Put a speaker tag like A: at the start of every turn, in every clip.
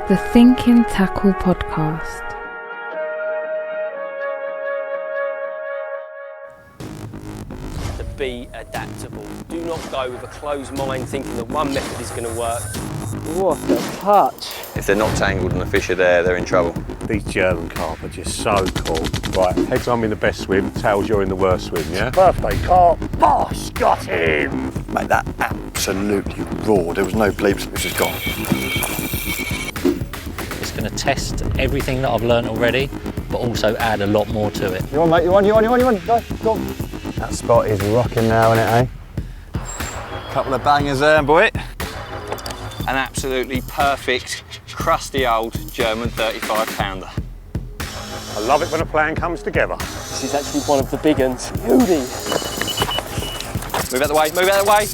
A: The Thinking Tackle Podcast.
B: To be adaptable. Do not go with a closed mind thinking that one method is going to work.
C: What a touch.
D: If they're not tangled and the fish are there, they're in trouble.
E: These German carp are just so cool. Right, heads I'm in the best swim, tails you're in the worst swim, yeah?
F: Birthday carp, bosh, got him!
G: Mate, that absolutely raw. There was no bleeps, it was just gone.
H: It's going to test everything that I've learned already, but also add a lot more to it.
F: You on, mate, you on. Go on.
C: That spot is rocking now, isn't it, eh?
D: Couple of bangers there, boy. An absolutely perfect, crusty old German 35-pounder.
E: I love it when a plan comes together.
B: This is actually one of the big ones. Beauty.
D: Move out the way, move out the way.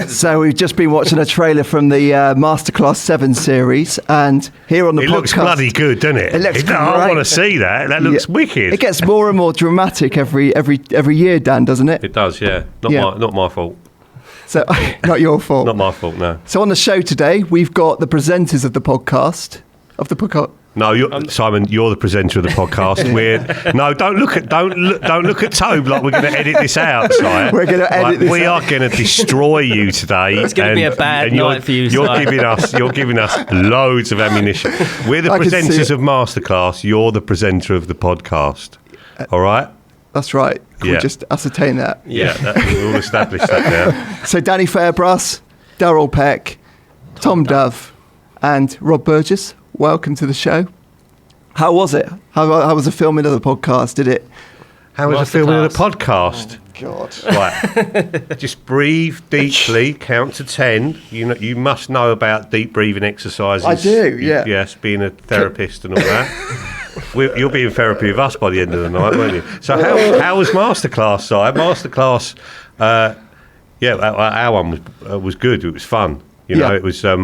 C: So we've just been watching a trailer from the Masterclass 7 series, and here on the podcast...
E: It looks bloody good, doesn't it?
C: It looks great.
E: I want to see that. That looks wicked.
C: It gets more and more dramatic every year, Dan, doesn't it?
E: It does, yeah. Not my fault.
C: So, not your fault.
E: Not my fault, no.
C: So on the show today, we've got the presenters of the podcast.
E: No, Simon, you're the presenter of the podcast. Don't look at Tobe like we're going to edit this out, Simon.
C: We're going to edit this out.
E: We are going to destroy you today.
B: It's going to be a bad night for you,
E: You're giving us loads of ammunition. We're the presenters of Masterclass. You're the presenter of the podcast. All right?
C: That's right. Can we just ascertain that?
E: Yeah, we'll establish that now.
C: So Danny Fairbrass, Darrell Peck, Tom Dove and Rob Burgess, welcome to the show. How was it? How was the filming of the podcast?
E: How was the filming of the podcast?
C: Oh, God.
E: Right. Just breathe deeply, count to 10. You must know about deep breathing exercises.
C: I do, yeah.
E: Yes, being a therapist and all that. You'll be in therapy with us by the end of the night, won't you? So how was Masterclass, Si? Masterclass, our one was good. It was fun. It was a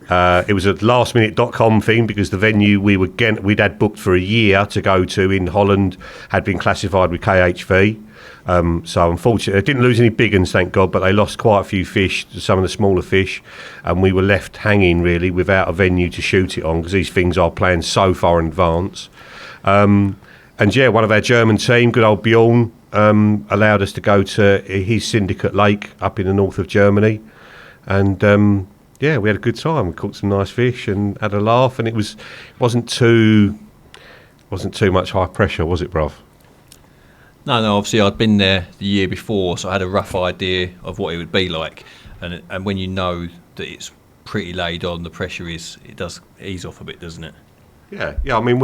E: lastminute.com thing because the venue we'd had booked for a year to go to in Holland had been classified with KHV. So unfortunately, they didn't lose any big ones, thank God, but they lost quite a few fish, some of the smaller fish, and we were left hanging really without a venue to shoot it on because these things are planned so far in advance. One of our German team, good old Bjorn, allowed us to go to his Syndicate lake up in the north of Germany, and we had a good time. We caught some nice fish and had a laugh, and it wasn't too much high pressure, was it, bruv?
I: No, obviously I'd been there the year before, so I had a rough idea of what it would be like. And when you know that it's pretty laid on, the pressure it does ease off a bit, doesn't it?
E: Yeah. I mean,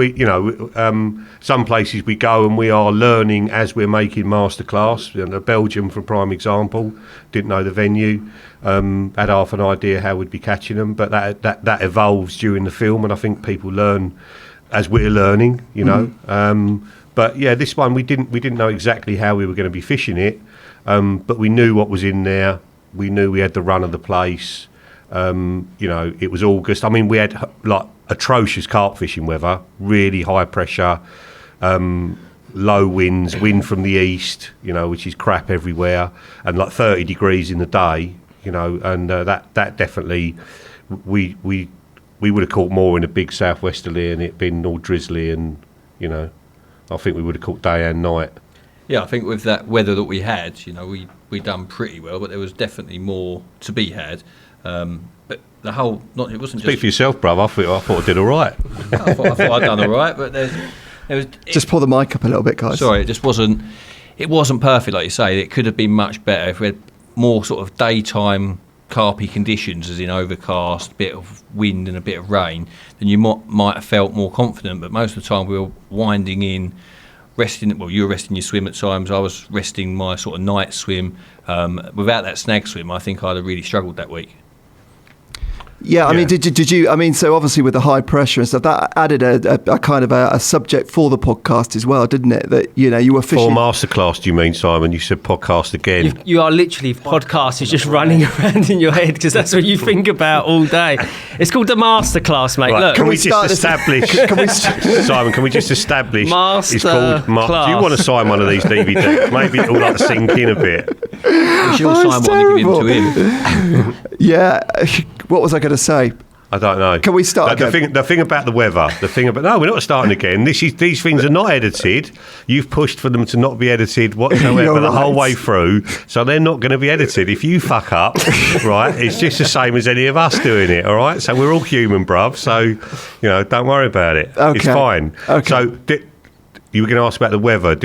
E: some places we go and we are learning as we're making Masterclass. Belgium, for prime example, didn't know the venue, had half an idea how we'd be catching them, but that evolves during the film, and I think people learn as we're learning, But yeah, this one we didn't know exactly how we were going to be fishing it, but we knew what was in there. We knew we had the run of the place. It was August. I mean, we had like atrocious carp fishing weather, really high pressure, low winds, wind from the east, which is crap everywhere, and like 30 degrees in the day, and that definitely we would have caught more in a big southwesterly and it been all drizzly and I think we would have caught day and night.
I: Yeah, I think with that weather that we had, we done pretty well, but there was definitely more to be had. But the whole, it wasn't just...
E: Speak for yourself, bruv. I thought I did all right.
I: I thought I'd done all right, but there was...
C: Just pull the mic up a little bit, guys.
I: Sorry, it wasn't perfect, like you say. It could have been much better if we had more sort of daytime carpy conditions, as in overcast, a bit of wind and a bit of rain, then you might have felt more confident. But most of the time we were winding in, resting. Well, you were resting your swim at times. I was resting my sort of night swim. Without that snag swim, I think I'd have really struggled that week.
C: Yeah, I mean, did you? I mean, so obviously with the high pressure and stuff, that added a kind of a subject for the podcast as well, didn't it? That you were fishing.
E: For Masterclass, do you mean, Simon? You said podcast again.
B: You are literally podcast is just running around in your head because that's what you think about all day. It's called the Masterclass, mate.
E: Right,
B: look,
E: can we just establish? Simon, can we just establish? It's called. Do you want to sign one of these DVDs? Maybe it'll like sink in a bit.
I: We should all sign one and give it to him.
C: Yeah. What was I going to say?
E: I don't know.
C: Can we start again?
E: The thing about the weather, no, we're not starting again. These things are not edited. You've pushed for them to not be edited whatsoever the whole way through, so they're not going to be edited. If you fuck up, right, it's just the same as any of us doing it, all right? So we're all human, bruv, so, don't worry about it. Okay. It's fine. Okay. So, you were going to ask about the weather.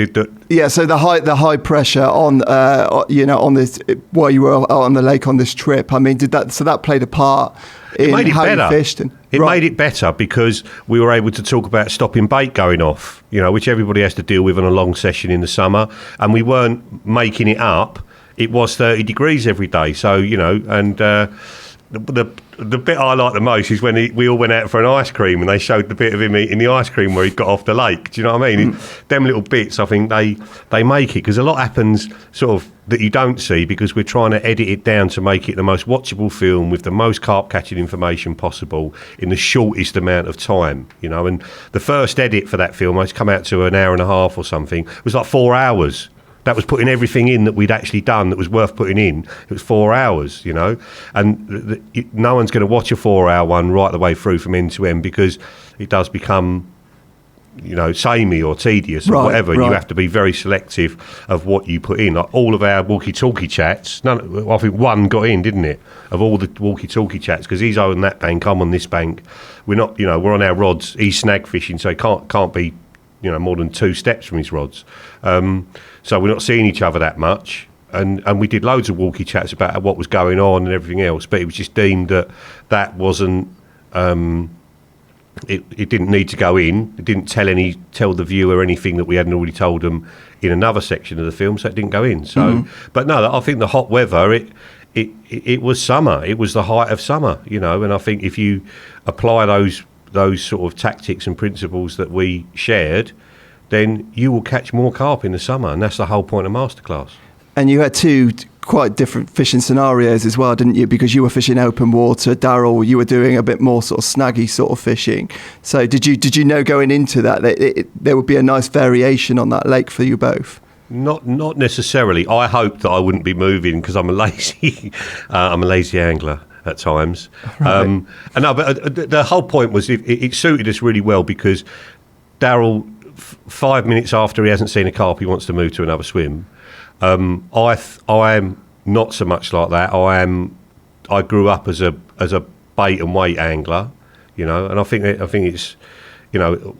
C: So the high pressure on on this while you were on the lake on this trip. I mean, that played a part in how you fished?
E: It made it better because we were able to talk about stopping bait going off, which everybody has to deal with on a long session in the summer, and we weren't making it up. It was 30 degrees every day, so and. The bit I like the most is when we all went out for an ice cream and they showed the bit of him eating the ice cream where he got off the lake. Do you know what I mean? Them little bits, I think they make it, because a lot happens sort of that you don't see because we're trying to edit it down to make it the most watchable film with the most carp catching information possible in the shortest amount of time. And the first edit for that film, it's come out to an hour and a half or something, was like 4 hours. That was putting everything in that we'd actually done that was worth putting in. It was 4 hours, and no one's going to watch a 4-hour one right the way through from end to end because it does become, samey or tedious or whatever. Right. You have to be very selective of what you put in. Like all of our walkie-talkie chats, I think one got in, didn't it? Of all the walkie-talkie chats, because he's on that bank, I'm on this bank. We're not, we're on our rods. He's snag fishing, so he can't be, more than 2 steps from his rods. So we're not seeing each other that much. And we did loads of walkie chats about what was going on and everything else, but it was just deemed that wasn't, it didn't need to go in. It didn't tell the viewer anything that we hadn't already told them in another section of the film, so it didn't go in. So, But no, I think the hot weather, it was summer. It was the height of summer, and I think if you apply those sort of tactics and principles that we shared, then you will catch more carp in the summer, and that's the whole point of Masterclass. And you had 2 quite different fishing scenarios as well, didn't you? Because you were fishing open water. Darrell, you were doing a bit more sort of snaggy sort of fishing. So did you know going into that there would be a nice variation on that lake for you both? Not necessarily. I hoped that I wouldn't be moving because I'm a lazy angler at times. Right. But the whole point was it suited us really well because Darrell, 5 minutes after he hasn't seen a carp, he wants to move to another swim. I am not so much like that. I grew up as a bait and weight angler, and I think it's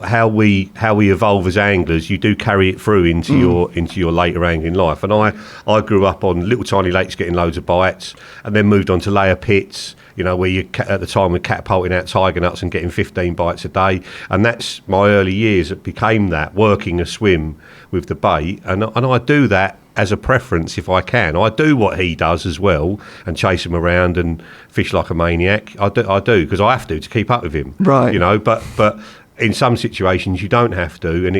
E: how we evolve as anglers. You do carry it through into your later angling life. And I grew up on little tiny lakes getting loads of bites, and then moved on to layer pits. Where you at the time we're catapulting out tiger nuts and getting 15 bites a day, and that's my early years. It became that working a swim with the bait, and I do that as a preference if I can. I do what he does as well and chase him around and fish like a maniac. I do because I have to keep up with him. Right. But in some situations you don't have to, and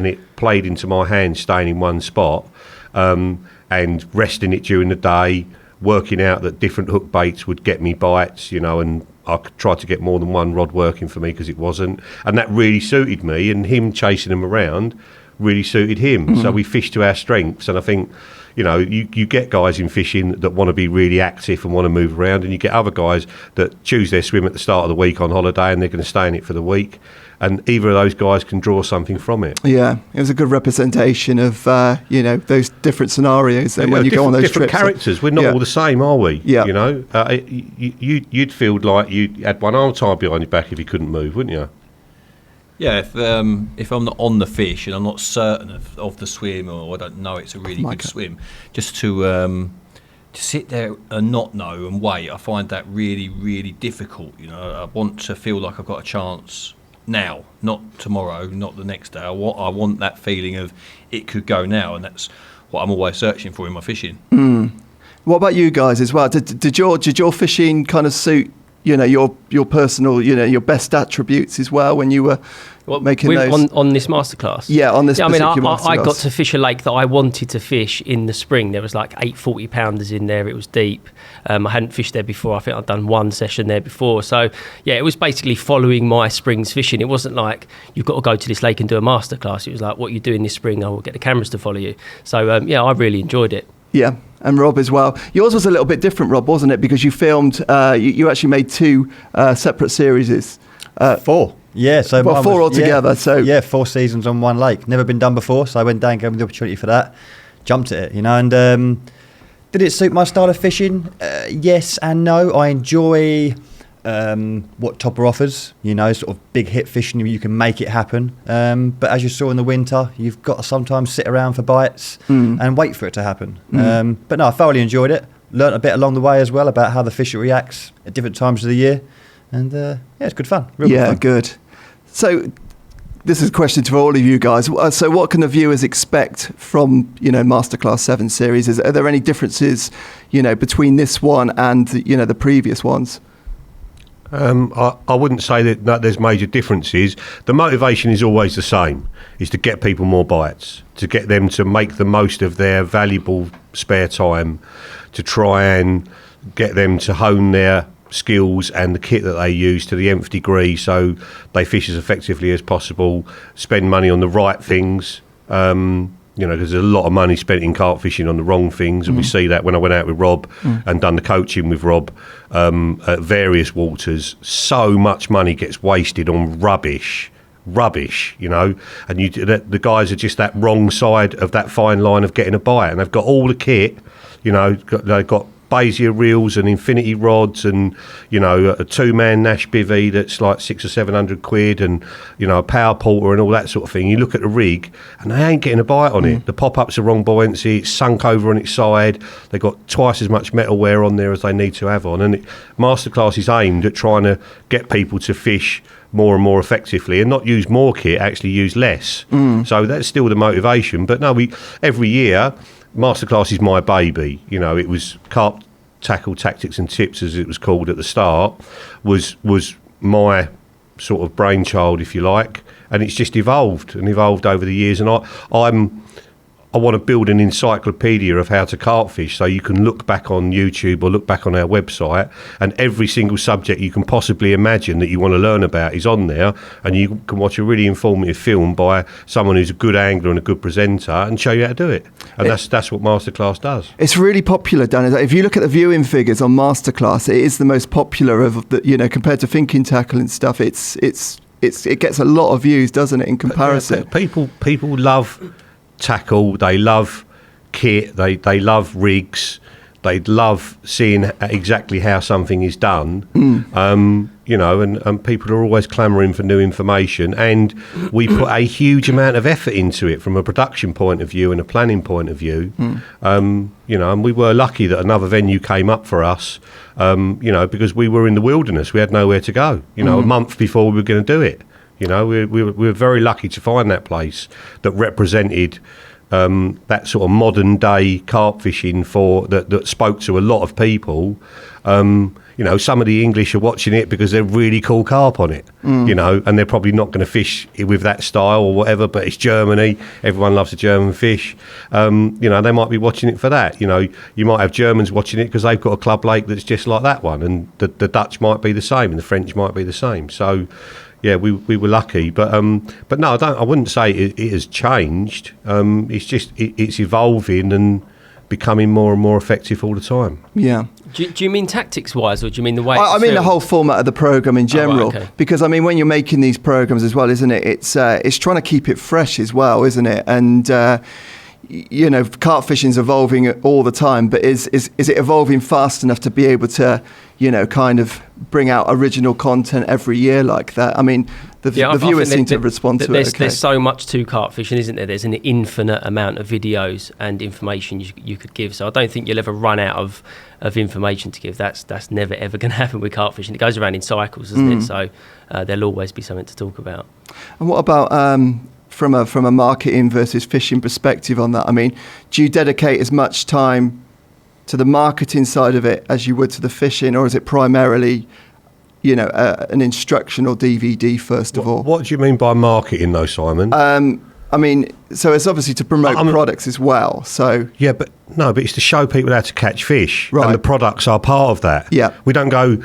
E: it played into my hands staying in one spot and resting it during the day, working out that different hook baits would get me bites, and I tried to get more than one rod working for me because it wasn't, and that really suited me, and him chasing them around really suited him. So we fished to our strengths, and I think you get guys in fishing that want to be really active and want to move around, and you get other guys that choose their swim at the start of the week on holiday and they're going to stay in it for the week, and either of those guys can draw something from it. Yeah, it was a good representation of those different scenarios. And when you go on those different trips, characters, we're not all the same, are we? Yeah. You'd feel like you had one arm tied behind your back if you couldn't move, wouldn't you? Yeah, if I'm not on the fish and I'm not certain of the swim, or I don't know it's a really good swim, just to sit there and not know and wait, I find that really, really difficult. I want to feel like I've got a chance now, not tomorrow, not the next day. I want that feeling of it could go now, and that's what I'm always searching for in my fishing. What about you guys as well? Did your fishing kind of suit your personal, your best attributes as well when you were making those on this masterclass? Yeah, on this. I got to fish a lake that I wanted to fish in the spring. There was like 8 40-pounders in there. It was deep. I hadn't fished there before. I think I'd done one session there before. So yeah, it was basically following my spring's fishing. It wasn't like you've got to go to this lake and do a masterclass. It was like, what you do in this spring, I will get the cameras to follow you. So I really enjoyed it. Yeah,
C: And Rob as well. Yours was a little bit different, Rob, wasn't it? Because you filmed, you actually made 2 separate series.
J: 4. Yeah, so
C: well, 4 altogether.
J: Yeah, 4 seasons on one lake. Never been done before, so I went down, gave me the opportunity for that. Jumped at it, and did it suit my style of fishing? Yes and no. I enjoy what Topper offers, sort of big hit fishing, you can make it happen. But as you saw in the winter, you've got to sometimes sit around for bites and wait for it to happen. But no, I thoroughly enjoyed it. Learnt a bit along the way as well about how the fish reacts at different times of the year. And it's good fun. Real good fun.
C: Good. So this is a question to all of you guys. So what can the viewers expect from, Masterclass 7 series? Are there any differences, between this one and, the previous ones?
E: I wouldn't say that there's major differences. The motivation is always the same, is to get people more bites, to get them to make the most of their valuable spare time, to try and get them to hone their skills and the kit that they use to the nth degree, so they fish as effectively as possible, spend money on the right things, because there's a lot of money spent in carp fishing on the wrong things, and we see that when I went out with Rob and done the coaching with Rob at various waters. So much money gets wasted on rubbish, and the guys are just that wrong side of that fine line of getting a bite, and they've got all the kit, they've got Bezier reels and infinity rods and a 2-man Nash bivvy that's like £600 or £700 and a power porter and all that sort of thing. You look at the rig and they ain't getting a bite on it. The pop-up's the wrong buoyancy, it's sunk over on its side, they've got twice as much metal wear on there as they need to have on, and Masterclass is aimed at trying to get people to fish more and more effectively and not use more kit, actually use less. So that's still the motivation. But no, every year Masterclass is my baby. It was Carp Tackle Tactics and Tips, as it was called at the start, was my sort of brainchild, if you like, and it's just evolved over the years. And I want to build an encyclopedia of how to carp fish, so you can look back on YouTube or look back on our website, and every single subject you can possibly imagine that you want to learn about is on there, and you can watch a really informative film by someone who's a good angler and a good presenter and show you how to do it. And that's what Masterclass does. It's
C: really popular, Dan. If you look at the viewing figures on Masterclass, it is the most popular of the, compared to Thinking Tackle and stuff. It gets a lot of views, doesn't it, in comparison?
E: People love tackle, they love kit, they love rigs, they love seeing exactly how something is done, and people are always clamouring for new information, and we put a huge amount of effort into it from a production point of view and a planning point of view, and we were lucky that another venue came up for us, because we were in the wilderness, we had nowhere to go, a month before we were going to do it. We were very lucky to find that place that represented that sort of modern day carp fishing that spoke to a lot of people. Some of the English are watching it because they're really cool carp on it, and they're probably not going to fish with that style or whatever, but it's Germany. Everyone loves a German fish. They might be watching it for that. You might have Germans watching it because they've got a club lake that's just like that one, and the Dutch might be the same and the French might be the same. So yeah, we were lucky, but no, I wouldn't say it has changed. It's just it's evolving and becoming more and more effective all the time.
C: Yeah.
B: Do you mean tactics-wise, or do you mean the way?
C: I mean the whole format of the program in general. Right, okay. Because when you're making these programs as well, isn't it? It's trying to keep it fresh as well, isn't it? And carp fishing's evolving all the time, but is it evolving fast enough to be able to, kind of bring out original content every year like that? I mean, the viewers seem to respond to it.
B: There's so much to carp fishing, isn't there? There's an infinite amount of videos and information you could give. So I don't think you'll ever run out of information to give. That's never ever going to happen with carp fishing. It goes around in cycles, doesn't it? So there'll always be something to talk about.
C: And what about from a marketing versus fishing perspective on that? I mean, do you dedicate as much time to the marketing side of it as you would to the fishing, or is it primarily, an instructional DVD first of all?
E: What do you mean by marketing though, Simon?
C: I mean, so it's obviously to promote products as well. So
E: yeah, but it's to show people how to catch fish,
C: right.
E: And the products are part of that.
C: Yeah,
E: we don't go.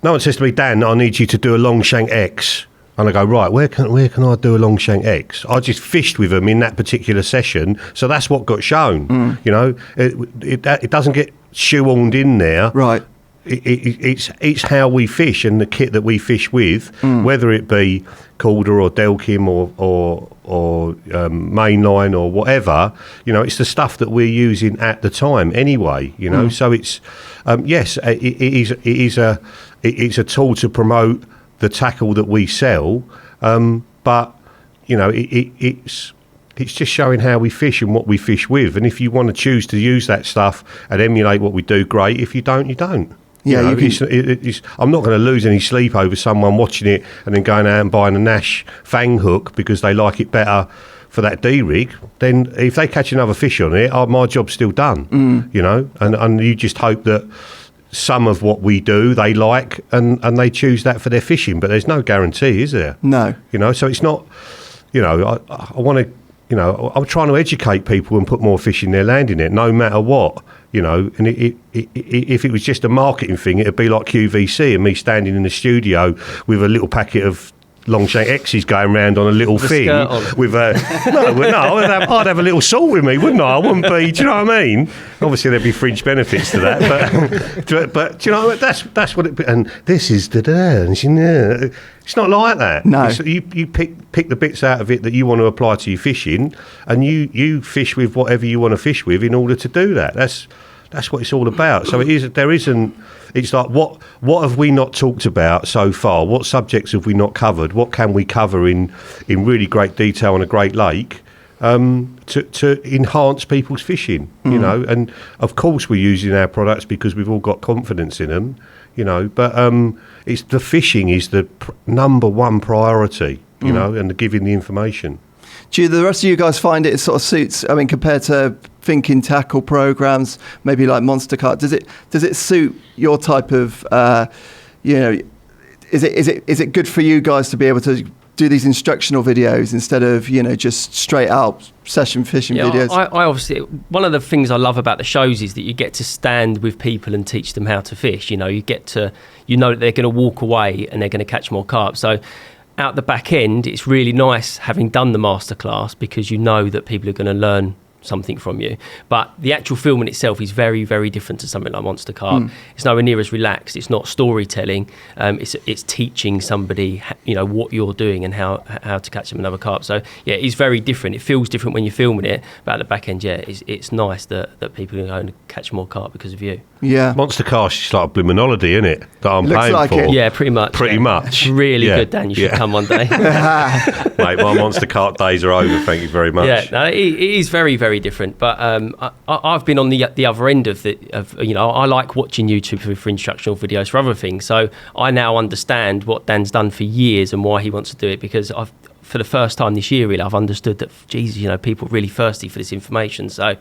E: No one says to me, Dan, I need you to do a long shank X. and I go, right, where can I do a long shank X? I just fished with them in that particular session, so that's what got shown. You know, it doesn't get shoehorned in there.
C: Right.
E: It's how we fish and the kit that we fish with, whether it be Korda or Delkim or mainline or whatever. You know, it's the stuff that we're using at the time anyway. You know, so it's yes, it's a tool to promote the tackle that we sell, but you know, it's just showing how we fish and what we fish with. And if you want to choose to use that stuff and emulate what we do, great. If you don't, you don't.
C: Yeah,
E: I'm not going to lose any sleep over someone watching it and then going out and buying a Nash fang hook because they like it better for that D-rig. Then if they catch another fish on it, my job's still done. You know, and you just hope that some of what we do they like and they choose that for their fishing. But there's no guarantee, is there? No. You know, so it's not. You know, I want to. You know, I'm trying to educate people and put more fish in their land in it, no matter what. You know, and if it was just a marketing thing, it'd be like QVC and me standing in the studio with a little packet of long shank X's going around on a little thing with a I'd have a little salt with me, wouldn't I? I wouldn't be. Do you know what I mean? Obviously, there'd be fringe benefits to that, but do you know that's what it. And this is the dance. It's not like that. No, you pick the bits out of it that you want to apply to your fishing, and you fish with whatever you want to fish with in order to do that. That's what it's all about. So there isn't. It's like what have we not talked about so far? What subjects have we not covered? What can we cover in really great detail on a great lake to enhance people's fishing? You know, and of course we're using our products because we've all got confidence in them. You know, but it's the fishing is the number one priority. You know, and giving the information.
C: Do the rest of you guys find it sort of suits? I mean, compared to thinking tackle programs, maybe like Monster Carp, does it suit your type of? You know, is it good for you guys to be able to do these instructional videos instead of just straight out session fishing videos?
B: I obviously, one of the things I love about the shows is that you get to stand with people and teach them how to fish. You know, you get to that they're going to walk away and they're going to catch more carp. So out the back end, it's really nice having done the masterclass because you know that people are going to learn something from you. But the actual filming itself is very, very different to something like Monster Carp. It's nowhere near as relaxed. It's not storytelling. It's teaching somebody, what you're doing and how to catch them another carp. So yeah, it's very different. It feels different when you're filming it, but at the back end, it's nice that people are going to catch more carp because of you.
C: Yeah,
E: Monster Carp is like a blooming holiday, isn't it? That I'm
C: Looks
E: paying
C: like
E: for.
C: It.
B: Yeah, pretty much.
E: Pretty much.
B: Really good, Dan. You should come one day.
E: Mate, my Monster Carp days are over. Thank you very much.
B: Yeah, no, it is very, very different. But I've been on the other end of I like watching YouTube for instructional videos for other things. So I now understand what Dan's done for years and why he wants to do it, because for the first time this year, really, I've understood that, people are really thirsty for this information. So,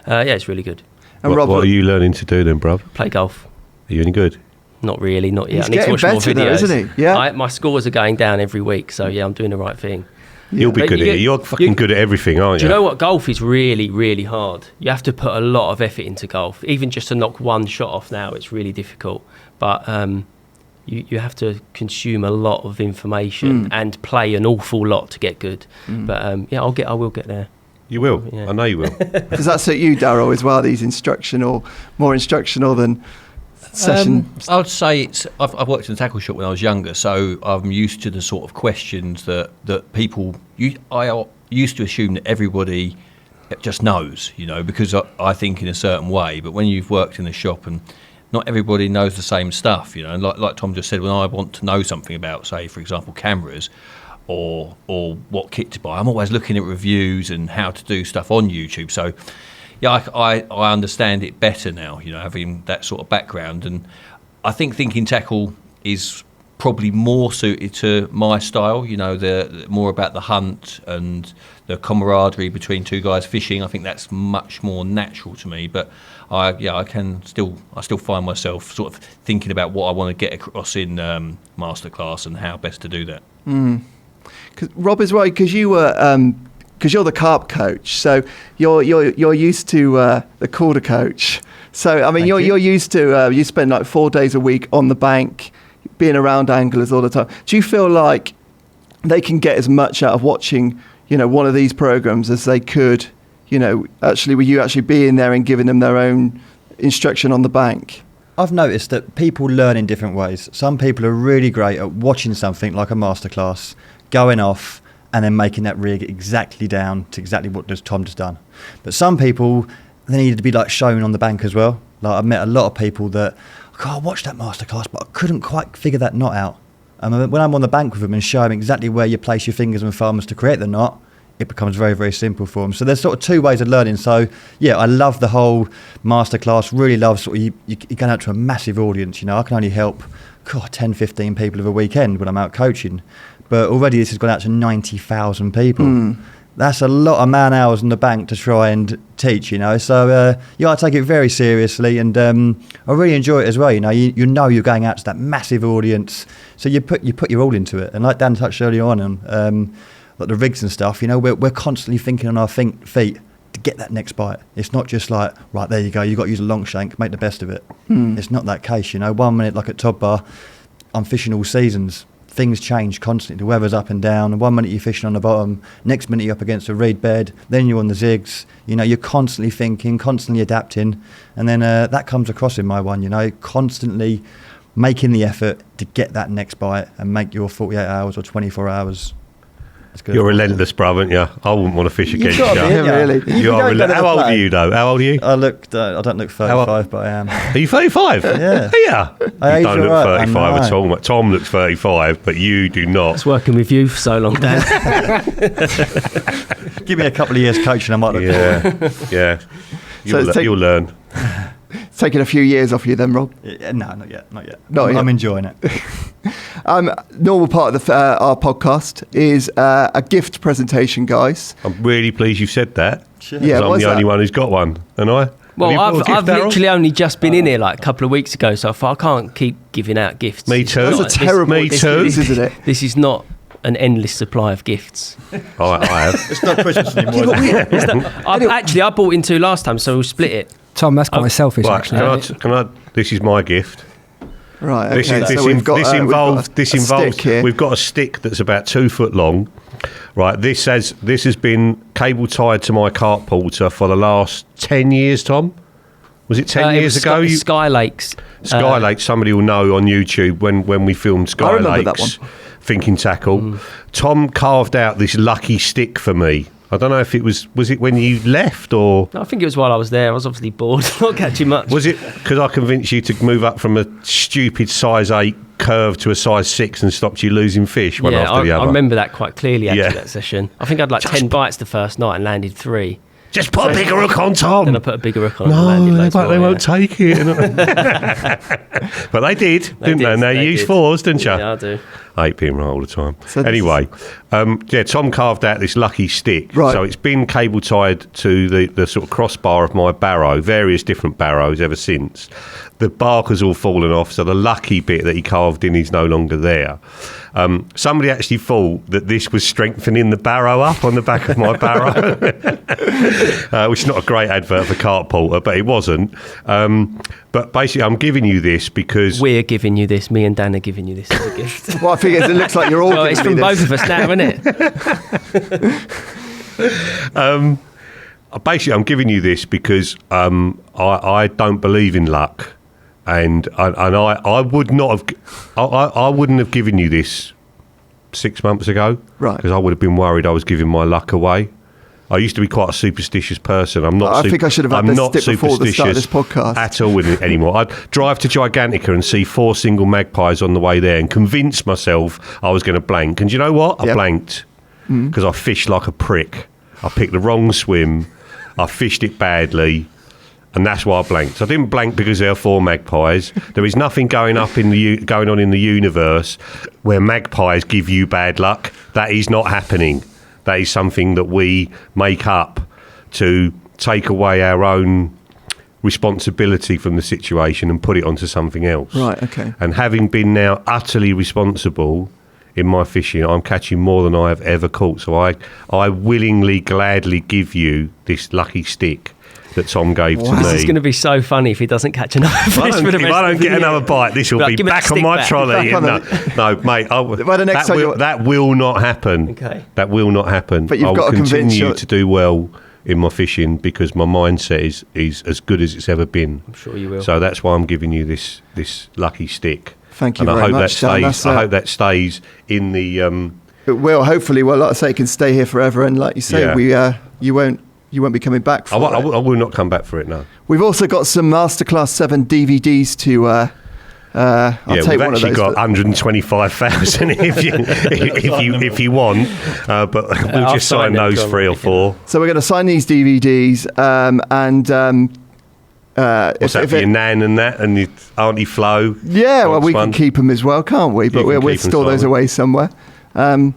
B: it's really good.
C: And
E: what are you learning to do then, bruv?
B: Play golf.
E: Are you any good?
B: Not really, not yet.
C: He's getting better though, isn't he? Yeah.
B: My scores are going down every week, so I'm doing the right thing.
E: You'll be good at it. You're fucking good at everything, aren't you?
B: Do you know what? Golf is really, really hard. You have to put a lot of effort into golf. Even just to knock one shot off now, it's really difficult. But you have to consume a lot of information and play an awful lot to get good. But I will get there.
E: You will. Yeah. I know you will.
C: Does that suit you, Darrell, as well? These more instructional than session?
I: I would say I've worked in a tackle shop when I was younger, so I'm used to the sort of questions that people. I used to assume that everybody just knows, because I think in a certain way. But when you've worked in a shop and not everybody knows the same stuff, and like Tom just said, when I want to know something about, say, for example, cameras. Or what kit to buy. I'm always looking at reviews and how to do stuff on YouTube. So, yeah, I understand it better now, having that sort of background. And I think Thinking Tackle is probably more suited to my style, the more about the hunt and the camaraderie between two guys fishing. I think that's much more natural to me. But I still find myself sort of thinking about what I want to get across in Masterclass and how best to do that.
C: Cause Rob is right, because you were because you're the carp coach, so you're used to the Korda coach. So I mean, you're used to you spend like 4 days a week on the bank, being around anglers all the time. Do you feel like they can get as much out of watching, one of these programs as they could, actually with you actually being there and giving them their own instruction on the bank?
J: I've noticed that people learn in different ways. Some people are really great at watching something like a masterclass, going off and then making that rig exactly down to exactly what Tom just done. But some people, they needed to be like shown on the bank as well. Like I've met a lot of people that, I watched that masterclass, but I couldn't quite figure that knot out. And when I'm on the bank with them and show them exactly where you place your fingers and thumbs to create the knot, it becomes very, very simple for them. So there's sort of two ways of learning. So yeah, I love the whole masterclass. Really love sort of you're going out to a massive audience. I can only help 10, 15 people of a weekend when I'm out coaching, but already this has gone out to 90,000 people. That's a lot of man hours in the bank to try and teach. So I take it very seriously, and I really enjoy it as well. You know you're going out to that massive audience, so you put your all into it. And like Dan touched earlier on, like the rigs and stuff, we're constantly thinking on our feet to get that next bite. It's not just like, right, there you go, you've got to use a long shank, make the best of it. It's not that case, 1 minute, like at Todd Bar, I'm fishing all seasons. Things change constantly. The weather's up and down. 1 minute you're fishing on the bottom, next minute you're up against a reed bed, then you're on the zigs. You're constantly thinking, constantly adapting, and then that comes across in my one, constantly making the effort to get that next bite and make your 48 hours or 24 hours.
E: You're relentless, bro, aren't you? I wouldn't want to fish against you.
C: Really.
E: You are relentless. How old are you, though? How old are you?
J: I don't look 35, but I am.
E: Are you 35?
J: Yeah.
E: Yeah. You don't look 35 at all. Tom looks 35, but you do not.
B: It's working with you for so long, Dan.
J: Give me a couple of years coaching, I might look
E: forward. Yeah. You'll learn.
C: It's taking a few years off you then, Rob?
J: No, not yet.
C: I'm
J: enjoying it.
C: Normal part of our podcast is a gift presentation, guys.
E: I'm really pleased you said that.
C: Sure. Yeah,
E: I'm the only one who's got one, and I.
B: Well, I've literally only just been in here like a couple of weeks ago, so I thought I can't keep giving out gifts.
E: Me too.
C: That's a terrible excuse, isn't it?
B: This is not an endless supply of gifts.
E: I have.
J: It's not Christmas anymore.
B: I bought in two last time, so we'll split it.
K: Tom, that's quite selfish, actually.
E: Can I? This is my gift.
C: Right. Okay.
E: This involves. We've got a stick that's about 2 foot long. Right. This has been cable tied to my cart porter for the last 10 years. Tom, was it 10 years ago?
B: Sky Lakes.
E: Sky Lakes. Somebody will know on YouTube when we filmed Sky Lakes.
C: I remember that one.
E: Thinking Tackle. Tom carved out this lucky stick for me. I don't know if it was it when you left or...
B: No, I think it was while I was there. I was obviously bored, not catching much.
E: Was it because I convinced you to move up from a stupid size 8 curve to a size 6 and stopped you losing fish one after the other?
B: I remember that quite clearly, actually, that session. I think I had 10 bites the first night and landed 3.
E: Just put a bigger hook on, Tom.
B: Then I put a bigger hook on.
E: No, they won't take it. But they did, didn't they? And they used 4s, didn't you?
B: Yeah, I do.
E: I hate being right all the time. So anyway, Tom carved out this lucky stick.
C: Right.
E: So it's been cable tied to the sort of crossbar of my barrow, various different barrows ever since. The bark has all fallen off, so the lucky bit that he carved in is no longer there. Somebody actually thought that this was strengthening the barrow up on the back of my barrow, which is not a great advert for cart porter, but it wasn't. But basically, I'm giving you this because...
B: We're giving you this. Me and Dan are giving you this as a gift.
C: Well, I think it looks like you're all giving
B: it's
C: me
B: from
C: this.
B: both of us now, isn't it?
E: Basically, I'm giving you this because I don't believe in luck. And I would not have... I wouldn't have given you this 6 months ago.
C: Right.
E: Because I would have been worried I was giving my luck away. I used to be quite a superstitious person. I'm not.
C: I think I should have had this stick before the start of this podcast.
E: At all anymore. I'd drive to Gigantica and see 4 single magpies on the way there and convince myself I was going to blank. And you know what? I blanked because I fished like a prick. I picked the wrong swim. I fished it badly. And that's why I blanked. I didn't blank because there are 4 magpies. There is nothing going on in the universe where magpies give you bad luck. That is not happening. That is something that we make up to take away our own responsibility from the situation and put it onto something else.
C: Right, okay.
E: And having been now utterly responsible in my fishing, I'm catching more than I have ever caught. So I willingly, gladly give you this lucky stick. that Tom gave to me.
B: This is going to be so funny if he doesn't catch another fish for the rest of the year.
E: If I don't get another bite, this will be back on my trolley. No, mate, that will not happen.
B: Okay.
E: That will not happen.
C: But you've got to
E: continue to do well in my fishing because my mindset is as good as it's ever been.
B: I'm sure you will.
E: So that's why I'm giving you this lucky stick.
C: Thank you
E: and
C: very much, Dan.
E: I hope that stays in the...
C: It will, hopefully. Well, like I say, it can stay here forever. And like you say, you won't be coming back for it.
E: I will not come back for it, no.
C: We've also got some Masterclass 7 DVDs to... I'll take
E: we've
C: one
E: actually
C: of those,
E: got 125,000 if you want, but we'll just sign those 3 or 4.
C: So we're going to sign these DVDs
E: what's that for your nan and that and your Auntie Flo?
C: Yeah, well, we can keep them as well, can't we? But we'll store those away somewhere. I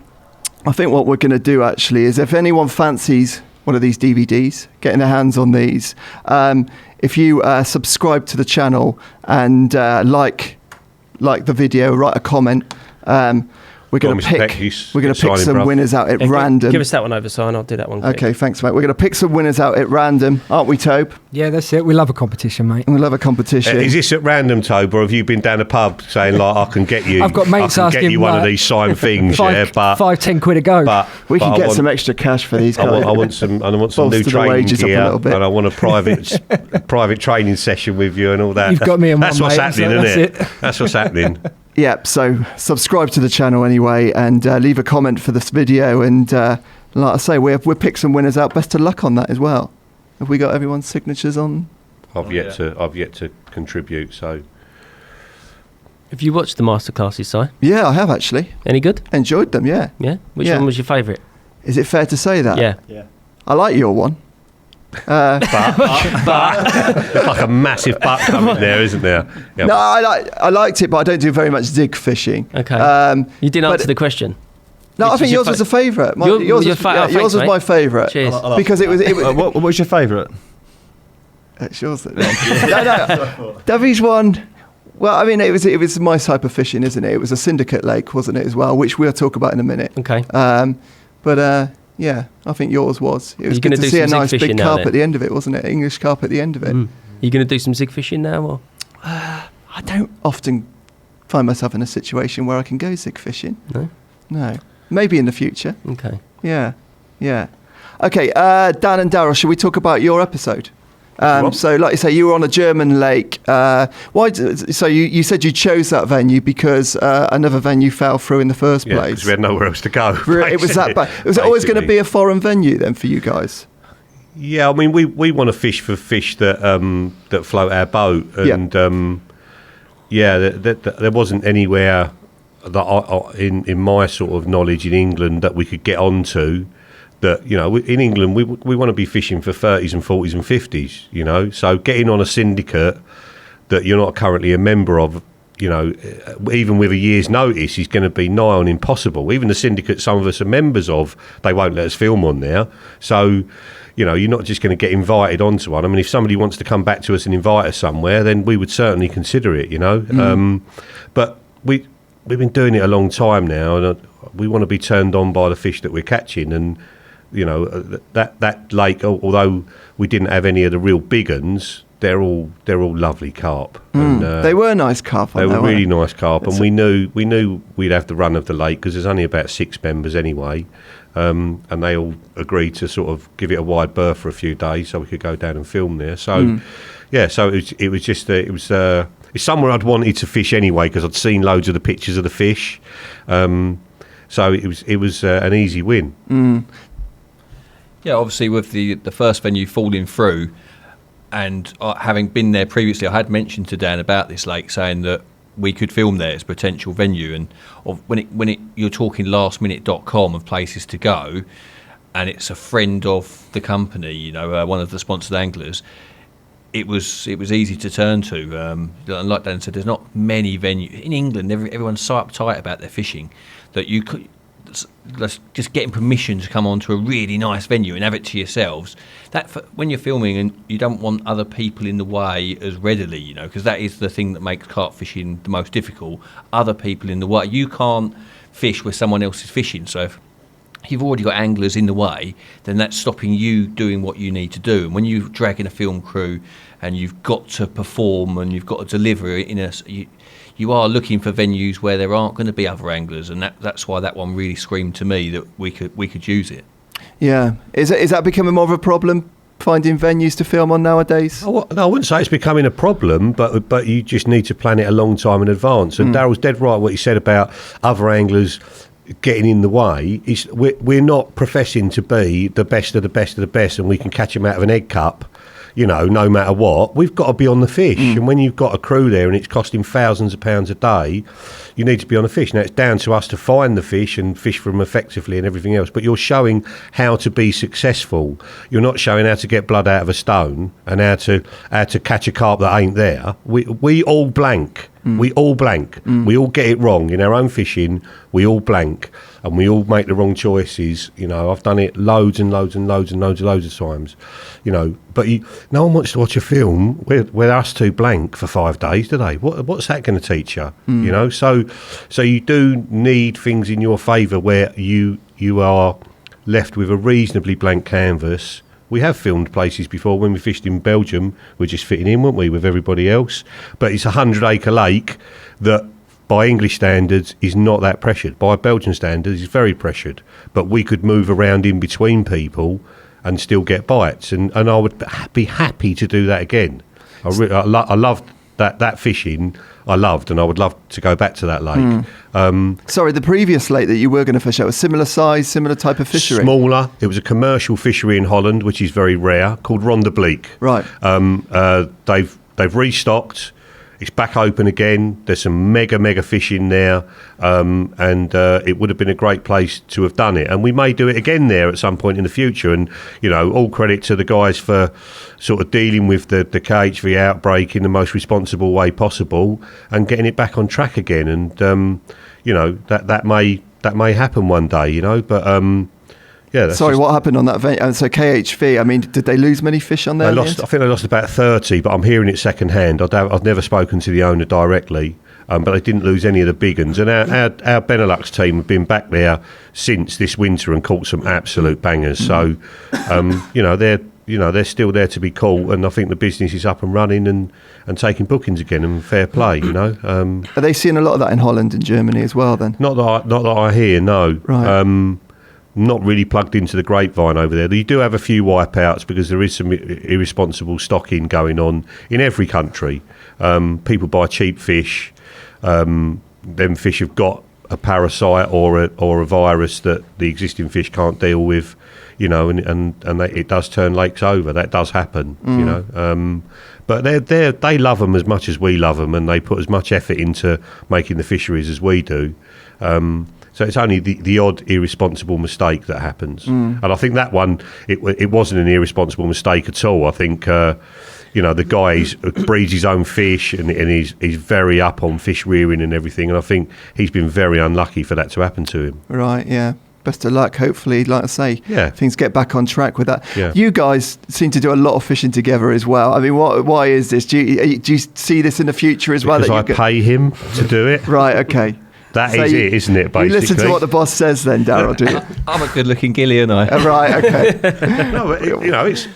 C: think what we're going to do actually is if anyone fancies one of these DVDs, getting their hands on these, if you subscribe to the channel and like the video, write a comment, we're going to pick some winners out at random.
B: Give us that one over, Sign. I'll do that one.
C: Okay, thanks, mate. We're going to pick some winners out at random, aren't we, Tobe?
K: Yeah, that's it. We love a competition, mate.
C: We love a competition.
E: Is this at random, Tobe, or have you been down a pub saying like I can get you?
K: I've got mates asking
E: get you one of these signed things.
K: £5-10 a go.
E: But
C: we can get some extra cash for these.
E: I want some new training gear, and I want a private training session with you and all that.
K: You've got me in one,
E: That's what's happening, isn't it?
K: it?
E: That's what's happening.
C: Yep, so subscribe to the channel anyway and leave a comment for this video. And like I say, we'll pick some winners out. Best of luck on that as well. Have we got everyone's signatures on?
E: I've yet to contribute, so...
B: Have you watched the masterclasses, Si?
C: Yeah, I have actually.
B: Any good?
C: Enjoyed them, yeah.
B: Yeah? Which one was your favourite?
C: Is it fair to say that?
B: Yeah.
C: I like your one.
E: But there's like a massive butt coming there, isn't there? Yeah.
C: No, I liked it, but I don't do very much zig fishing.
B: Okay. You didn't answer the question.
C: No, I think yours was a favourite. Yours was my favourite.
B: Cheers.
C: Because it was.
J: What was your favourite?
C: It's yours. No. Davies one. Well, I mean, it was my type of fishing, isn't it? It was a Syndicate lake, wasn't it, as well, which we'll talk about in a minute.
B: Okay.
C: Yeah, I think yours was. It was good to see a nice big carp at the end of it, wasn't it? English carp at the end of it.
B: Are you going to do some zig fishing now? Or?
C: I don't often find myself in a situation where I can go zig fishing. No. Maybe in the future.
B: Okay.
C: Yeah. Okay, Dan and Darrell, should we talk about your episode? So, like you say, you were on a German lake. Why? So you said you chose that venue because another venue fell through in the first place.
E: Because we had nowhere else to go.
C: It was that bad. Was it always going to be a foreign venue then for you guys?
E: Yeah, I mean, we want to fish for fish that float our boat, and there wasn't anywhere that in my sort of knowledge in England that we could get onto. That, you know, in England we want to be fishing for 30s and 40s and 50s, you know, so getting on a syndicate that you're not currently a member of, you know, even with a year's notice is going to be nigh on impossible. Even the syndicate some of us are members of, they won't let us film on there. So, you know, you're not just going to get invited onto one. I mean, if somebody wants to come back to us and invite us somewhere, then we would certainly consider it, you know. But we've been doing it a long time now, and we want to be turned on by the fish that we're catching. And you know, that lake, although we didn't have any of the real big uns, they're all lovely carp. And,
C: they were nice carp.
E: They were really nice carp, and we knew we'd have the run of the lake because there's only about 6 members anyway, and they all agreed to sort of give it a wide berth for a few days so we could go down and film there. So it's somewhere I'd wanted to fish anyway because I'd seen loads of the pictures of the fish, so it was an easy win.
I: Yeah, obviously with the first venue falling through, and having been there previously, I had mentioned to Dan about this lake, saying that we could film there as a potential venue. And when you're talking lastminute.com of places to go, and it's a friend of the company, you know, one of the sponsored anglers, it was easy to turn to. And like Dan said, there's not many venues in England. Everyone's so uptight about their fishing that you could. Just getting permission to come on to a really nice venue and have it to yourselves, that when you're filming and you don't want other people in the way as readily, you know, because that is the thing that makes carp fishing the most difficult. Other people in the way, you can't fish where someone else is fishing. So you've already got anglers in the way, then that's stopping you doing what you need to do. And when you're dragging a film crew and you've got to perform and you've got to deliver it you are looking for venues where there aren't going to be other anglers, and that's why that one really screamed to me that we could use it.
C: Yeah, is that becoming more of a problem, finding venues to film on nowadays?
E: No, I wouldn't say it's becoming a problem, but you just need to plan it a long time in advance. And Darrell's dead right what he said about other anglers getting in the way. We're not professing to be the best of the best of the best, and we can catch them out of an egg cup, no matter what. We've got to be on the fish, and when you've got a crew there and it's costing thousands of pounds a day, you need to be on the fish. Now, it's down to us to find the fish and fish for them effectively and everything else, but you're showing how to be successful. You're not showing how to get blood out of a stone and how to catch a carp that ain't there. We all blank. We all blank. We all get it wrong in our own fishing. We all blank, and we all make the wrong choices. I've done it loads and loads and loads and loads and loads of times. But no one wants to watch a film where us two blank for 5 days, do they? What's that going to teach you? So you do need things in your favour where you are left with a reasonably blank canvas. We have filmed places before when we fished in Belgium. We're just fitting in, weren't we, with everybody else? But it's a 100-acre lake that, by English standards, is not that pressured. By Belgian standards, it's very pressured. But we could move around in between people and still get bites. And I would be happy to do that again. I loved that fishing. I loved, and I would love to go back to that lake.
C: Sorry, the previous lake that you were going to fish at was similar size, similar type of fishery?
E: Smaller. It was a commercial fishery in Holland, which is very rare, called Ronderbleek.
C: Right.
E: They've restocked. It's back open again. There's some mega fish in there, and it would have been a great place to have done it. And we may do it again there at some point in the future. And all credit to the guys for sort of dealing with the KHV outbreak in the most responsible way possible and getting it back on track again. And that may happen one day. But. Yeah.
C: Sorry, what happened on that event? So KHV, I mean, did they lose many fish on there?
E: I think they lost about 30, but I'm hearing it second hand. I've never spoken to the owner directly, but they didn't lose any of the big ones. And our Benelux team have been back there since this winter and caught some absolute bangers. So, they're still there to be caught, and I think the business is up and running and taking bookings again, and fair play. Are
C: they seeing a lot of that in Holland and Germany as well? Then
E: not that I hear. No.
C: Right.
E: Not really plugged into the grapevine over there. You do have a few wipeouts because there is some irresponsible stocking going on in every country. People buy cheap fish. Them fish have got a parasite or a virus that the existing fish can't deal with, and it does turn lakes over. That does happen, But they love them as much as we love them, and they put as much effort into making the fisheries as we do. So it's only the odd irresponsible mistake that happens. And I think that one, it wasn't an irresponsible mistake at all. I think, the guy breeds his own fish and he's very up on fish rearing and everything. And I think he's been very unlucky for that to happen to him.
C: Right, yeah. Best of luck. Hopefully, like I say, things get back on track with that.
E: Yeah.
C: You guys seem to do a lot of fishing together as well. I mean, why is this? Do you see this in the future as well?
E: Because I pay him to do it.
C: Right, okay.
E: That is it, isn't it, basically?
C: You listen to what the boss says then, Darrell, do you?
I: I'm a good-looking gilly, aren't I?
C: Right, okay.
E: No, but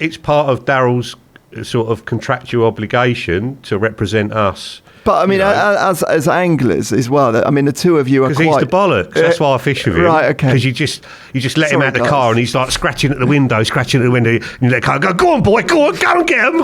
E: it's part of Darrell's sort of contractual obligation to represent us.
C: But I mean, as anglers as well, I mean, the two of you are quite...
E: Because he's the bollocks. That's why I fish with him.
C: Right, okay.
E: Because you just let him out the car and he's like scratching at the window, and you let the car go on, boy, go and get him.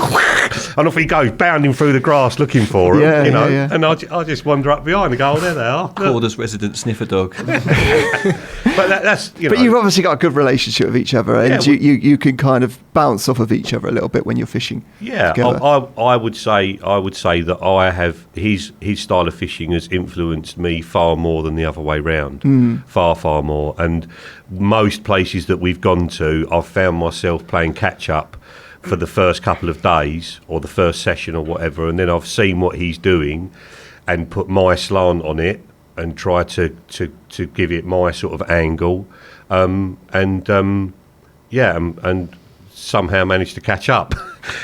E: And off he goes, bounding through the grass looking for him,
C: Yeah.
E: And I just wander up behind and go, there they are.
I: Korda's resident sniffer dog.
E: But that's,
C: But you've obviously got a good relationship with each other, and you can kind of bounce off of each other a little bit when you're fishing.
E: Yeah, I would say that I have his style of fishing has influenced me far more than the other way round. Far more. And most places that we've gone to, I've found myself playing catch up for the first couple of days or the first session or whatever, and then I've seen what he's doing and put my slant on it and try to give it my sort of angle, and somehow managed to catch up,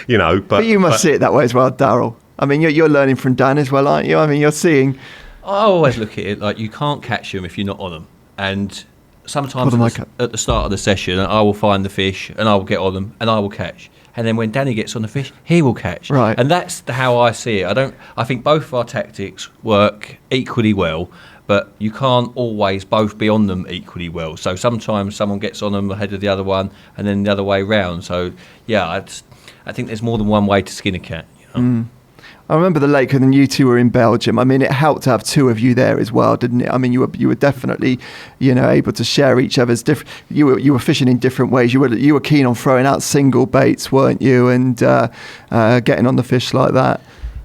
E: But
C: you must see it that way as well, Darrell. I mean, you're learning from Dan as well, aren't you? I mean, you're seeing...
I: I always look at it like you can't catch them if you're not on them. And sometimes at the start of the session, I will find the fish and I will get on them and I will catch. And then when Danny gets on the fish, he will catch.
C: Right.
I: And that's how I see it. I think both of our tactics work equally well, but you can't always both be on them equally well. So sometimes someone gets on them ahead of the other one and then the other way round. So, yeah, I think there's more than one way to skin a cat. You know?
C: I remember the lake, and then you two were in Belgium. I mean, it helped to have two of you there as well, didn't it? I mean, you were definitely, able to share each other's different. You were fishing in different ways. You were keen on throwing out single baits, weren't you? And getting on the fish like that.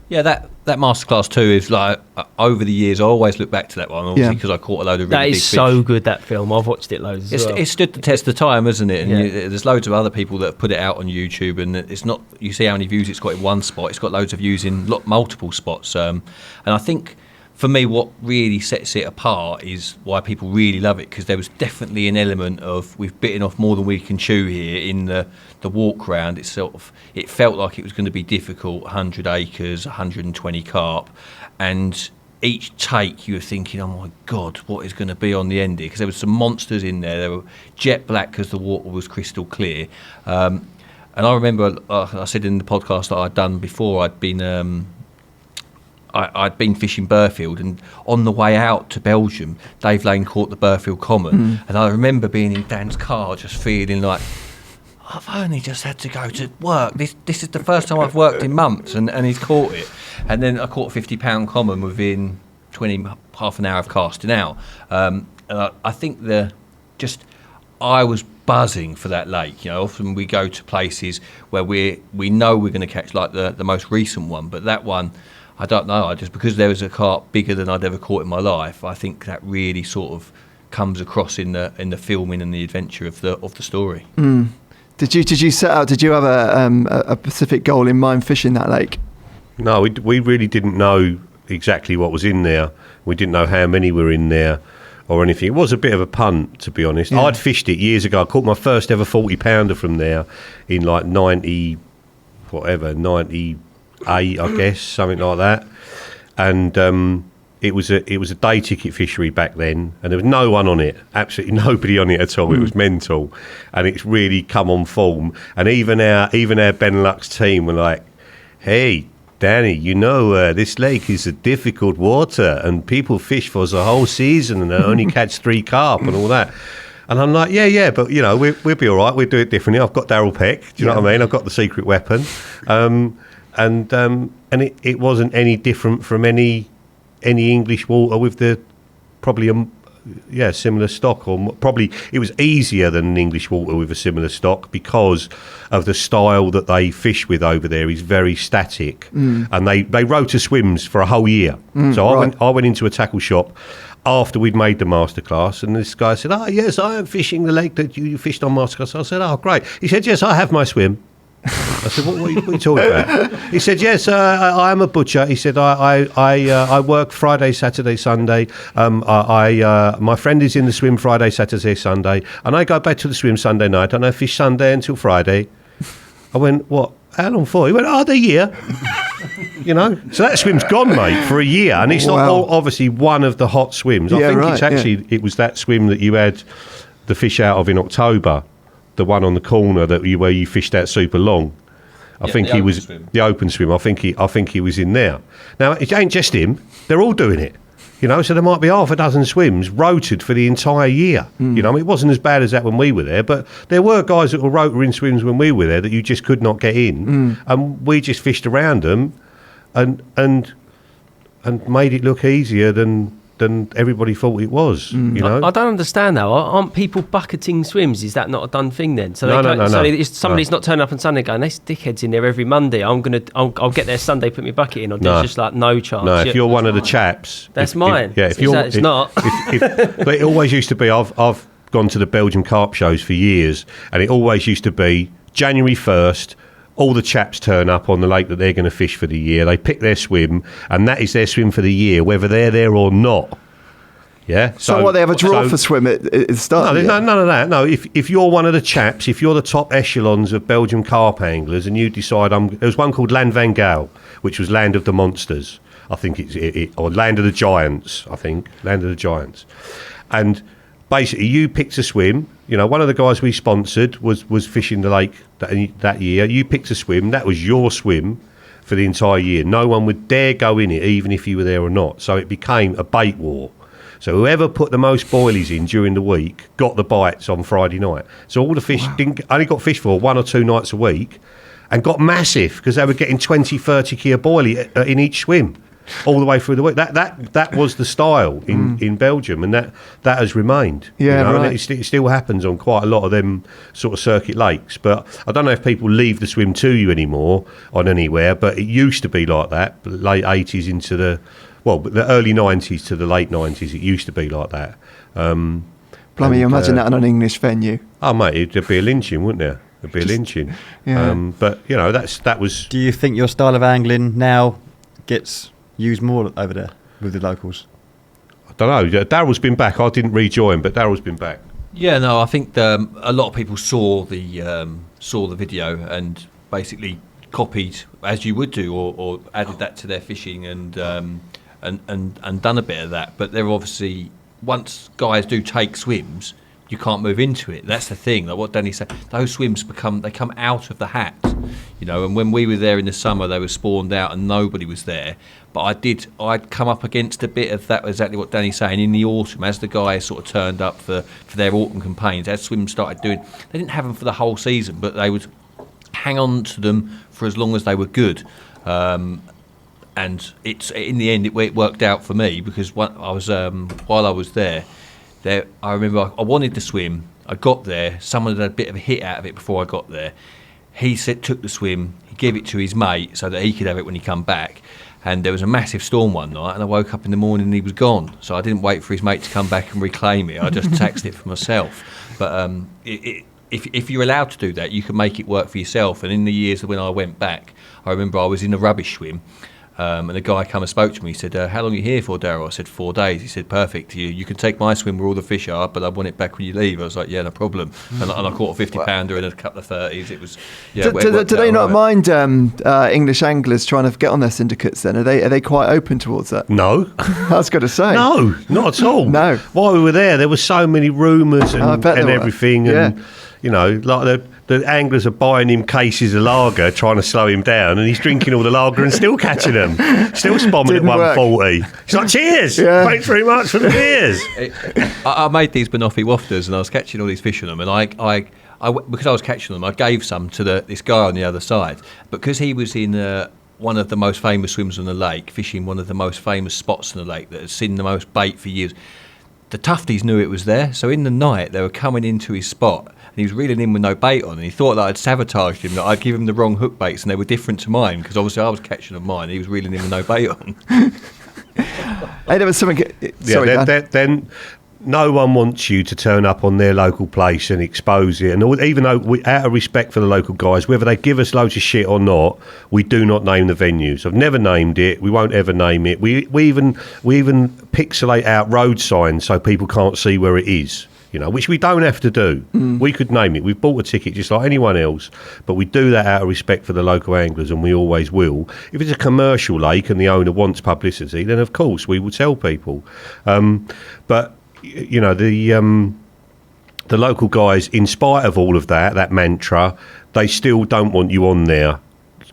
I: Yeah, that Masterclass 2 is like, over the years, I always look back to that one, obviously, because I caught a load of really big fish.
B: That is so good, that film. I've watched it loads as well.
I: It stood the test of time, hasn't it? And there's loads of other people that have put it out on YouTube, and it's not, you see how many views it's got in one spot, it's got loads of views in multiple spots. And I think, for me, what really sets it apart is why people really love it, because there was definitely an element of, we've bitten off more than we can chew here in the walk round. It felt like it was going to be difficult, 100 acres, 120 carp, and each take you were thinking, oh my God, what is going to be on the end here? Because there were some monsters in there. They were jet black because the water was crystal clear. And I remember, I said in the podcast that I'd done before, I'd been fishing Burfield, and on the way out to Belgium, Dave Lane caught the Burfield Common, and I remember being in Dan's car just feeling like, I've only just had to go to work. This is the first time I've worked in months, and he's caught it. And then I caught a 50-pound common within half an hour of casting out. And I think I was buzzing for that lake. Often we go to places where we know we're going to catch, like the most recent one, but that one, I don't know. Just because there was a carp bigger than I'd ever caught in my life, I think that really sort of comes across in the filming and the adventure of the story.
C: Did you set out? Did you have a specific goal in mind fishing that lake?
E: No, we really didn't know exactly what was in there. We didn't know how many were in there or anything. It was a bit of a punt, to be honest. Yeah. I'd fished it years ago. I caught my first ever 40-pounder from there in like 98, I guess, something like that. And it was a day ticket fishery back then, and there was no one on it, absolutely nobody on it at all. It was mental, and it's really come on form. And even our Benelux team were like, "Hey, Danny, this lake is a difficult water, and people fish for the whole season, and they only catch 3 carp and all that." And I'm like, yeah, but we'll be all right. We'll do it differently. I've got Darrell Peck. Do you know what I mean? I've got the secret weapon, and it wasn't any different from any English water with the probably similar stock, or probably it was easier than an English water with a similar stock because of the style that they fish with over there is very static, and they rotor swims for a whole year. So I went into a tackle shop after we'd made the masterclass, and this guy said, "Oh yes, I am fishing the lake that you fished on masterclass." I said, "Oh great." He said, "Yes, I have my swim." I said, what are you talking about? He said, "Yes, I am a butcher." He said, I work Friday, Saturday, Sunday. My friend is in the swim Friday, Saturday, Sunday, and I go back to the swim Sunday night, and I fish Sunday until Friday. I went, "What? How long for?" He went, "The year." So that swim's gone, mate, for a year, and it's not obviously one of the hot swims. I think it's actually it was that swim that you had the fish out of in October. The one on the corner where you fished out super long. I think he was the open swim. I think he was in there. Now it ain't just him; they're all doing it. So there might be half a dozen swims rotated for the entire year. It wasn't as bad as that when we were there, but there were guys that were rotoring swims when we were there that you just could not get in, and we just fished around them, and made it look easier than everybody thought it was.
B: I don't understand though. Aren't people bucketing swims? Is that not a done thing then? So
E: no.
B: So somebody's not turning up on Sunday going, "There's dickheads in there every Monday. I'll get there Sunday, put my bucket in." Or there's just like no chance.
E: No, if you're one of the chaps,
B: that's mine. It's not.
E: But it always used to be. I've gone to the Belgian carp shows for years, and it always used to be January 1st. All the chaps turn up on the lake that they're going to fish for the year. They pick their swim, and that is their swim for the year, whether they're there or not. Yeah.
C: So what, they have a draw for swim at the start?
E: No, there's none of that. No, if you're one of the chaps, if you're the top echelons of Belgian carp anglers, and you decide there was one called Land van Gaal, which was Land of the Monsters. I think or Land of the Giants. I think Land of the Giants, and basically you picked a swim. You know, one of the guys we sponsored was fishing the lake that year. You picked a swim. That was your swim for the entire year. No one would dare go in it, even if you were there or not. So it became a bait war. So whoever put the most boilies in during the week got the bites on Friday night. So all the fish only got fish for 1 or 2 nights a week, and got massive because they were getting 20, 30 kilo boilie in each swim all the way through the week. That was the style in Belgium, and that has remained.
C: Yeah,
E: you know?
C: right.
E: And it still happens on quite a lot of them sort of circuit lakes. But I don't know if people leave the swim to you anymore on anywhere, but it used to be like that, late 80s into the early 90s to the late 90s. It used to be like that.
C: Blimey, you imagine that on an English venue.
E: Oh, mate, there'd be a lynching, wouldn't there? There'd be a lynching.
C: Yeah.
E: But, you know, that was...
J: Do you think your style of angling now gets used more over there with the locals?
E: I don't know. Darrell's been back. I didn't rejoin, but Darrell's been back.
I: Yeah, no, I think a lot of people saw the video and basically copied, as you would do, or added that to their fishing and done a bit of that. But they're obviously, once guys do take swims, you can't move into it. That's the thing. Like what Danny said, those swims come out of the hat, you know. And when we were there in the summer, they were spawned out and nobody was there. But I'd come up against a bit of that, exactly what Danny's saying, in the autumn, as the guys sort of turned up for their autumn campaigns, as swims started doing. They didn't have them for the whole season, but they would hang on to them for as long as they were good. And it's in the end, it worked out for me, because while I was there, I remember I wanted to swim. I got there. Someone had a bit of a hit out of it before I got there. He took the swim. He gave it to his mate so that he could have it when he come back. And there was a massive storm one night, and I woke up in the morning and he was gone. So I didn't wait for his mate to come back and reclaim it. I just taxed it for myself. But if you're allowed to do that, you can make it work for yourself. And in the years when I went back, I remember I was in a rubbish swim. And a guy come and spoke to me. He said, how long are you here for, Darrell? I said, 4 days. He said, perfect. You can take my swim where all the fish are, but I want it back when you leave. I was like, yeah, no problem. And I caught a 50-pounder and a couple of 30s. It was, yeah.
C: Do they not mind English anglers trying to get on their syndicates then? Are they quite open towards that?
E: No.
C: I was going to say.
E: No, not at all.
C: No.
E: While we were there were so many rumours and everything. And, you know, like the anglers are buying him cases of lager, trying to slow him down, and he's drinking all the lager and still catching them, still spomming at 140. He's like, cheers, thanks very much for the beers.
I: I made these banoffee wafters, and I was catching all these fish on them, and I because I was catching them, I gave some to this guy on the other side, because he was in one of the most famous swims on the lake, fishing one of the most famous spots on the lake that had seen the most bait for years. The tufties knew it was there, so in the night they were coming into his spot, and he was reeling in with no bait on, and he thought that I'd sabotaged him, that I'd give him the wrong hook baits, and they were different to mine, because obviously I was catching them mine, and he was reeling in with no bait on.
C: Hey, there was something... Sorry,
E: then no one wants you to turn up on their local place and expose it. And even though, out of respect for the local guys, whether they give us loads of shit or not, we do not name the venues. I've never named it. We won't ever name it. We even pixelate out road signs so people can't see where it is. You know, which we don't have to do. We could name it. We've bought a ticket just like anyone else, but we do that out of respect for the local anglers, and we always will. If it's a commercial lake and the owner wants publicity, then of course we will tell people. But you know, the local guys, in spite of all of that mantra, they still don't want you on there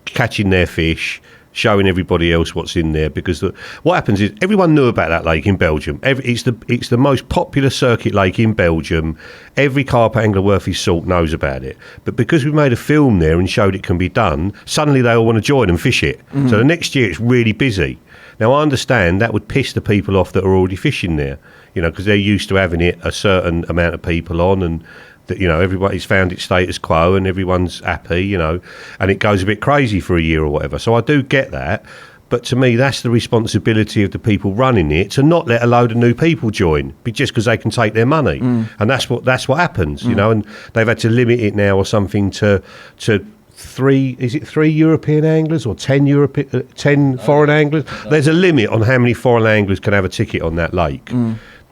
E: catching their fish, showing everybody else what's in there, because what happens is everyone knew about that lake in Belgium. It's the most popular circuit lake in Belgium. Every carp angler worth his salt knows about it. But because we made a film there and showed it can be done, suddenly they all want to join and fish it. So the next year it's really busy. Now I understand that would piss the people off that are already fishing there, you know, because they're used to having it a certain amount of people on, and that, you know, everybody's found its status quo and everyone's happy, you know, and it goes a bit crazy for a year or whatever. So I do get that, but to me that's the responsibility of the people running it, to not let a load of new people join just because they can take their money. And that's what happens, you know, and they've had to limit it now or something to 3 European anglers or 10 foreign anglers. There's a limit on how many foreign anglers can have a ticket on that lake.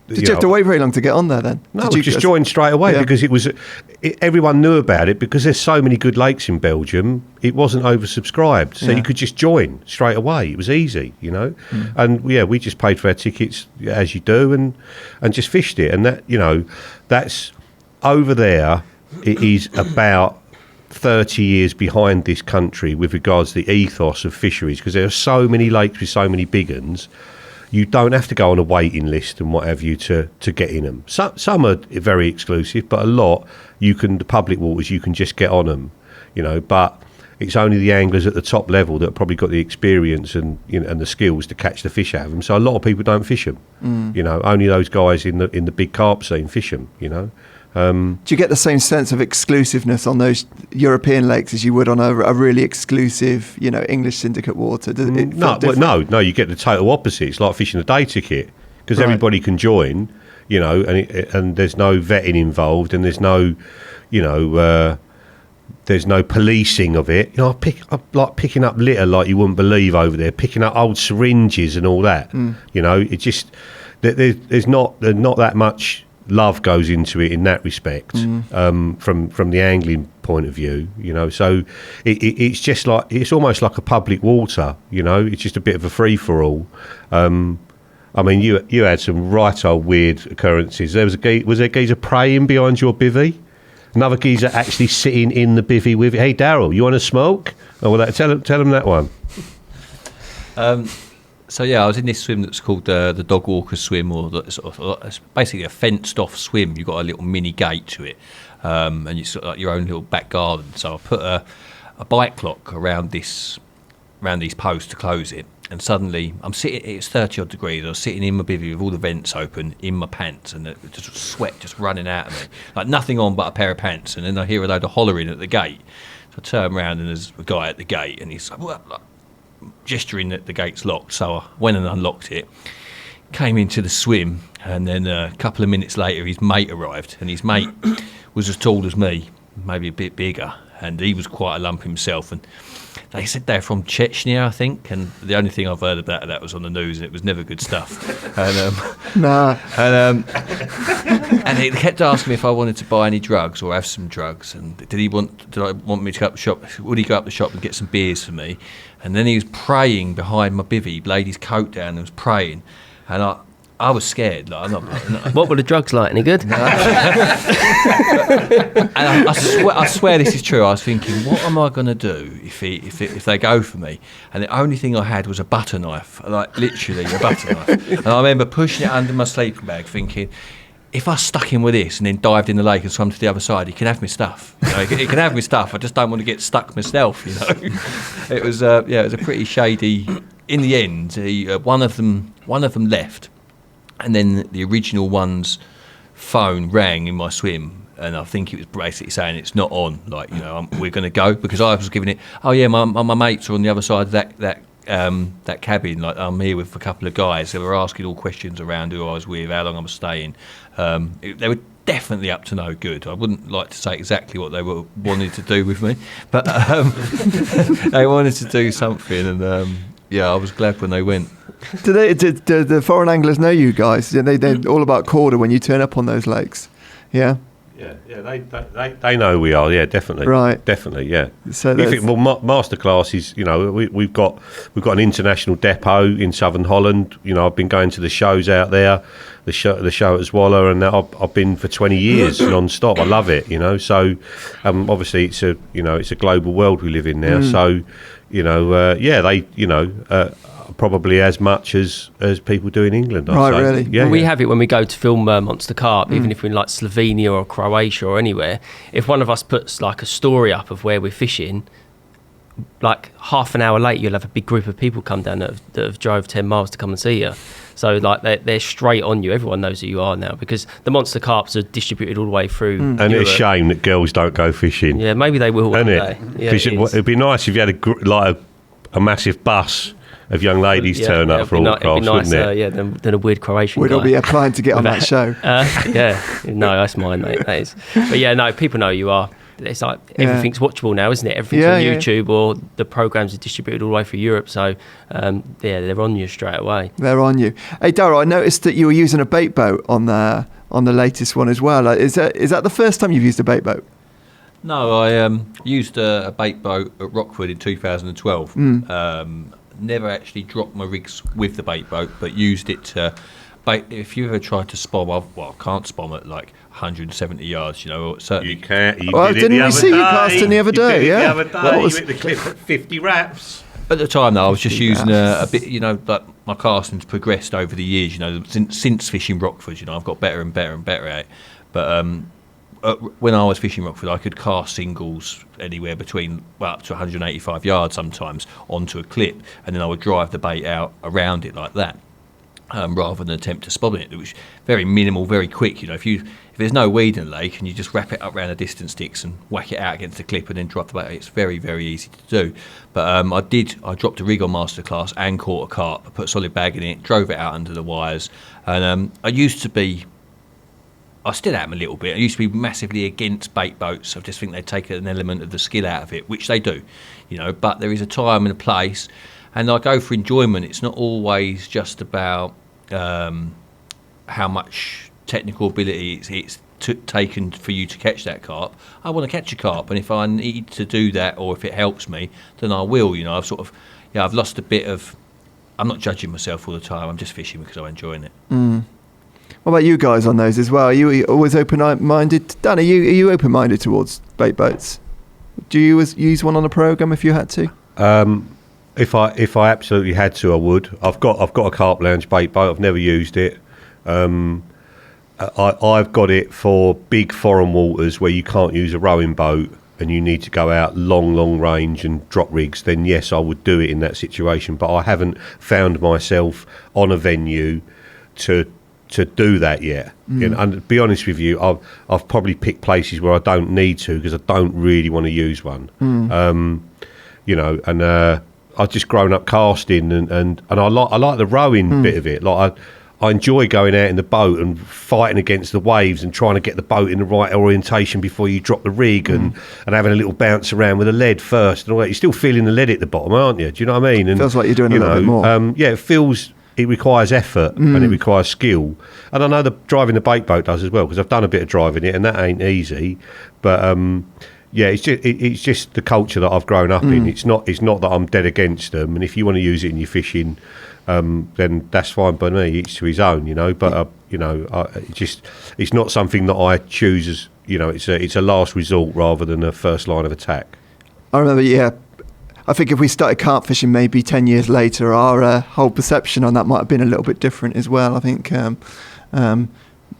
C: Did you have to wait very long to get on there then?
E: No, we just joined straight away because everyone knew about it because there's so many good lakes in Belgium. It wasn't oversubscribed, so you could just join straight away. It was easy, And we just paid for our tickets as you do, and just fished it. And that's over there. It is about 30 years behind this country with regards to the ethos of fisheries, because there are so many lakes with so many big uns. You don't have to go on a waiting list and what have you to get in them. Some are very exclusive, but a lot the public waters, you can just get on them, but it's only the anglers at the top level that have probably got the experience and and the skills to catch the fish out of them. So a lot of people don't fish them. Only those guys in the big carp scene fish them.
C: Do you get the same sense of exclusiveness on those European lakes as you would on a really exclusive, English syndicate water?
E: No, you get the total opposite. It's like fishing a day ticket because everybody can join, and there's no vetting involved, and there's no, there's no policing of it. I like picking up litter like you wouldn't believe over there, picking up old syringes and all that. It just there's not that much love goes into it in that respect, from the angling point of view, so it's just like, it's almost like a public water, it's just a bit of a free-for-all. I mean, you had some right old weird occurrences. There was there a geezer praying behind your bivvy? Another geezer actually sitting in the bivvy with you. Hey, Darrell, you want to smoke? Tell him that one.
I: So I was in this swim that's called the dog walker swim, or it's basically a fenced off swim. You've got a little mini gate to it, and it's sort of like your own little back garden. So I put a bike clock around these posts to close it, and suddenly I'm sitting. It's 30 odd degrees. I was sitting in my bivvy with all the vents open in my pants, and just sweat just running out of me, like nothing on but a pair of pants. And then I hear a load of hollering at the gate. So I turn around and there's a guy at the gate, and he's like, gesturing that the gate's locked. So I went and unlocked it, came into the swim, and then a couple of minutes later his mate arrived, and his mate was as tall as me, maybe a bit bigger, and he was quite a lump himself, and they said they're from Chechnya, I think, and the only thing I've heard about that was on the news, and it was never good stuff. And he kept asking me if I wanted to buy any drugs or have some drugs, and did I want me to go up the shop? Would he go up the shop and get some beers for me? And then he was praying behind my bivvy. He laid his coat down and was praying, and I was scared.
B: What were the drugs like? Any good?
I: And I swear this is true. I was thinking, what am I going to do if they go for me? And the only thing I had was a butter knife, like literally a butter knife. And I remember pushing it under my sleeping bag, thinking, if I stuck him with this and then dived in the lake and swam to the other side, he can have my stuff. He can have my stuff. I just don't want to get stuck myself. It was it was a pretty shady. In the end, one of them left. And then the original one's phone rang in my swim, and I think it was basically saying it's not on, we're going to go, because I was giving it, my mates are on the other side of that cabin, I'm here with a couple of guys. They were asking all questions around who I was with, how long I was staying. They were definitely up to no good. I wouldn't like to say exactly what they wanted to do with me, but they wanted to do something, and I was glad when they went.
C: Do the foreign anglers know you guys? They're all about Korda when you turn up on those lakes. Yeah.
E: They know we are. Yeah, definitely.
C: Right.
E: Definitely. Yeah.
C: So
E: Masterclass is. We've got an international depot in southern Holland. I've been going to the shows out there, the show at Zwolle, and I've been for 20 years non-stop. I love it. So obviously it's a global world we live in now. So they probably as much as people do in England.
C: Right, really?
B: Yeah, we have it when we go to film Monster Carp, even if we're in like Slovenia or Croatia or anywhere. If one of us puts like a story up of where we're fishing, like half an hour later, you'll have a big group of people come down that have drove 10 miles to come and see you. So like they're straight on you. Everyone knows who you are now because the Monster Carps are distributed all the way through.
E: And
B: Europe.
E: it's a shame that girls don't go fishing.
B: Yeah, maybe they will one day. Yeah,
E: it'd be nice if you had a massive bus of young ladies turn up for all the crafts, wouldn't it?
B: Than a weird Croatian
C: We'd
B: guy.
C: all be applying to get on that show.
B: No, that's mine, mate. That is. But people know who you are. it's like everything's watchable now, isn't it? Everything's on YouTube, or the programs are distributed all the way through Europe. So they're on you straight away.
C: They're on you. Hey, Darrell, I noticed that you were using a bait boat on the latest one as well. Is that the first time you've used a bait boat?
I: No, I used a bait boat at Rockwood in 2012. Never actually dropped my rigs with the bait boat, but used it to bait. If you ever tried to spom, I can't spom at like 170 yards, or certainly
E: you can't.
C: Didn't we see you casting the other day?
E: The other day, you hit the clip at 50 wraps.
I: At the time, though, I was just using a bit, but my casting's progressed over the years, since fishing Rockford, I've got better and better and better at it. But when I was fishing Rockford, I could cast singles anywhere between up to 185 yards sometimes onto a clip, and then I would drive the bait out around it like that, rather than attempt to spot it. It was very minimal, very quick. If there's no weed in the lake and you just wrap it up around the distance sticks and whack it out against the clip and then drop the bait, it's very, very easy to do. But I dropped a rig on Masterclass and caught a carp. I put a solid bag in it, drove it out under the wires, and I still am a little bit. I used to be massively against bait boats. I just think they take an element of the skill out of it, which they do, but there is a time and a place, and I go for enjoyment. It's not always just about how much technical ability it's taken for you to catch that carp. I want to catch a carp, and if I need to do that, or if it helps me, then I will. I've lost a bit of. I'm not judging myself all the time. I'm just fishing because I'm enjoying it.
C: What about you guys on those as well? Are you always open-minded? Dan, are you open-minded towards bait boats? Do you use one on a program if you had to?
E: If I absolutely had to, I would. I've got a Carp Lounge bait boat. I've never used it. I've got it for big foreign waters where you can't use a rowing boat and you need to go out long range and drop rigs. Then yes, I would do it in that situation. But I haven't found myself on a venue to do that yet. And to be honest with you, I've probably picked places where I don't need to because I don't really want to use one. I've just grown up casting and I like the rowing bit of it. Like I enjoy going out in the boat and fighting against the waves and trying to get the boat in the right orientation before you drop the rig and having a little bounce around with the lead first and all that. You're still feeling the lead at the bottom, aren't you? Do you know what I mean? And
C: feels like you're doing a little bit more.
E: It requires effort and it requires skill, and I know driving the bait boat does as well because I've done a bit of driving it and that ain't easy. But it's just the culture that I've grown up in. It's not that I'm dead against them, and if you want to use it in your fishing, then that's fine by me. Each to his own, But it's not something that I choose as it's a last resort rather than a first line of attack.
C: I remember, I think if we started carp fishing maybe 10 years later, our whole perception on that might have been a little bit different as well. I think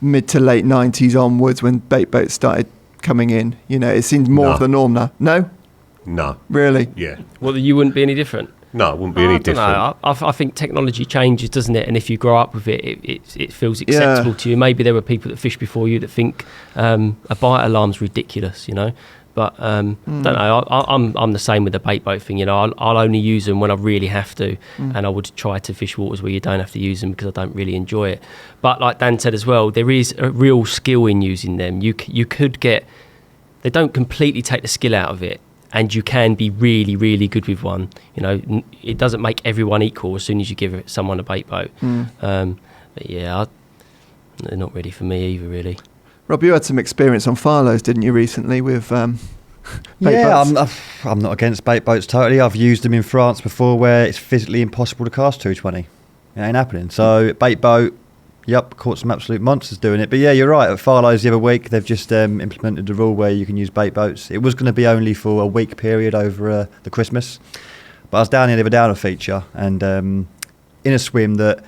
C: mid to late 90s onwards when bait boats started coming in, it seems more of the norm now. No? Really?
E: Yeah.
B: Well, you wouldn't be any different?
E: No, it wouldn't be any different.
B: I think technology changes, doesn't it? And if you grow up with it, it feels acceptable to you. Maybe there were people that fished before you that think a bite alarm's ridiculous, But don't know. I'm the same with the bait boat thing. I'll only use them when I really have to, and I would try to fish waters where you don't have to use them because I don't really enjoy it. But like Dan said as well, there is a real skill in using them. You could get. They don't completely take the skill out of it, and you can be really, really good with one. It doesn't make everyone equal as soon as you give someone a bait boat. But yeah, they're not ready for me either, really.
C: Rob, you had some experience on Farlows, didn't you, recently with bait boats?
J: I'm not against bait boats totally. I've used them in France before where it's physically impossible to cast 220. It ain't happening. So bait boat, caught some absolute monsters doing it. But yeah, you're right. At Farlows the other week, they've just implemented the rule where you can use bait boats. It was going to be only for a week period over the Christmas. But I was down here the other day on a feature and in a swim that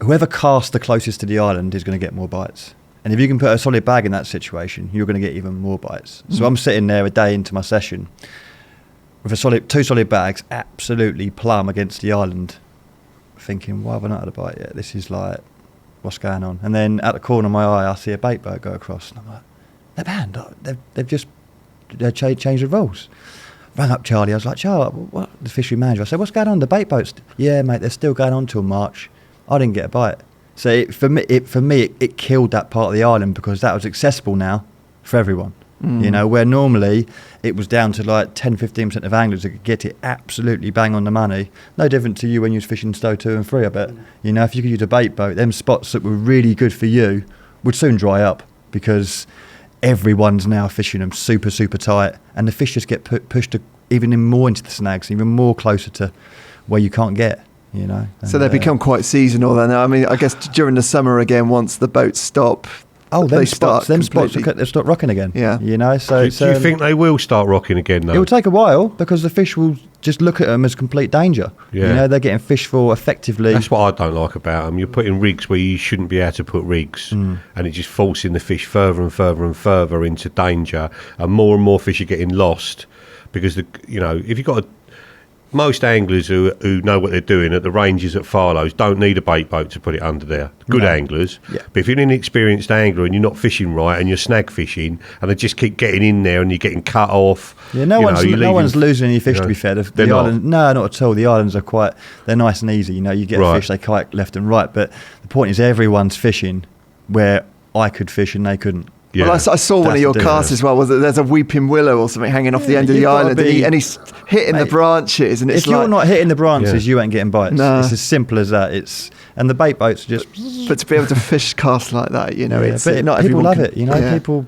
J: whoever casts the closest to the island is going to get more bites. And if you can put a solid bag in that situation, you're going to get even more bites. So I'm sitting there a day into my session with two solid bags, absolutely plumb against the island, thinking, why have I not had a bite yet? This is like, what's going on? And then at the corner of my eye, I see a bait boat go across. And I'm like, they're banned. They've just changed the rules. Rang up Charlie. I was like, Charlie, what? The fishery manager. I said, what's going on? The bait boats? Yeah, mate, they're still going on till March. I didn't get a bite. So it killed that part of the island because that was accessible now for everyone. You know, where normally it was down to like 10-15% of anglers that could get it absolutely bang on the money. No different to you when you was fishing Stowe 2 and 3, I bet. You know, if you could use a bait boat, them spots that were really good for you would soon dry up, because everyone's now fishing them super, super tight, and the fish just get pushed even more into the snags, even more closer to where you can't get, you know.
C: So they become quite seasonal then. I mean, I guess during the summer again, once the boats stop,
J: them spots they start rocking again.
C: Yeah,
J: you know. So
E: do you think they will start rocking again though?
J: It will take a while, because the fish will just look at them as complete danger.
E: Yeah.
J: You know, they're getting fished for effectively.
E: That's what I don't like about them. You're putting rigs where you shouldn't be able to put rigs, and it's just forcing the fish further and further and further into danger, and more fish are getting lost, because if you've got most anglers who know what they're doing at the ranges at Farlow's don't need a bait boat to put it under there. Good anglers.
J: Yeah.
E: But if you're an inexperienced angler and you're not fishing right and you're snag fishing and they just keep getting in there and you're getting cut off.
J: Yeah, no one's losing any fish, to be fair. The island, no, not at all. The islands are they're nice and easy. You know, you get a fish, they kite left and right. But the point is, everyone's fishing where I could fish and they couldn't.
C: Yeah. Well, I saw one of your casts as well. Was that there's a weeping willow or something hanging off the end of the island, and he's hitting the branches, and it's
J: if you're not hitting the branches, you ain't getting bites.
C: No.
J: It's as simple as that. And the bait boats just.
C: But to be able to fish cast like that, you know, it's not
J: people love it.
C: You know,
J: people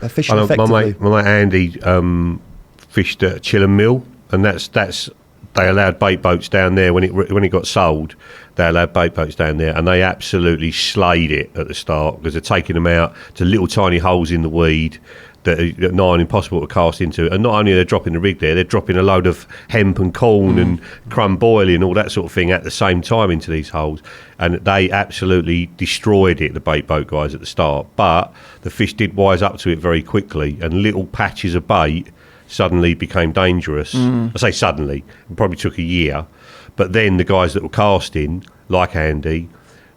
J: are fishing effectively.
E: My mate Andy fished at Chilham Mill, and that's they allowed bait boats down there when it got sold. They allowed bait boats down there, and they absolutely slayed it at the start, because they're taking them out to little tiny holes in the weed that are nigh impossible to cast into. And not only are they dropping the rig there, they're dropping a load of hemp and corn and crumb boiling and all that sort of thing at the same time into these holes. And they absolutely destroyed it, the bait boat guys, at the start. But the fish did wise up to it very quickly, and little patches of bait suddenly became dangerous. I say suddenly, it probably took a year. But then the guys that were casting, like Andy,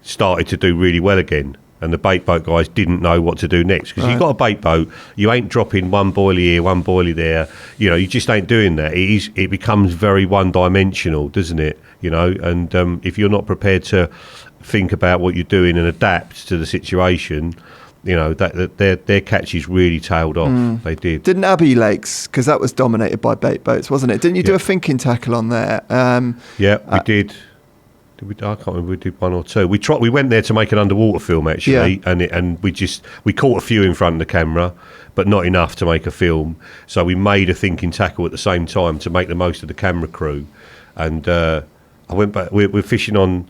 E: started to do really well again. And the bait boat guys didn't know what to do next. Because you've got a bait boat, you ain't dropping one boilie here, one boilie there. You know, you just ain't doing that. It becomes very one-dimensional, doesn't it? You know, and if you're not prepared to think about what you're doing and adapt to the situation, you know, that their catches really tailed off. They did.
C: Didn't Abbey Lakes, because that was dominated by bait boats, wasn't it? Didn't you do a thinking tackle on there?
E: We did. I can't remember. We did one or two. We went there to make an underwater film actually, and we caught a few in front of the camera, but not enough to make a film. So we made a thinking tackle at the same time to make the most of the camera crew. And I went back. We're fishing on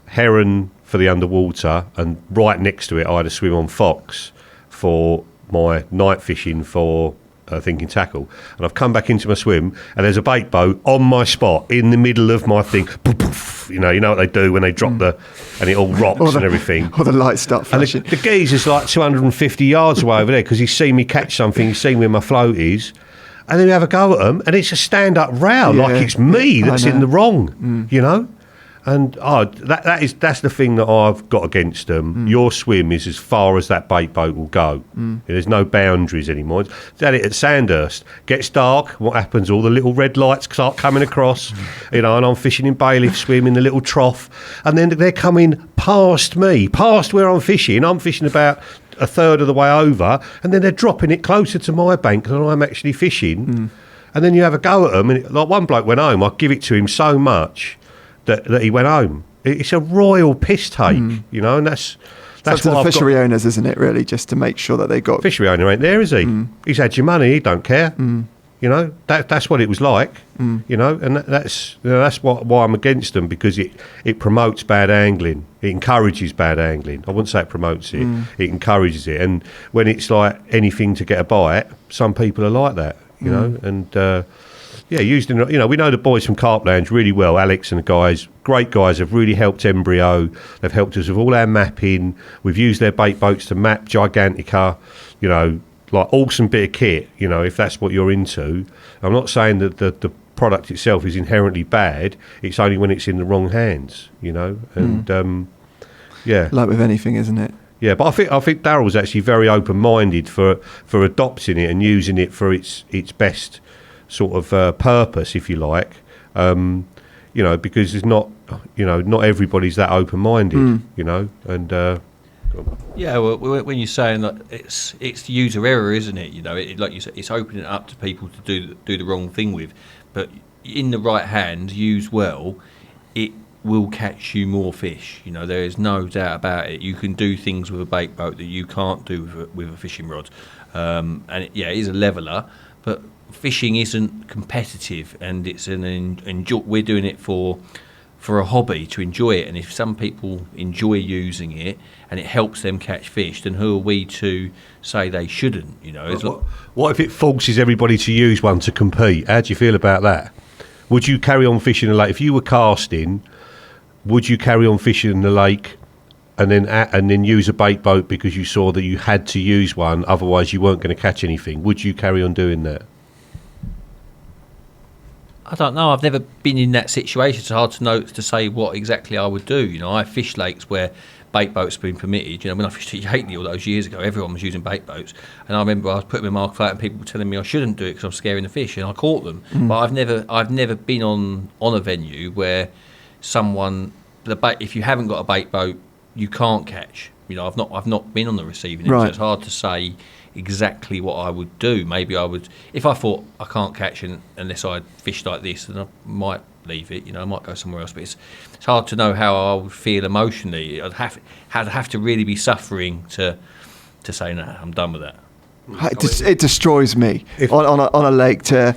E: heron for the underwater, and right next to it I had a swim on fox for my night fishing for thinking tackle. And I've come back into my swim, and there's a bait boat on my spot in the middle of my thing. Poof, poof, you know what they do when they drop and it all rocks and everything.
C: Or the lights start flashing.
E: And the geezer's like 250 yards away over there, because he's seen me catch something, he's seen where my float is. And then we have a go at them, and it's a stand-up row, like it's me that's in the wrong, you know? And that's the thing that I've got against them. Your swim is as far as that bait boat will go. There's no boundaries anymore. At it at Sandhurst, gets dark. What happens? All the little red lights start coming across. You know, and I'm fishing in bailiff swim in the little trough, and then they're coming past me, past where I'm fishing. I'm fishing about a third of the way over, and then they're dropping it closer to my bank than I'm actually fishing. And then you have a go at them, and like one bloke went home. I give it to him so much that he went home. It's a royal piss take, you know, and that's
C: what the fishery owners, isn't it? Really, just to make sure that they got.
E: Fishery owner ain't there, is he? He's had your money. He don't care. You know, that's what it was like. You know, and that's why I'm against them, because it promotes bad angling. It encourages bad angling. I wouldn't say it promotes it. It encourages it. And when it's like anything to get a bite, some people are like that. You know, and. Used in, you know, we know the boys from Carp Lounge really well. Alex and the guys, great guys, have really helped Embryo. They've helped us with all our mapping. We've used their bait boats to map Gigantica, you know, like awesome bit of kit, you know, if that's what you're into. I'm not saying that the product itself is inherently bad. It's only when it's in the wrong hands, you know, and
C: like with anything, isn't it?
E: Yeah, but I think Darrell's actually very open-minded for adopting it and using it for its best sort of purpose, if you like, you know, because there's not everybody's that open-minded, you know, and
I: Yeah, well, when you're saying that it's user error, isn't it? You know, like you said, it's opening it up to people to do the wrong thing with. But in the right hand, used well, it will catch you more fish. You know, there is no doubt about it. You can do things with a bait boat that you can't do with a fishing rod. And it is a leveler, but fishing isn't competitive, and it's we're doing it for a hobby, to enjoy it. And if some people enjoy using it and it helps them catch fish, then who are we to say they shouldn't? You know,
E: what if it forces everybody to use one to compete? How do you feel about that? Would you carry on fishing the lake if you were casting? Would you carry on fishing in the lake and then use a bait boat because you saw that you had to use one, otherwise you weren't going to catch anything? Would you carry on doing that?
I: I don't know. I've never been in that situation. It's hard to say what exactly I would do. You know, I fish lakes where bait boats have been permitted. You know, when I fished at Yakeley all those years ago, everyone was using bait boats, and I remember I was putting my mark out and people were telling me I shouldn't do it because I'm scaring the fish, and I caught them. But I've never been on a venue where if you haven't got a bait boat, you can't catch. You know, I've not been on the receiving end, so it's hard to say exactly what I would do. Maybe I would, if I thought I can't catch unless I fished like this, then I might leave it. You know, I might go somewhere else. But it's hard to know how I would feel emotionally. I'd have to really be suffering to say, no, I'm done with that.
C: It destroys me on a lake to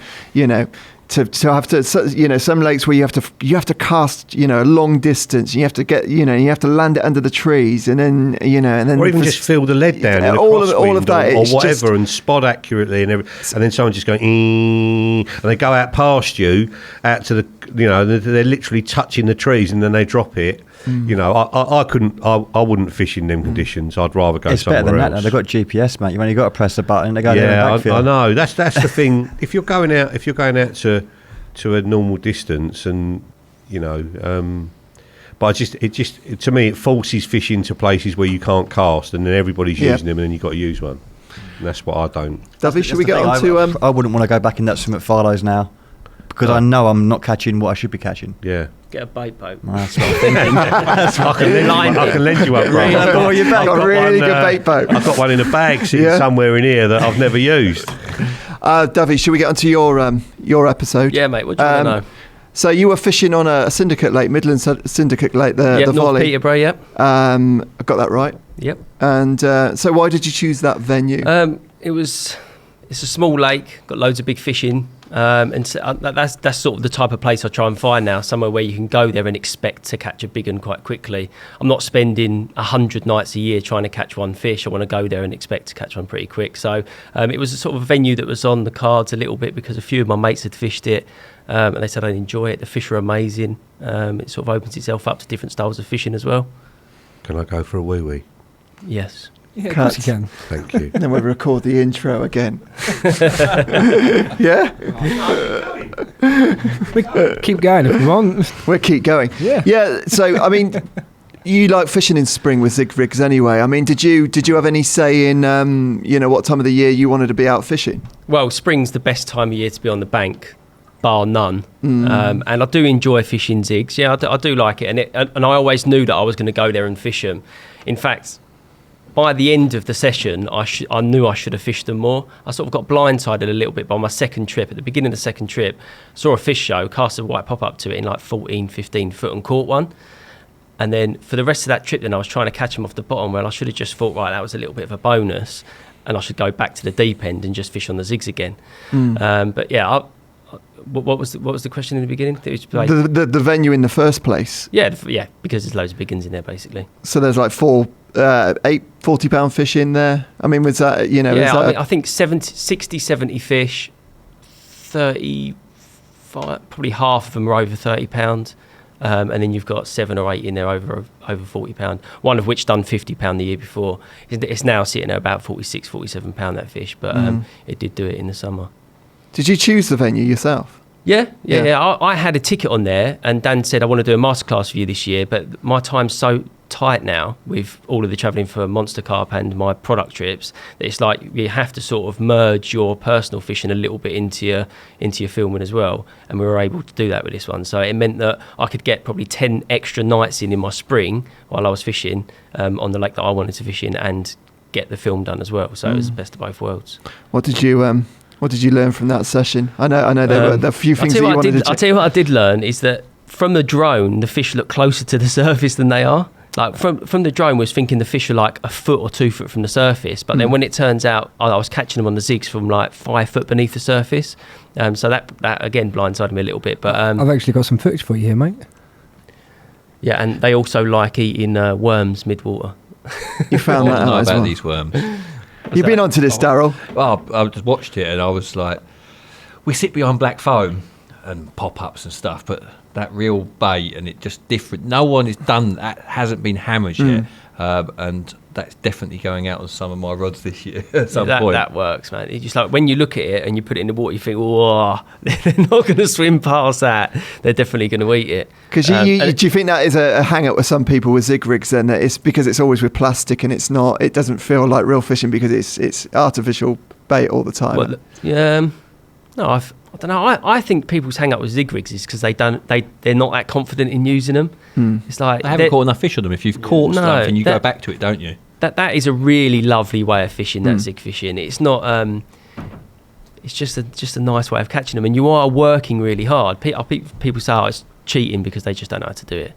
C: have to, you know, some lakes where you have to cast, you know, a long distance. You have to get, you know, you have to land it under the trees, and then, you know, and then
E: or even just fill the lead down in a
C: all of that,
E: or whatever, and spot accurately and then someone just going, and they go out past you, out to the, you know, they're literally touching the trees, and then they drop it. You know, I wouldn't fish in them conditions. I'd rather go somewhere else.
J: It's better than that. They've got GPS, mate. You've only got to press the button. They go
E: there and backfill. I know. That's the thing. If you're going out to a normal distance, and you know, but to me it forces fish into places where you can't cast, and then everybody's using them, and then you've got to use one. And that's what I don't.
C: Davey, should we get on to?
J: I wouldn't want to go back in that swim at Farlow's now, because I know I'm not catching what I should be catching.
E: Yeah.
B: Get a bait boat.
J: Well, that's what I'm thinking.
E: I can lend you one, bro.
C: I've got a really good bait boat.
E: I've got one in a bag sitting somewhere in here that I've never used.
C: Davey, should we get onto your episode?
B: Yeah, mate. What do you want to know?
C: So you were fishing on a Syndicate lake, Midland Syndicate lake, the
B: North
C: Volley.
B: Peterborough. Yep.
C: I got that right.
B: Yep.
C: And so why did you choose that venue?
B: It's a small lake, got loads of big fish in. And so that's sort of the type of place I try and find now, somewhere where you can go there and expect to catch a big one quite quickly. I'm not spending 100 nights a year trying to catch one fish. I want to go there and expect to catch one pretty quick. So it was a sort of a venue that was on the cards a little bit because a few of my mates had fished it, and they said I'd enjoy it. The fish are amazing. It sort of opens itself up to different styles of fishing as well.
E: Can I go for a wee-wee?
B: Yes.
K: Yeah, of course you can.
E: Thank you.
C: And then we'll record the intro again. Yeah?
K: We keep going if we want.
C: We'll keep going. Yeah, so, I mean, you like fishing in spring with zig rigs anyway. I mean, did you have any say in, what time of the year you wanted to be out fishing?
B: Well, spring's the best time of year to be on the bank, bar none. And I do enjoy fishing zigs. Yeah, I do like it. And I always knew that I was going to go there and fish them. In fact, by the end of the session, I knew I should have fished them more. I sort of got blindsided a little bit by my second trip. At the beginning of the second trip, saw a fish show, cast a white pop-up to it in like 14, 15 foot and caught one. And then for the rest of that trip, then I was trying to catch them off the bottom, where I should have just thought, right, that was a little bit of a bonus, and I should go back to the deep end and just fish on the zigs again. But yeah, what was the question in the beginning?
C: The venue in the first place.
B: Yeah, because there's loads of big ones in there, basically.
C: So there's like 8 40-pound fish in there. I mean, was that,
B: I think 60, 70 fish, 35, probably half of them are over 30 pounds. And then you've got 7 or 8 in there over 40 pound, one of which done 50 pound the year before. It's now sitting at about 46, 47 pound, that fish, but it did do it in the summer.
C: Did you choose the venue yourself?
B: Yeah. I had a ticket on there, and Dan said, I want to do a masterclass for you this year, but my time's so tight now with all of the travelling for Monster Carp and my product trips that it's like you have to sort of merge your personal fishing a little bit into your filming as well, and we were able to do that with this one. So it meant that I could get probably 10 extra nights in my spring while I was fishing on the lake that I wanted to fish in and get the film done as well. So it was the best of both worlds.
C: What did you learn from that session? I know there were a few things that you wanted to...
B: I'll tell you what I did learn is that from the drone, the fish look closer to the surface than they are. Like from the drone, was thinking the fish are like a foot or 2 foot from the surface, but then when it turns out I was catching them on the zigs from like 5 foot beneath the surface, so that again blindsided me a little bit. But
K: I've actually got some footage for you here, mate.
B: Yeah, and they also like eating worms mid-water.
C: You found that out as
I: about
C: well.
I: These worms.
C: You've been onto this, Darrell.
I: Well, I just watched it and I was like, we sit behind black foam and pop-ups and stuff, but that real bait and it just different. No one has done that, hasn't been hammered yet, and that's definitely going out on some of my rods this year at some point. That
B: works, man. It's just like when you look at it and you put it in the water, you think, whoa, they're not going to swim past that. They're definitely going to eat it.
C: Because do you think that is a hang-up with some people with zig rigs then? That it's because it's always with plastic and it doesn't feel like real fishing because it's artificial bait all the time?
B: Well, no, I don't know. I think people's hang up with zig rigs is because they're not that confident in using them. It's like
I: they haven't caught enough fish on them. If you've caught stuff and you go back to it, don't you?
B: That is a really lovely way of fishing. That zig fishing. It's not. It's just a nice way of catching them, and you are working really hard. People say, it's cheating because they just don't know how to do it.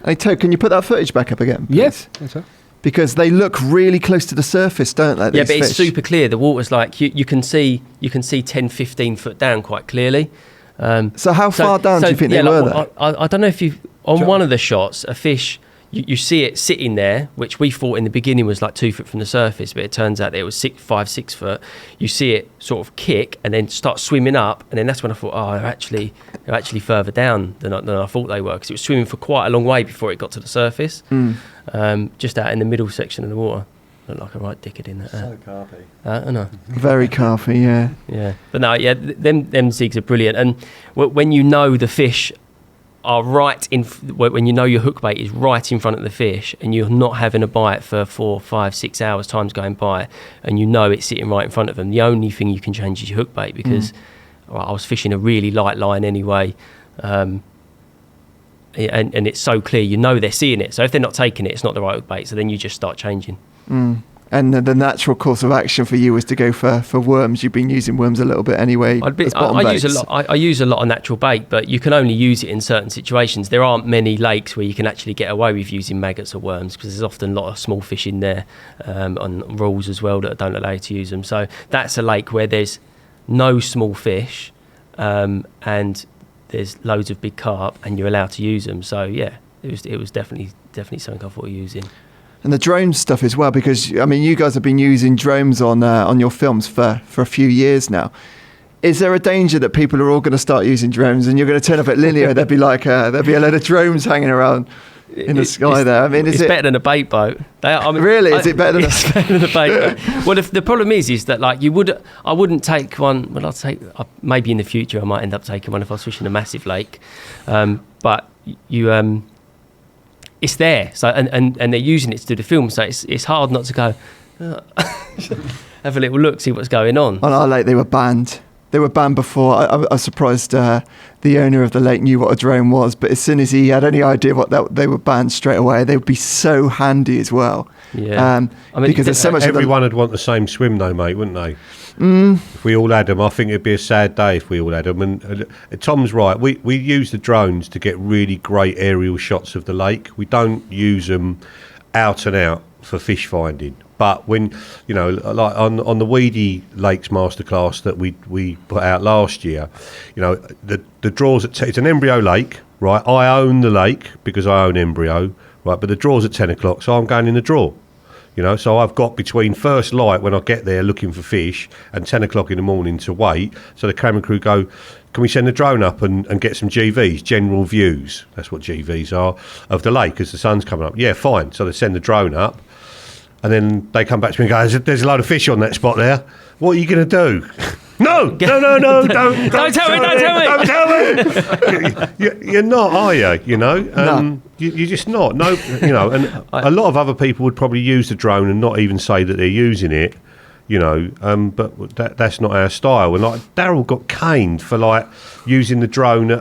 C: Hey, Toad, can you put that footage back up again, please?
K: Yes. Yes, sir.
C: Because they look really close to the surface, don't they?
B: Yeah, but it's super clear. The water's like you can see 10, 15 foot down quite clearly.
C: So how far down do you think they were there?
B: I don't know if you on one of the shots a fish. You see it sitting there, which we thought in the beginning was like 2 foot from the surface, but it turns out that it was 5, 6 foot. You see it sort of kick and then start swimming up, and then that's when I thought, they're actually further down than I thought they were, because it was swimming for quite a long way before it got to the surface, just out in the middle section of the water. Looked like a right dickhead in that.
J: So carpy.
B: I know.
C: Very carpy, yeah.
B: Yeah, but no, yeah, them zigs are brilliant, and when you know the fish are right in when you know your hook bait is right in front of the fish and you're not having a bite for 4, 5, 6 hours, time's going by, and you know it's sitting right in front of them, the only thing you can change is your hook bait, because I was fishing a really light line anyway, and it's so clear, you know they're seeing it, so if they're not taking it, it's not the right hook bait, so then you just start changing.
C: And the natural course of action for you was to go for worms. You've been using worms a little bit anyway.
B: I use a lot of natural bait, but you can only use it in certain situations. There aren't many lakes where you can actually get away with using maggots or worms, because there's often a lot of small fish in there, on rules as well that don't allow you to use them. So that's a lake where there's no small fish, and there's loads of big carp, and you're allowed to use them. So yeah, it was definitely something I thought of using.
C: And the drone stuff as well, because I mean, you guys have been using drones on your films for a few years now. Is there a danger that people are all going to start using drones, and you're going to turn up at Linear, there'll be a load of drones hanging around in the sky there? I mean, it's
B: better than a bait boat.
C: Really? Is it better than
B: it's better than a bait boat? Well, the problem is that like I wouldn't take one. Well, maybe in the future I might end up taking one if I was fishing a massive lake, but you. It's there, so and they're using it to do the film, so it's hard not to go have a little look, see what's going on.
C: On our lake, they were banned. They were banned before. I was surprised the owner of the lake knew what a drone was, but as soon as he had any idea they were banned straight away. They would be so handy as well.
B: Yeah,
C: because there's so much.
E: Everyone would want the same swim, though, mate, wouldn't they? If we all had them, I think it'd be a sad day if we all had them. And Tom's right. We use the drones to get really great aerial shots of the lake. We don't use them out and out for fish finding. But when, like on the Weedy Lakes Masterclass that we put out last year, the draws it's an embryo lake, right? I own the lake because I own embryo, right? But the draw's at 10 o'clock, so I'm going in the draw. So I've got between first light when I get there looking for fish and 10 o'clock in the morning to wait. So the camera crew go, can we send the drone up and get some GVs, general views, that's what GVs are, of the lake as the sun's coming up? Yeah, fine. So they send the drone up and then they come back to me and go, there's a load of fish on that spot there. What are you going to do? No, don't tell me. You're not, are you?
C: No.
E: You're just not. No, you know, and a lot of other people would probably use the drone and not even say that they're using it, you know. But that's not our style. And like Darrell got caned for like using the drone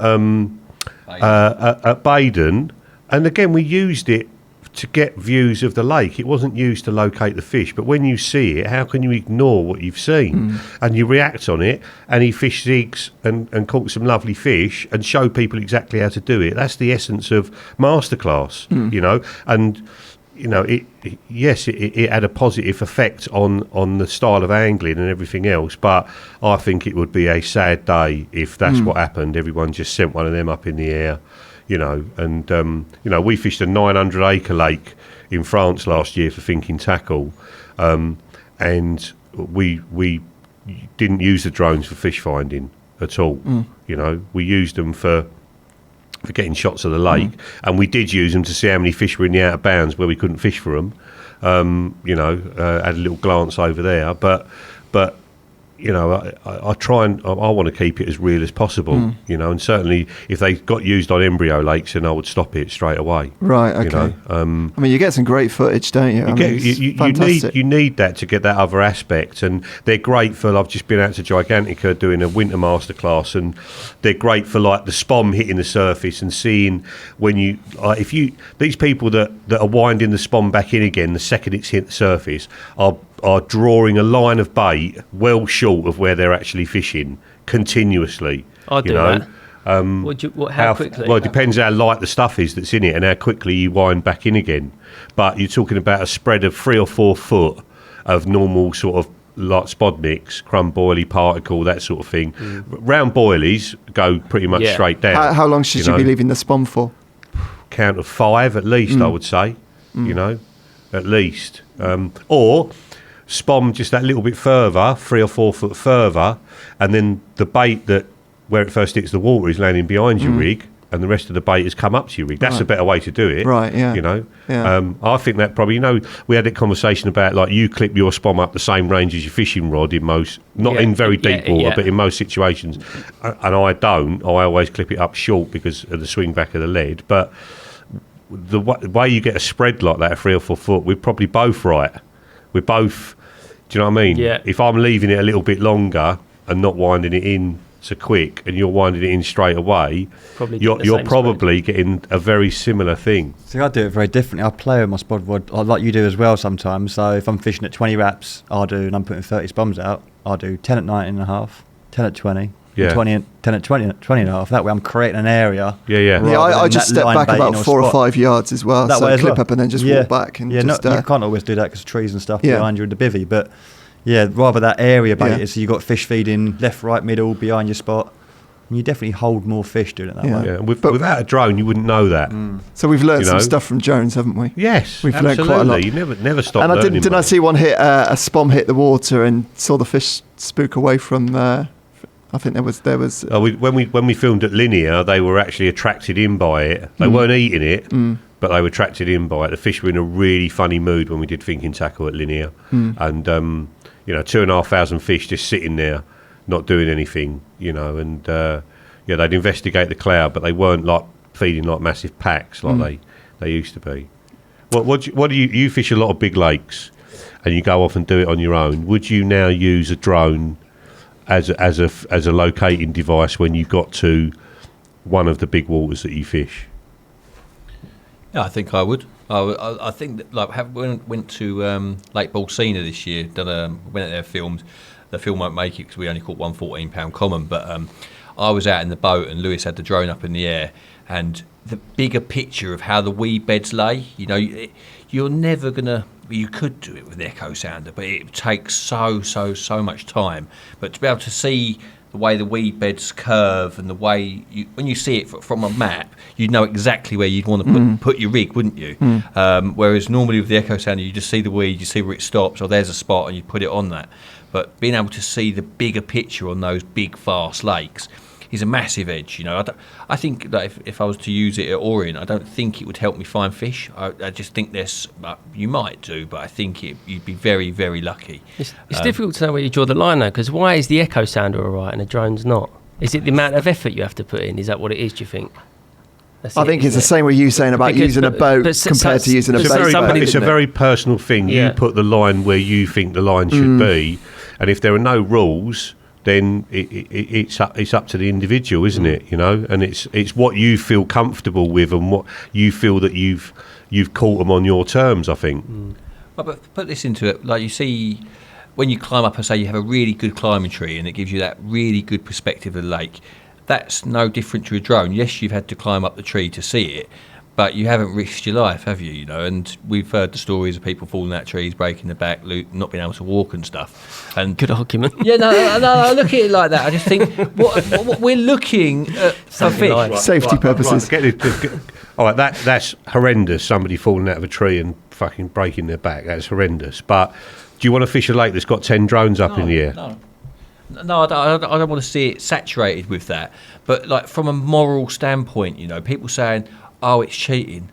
E: at Baden, and again we used it to get views of the lake. It wasn't used to locate the fish. But when you see it, how can you ignore what you've seen? And you react on it, and he fished zigs and caught some lovely fish and showed people exactly how to do it. That's the essence of Masterclass, you know. And, you know, it had a positive effect on the style of angling and everything else. But I think it would be a sad day if that's what happened. Everyone just sent one of them up in the air. You know, and you know, we fished a 900-acre lake in France last year for Thinking Tackle, and we didn't use the drones for fish finding at all. You know, we used them for getting shots of the lake, and we did use them to see how many fish were in the out of bounds where we couldn't fish for them. You know, had a little glance over there, but. You know, I try and I want to keep it as real as possible. You know, and certainly if they got used on embryo lakes, then I would stop it straight away.
C: Right. Okay.
E: You know,
C: I mean, you get some great footage, don't you?
E: You need that to get that other aspect, and they're great for. I've just been out to Gigantica doing a winter masterclass, and they're great for like the spom hitting the surface and seeing when you these people that are winding the spom back in again the second it's hit the surface are drawing a line of bait well short of where they're actually fishing continuously.
B: I do that. How quickly?
E: Well, it depends how light the stuff is that's in it and how quickly you wind back in again. But you're talking about a spread of 3 or 4 foot of normal sort of like spodniks, crumb boilie particle, that sort of thing. Round boilies go pretty much straight down.
C: How long should you be leaving the spom for?
E: Count of 5 at least, I would say. You know, at least. Or spom just that little bit further, 3 or 4 foot further, and then the bait that where it first hits the water is landing behind your rig, and the rest of the bait has come up to your rig. That's a better way to do it.
C: Right, yeah.
E: You know?
C: Yeah.
E: I think that probably, you know, we had a conversation about like you clip your spom up the same range as your fishing rod in most, not in very deep water, but in most situations. And I don't. I always clip it up short because of the swing back of the lead. But the way you get a spread like that, 3 or 4 foot, we're probably both right. We're both, do you know what I mean?
B: Yeah.
E: If I'm leaving it a little bit longer and not winding it in so quick and you're winding it in straight away, you're probably getting a very similar thing.
J: See, I do it very differently. I play with my spod rod like you do as well sometimes. So if I'm fishing at 20 wraps, and I'm putting 30 spoms out, I'll do 10 at 19.5, 10 at 20, 10 at 20.5. That way I'm creating an area.
C: I just step back about 4 or 5 yards as well.
J: That
C: so
J: way as
C: clip
J: well.
C: up and then just walk back. And
J: you can't always do that because trees and stuff behind you in the bivvy. But rather that area bait so you've got fish feeding left, right, middle, behind your spot. And you definitely hold more fish doing it that way.
E: Yeah, without a drone, you wouldn't know that.
C: So we've learned some stuff from Jones, haven't we?
E: Yes,
C: we've learned quite a lot.
E: You never stop
C: and
E: learning.
C: Didn't I see one hit a spom hit the water and saw the fish spook away from? I think there was.
E: When we filmed at Linear, they were actually attracted in by it. They weren't eating it, but they were attracted in by it. The fish were in a really funny mood when we did Thinking Tackle at Linear, and 2,500 fish just sitting there, not doing anything, you know, and they'd investigate the cloud, but they weren't like feeding like massive packs like they used to be. What do you fish a lot of big lakes, and you go off and do it on your own? Would you now use a drone as a locating device when you got to one of the big waters that you fish?
I: Yeah, I think I would. I think that went to Lake Bolsena this year. Went out there, filmed. The film won't make it because we only caught one 14-pound common. But I was out in the boat and Lewis had the drone up in the air, and the bigger picture of how the weed beds lay. You know, you're never gonna. You could do it with an echo sounder, but it takes so much time. But to be able to see the way the weed beds curve and the way when you see it from a map, you'd know exactly where you'd want to put your rig, wouldn't you? Whereas normally with the echo sounder, you just see the weed, you see where it stops, or there's a spot, and you put it on that. But being able to see the bigger picture on those big, vast lakes is a massive edge. You know, I think that if I was to use it at Orient, I don't think it would help me find fish. I just think you might do, but I think you'd be very, very lucky.
B: It's difficult to know where you draw the line though, because why is the echo sounder all right and the drone's not? Is it the amount of effort you have to put in? Is that what it is, do you think?
C: I think it's the same with you saying about using a boat compared to using a bait.
E: It's a very personal thing. You put the line where you think the line should be, and if there are no rules, then it's up to the individual, isn't it? You know, and it's what you feel comfortable with and what you feel that you've caught them on your terms, I think.
I: But put this into it, like you see, when you climb up and say you have a really good climbing tree and it gives you that really good perspective of the lake, that's no different to a drone. Yes, you've had to climb up the tree to see it, but you haven't risked your life, have you? You know, and we've heard the stories of people falling out trees, breaking their back, not being able to walk and stuff. And
B: good argument.
I: Yeah, no, I look at it like that. I just think what we're looking at for fish,
C: safety purposes.
E: All right, that's horrendous. Somebody falling out of a tree and fucking breaking their back. That's horrendous. But do you want to fish a lake that's got 10 drones up in the air?
I: No, I don't want to see it saturated with that. But like from a moral standpoint, you know, people saying, "Oh, it's cheating."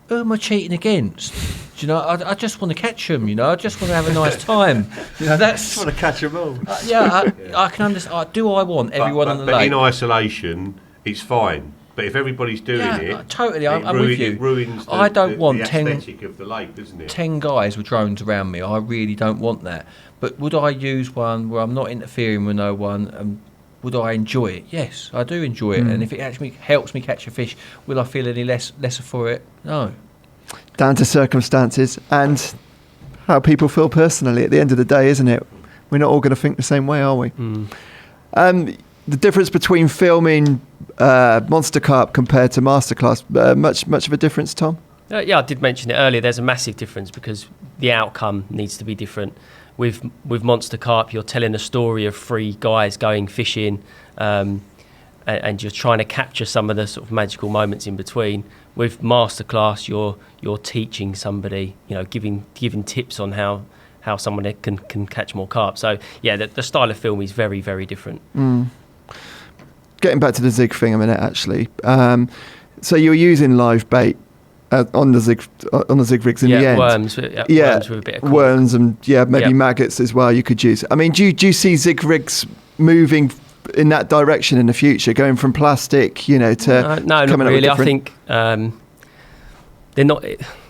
I: Who am I cheating against? Do you know, I just want to catch them. You know, I just want to have a nice time. You know, that's.
J: Just want to catch them all.
I: I can understand. Do I want everyone on the lake?
E: But in isolation, it's fine. But if everybody's doing it,
I: totally, I'm with you.
E: It ruins
I: I don't want
E: the aesthetic of the lake, doesn't it?
I: 10 guys with drones around me. I really don't want that. But would I use one where I'm not interfering with no one? And would I enjoy it? Yes, I do enjoy it. And if it actually helps me catch a fish, will I feel any lesser for it? No.
C: Down to circumstances and how people feel personally at the end of the day, isn't it? We're not all going to think the same way, are we? The difference between filming Monster Carp compared to Masterclass, much of a difference, Tom?
B: Yeah, I did mention it earlier. There's a massive difference because the outcome needs to be different. With Monster Carp, you're telling a story of 3 guys going fishing, and you're trying to capture some of the sort of magical moments in between. With Masterclass, you're teaching somebody, you know, giving tips on how someone can catch more carp. So yeah, the style of film is very, very different.
C: Getting back to the zig thing a minute, actually. So you're using live bait on the zig rigs in the end.
B: Worms with a bit of cork.
C: Worms and maybe maggots as well. You could use. I mean, do you see zig rigs moving in that direction in the future, going from plastic, you know, to
B: no, not really. I think they're not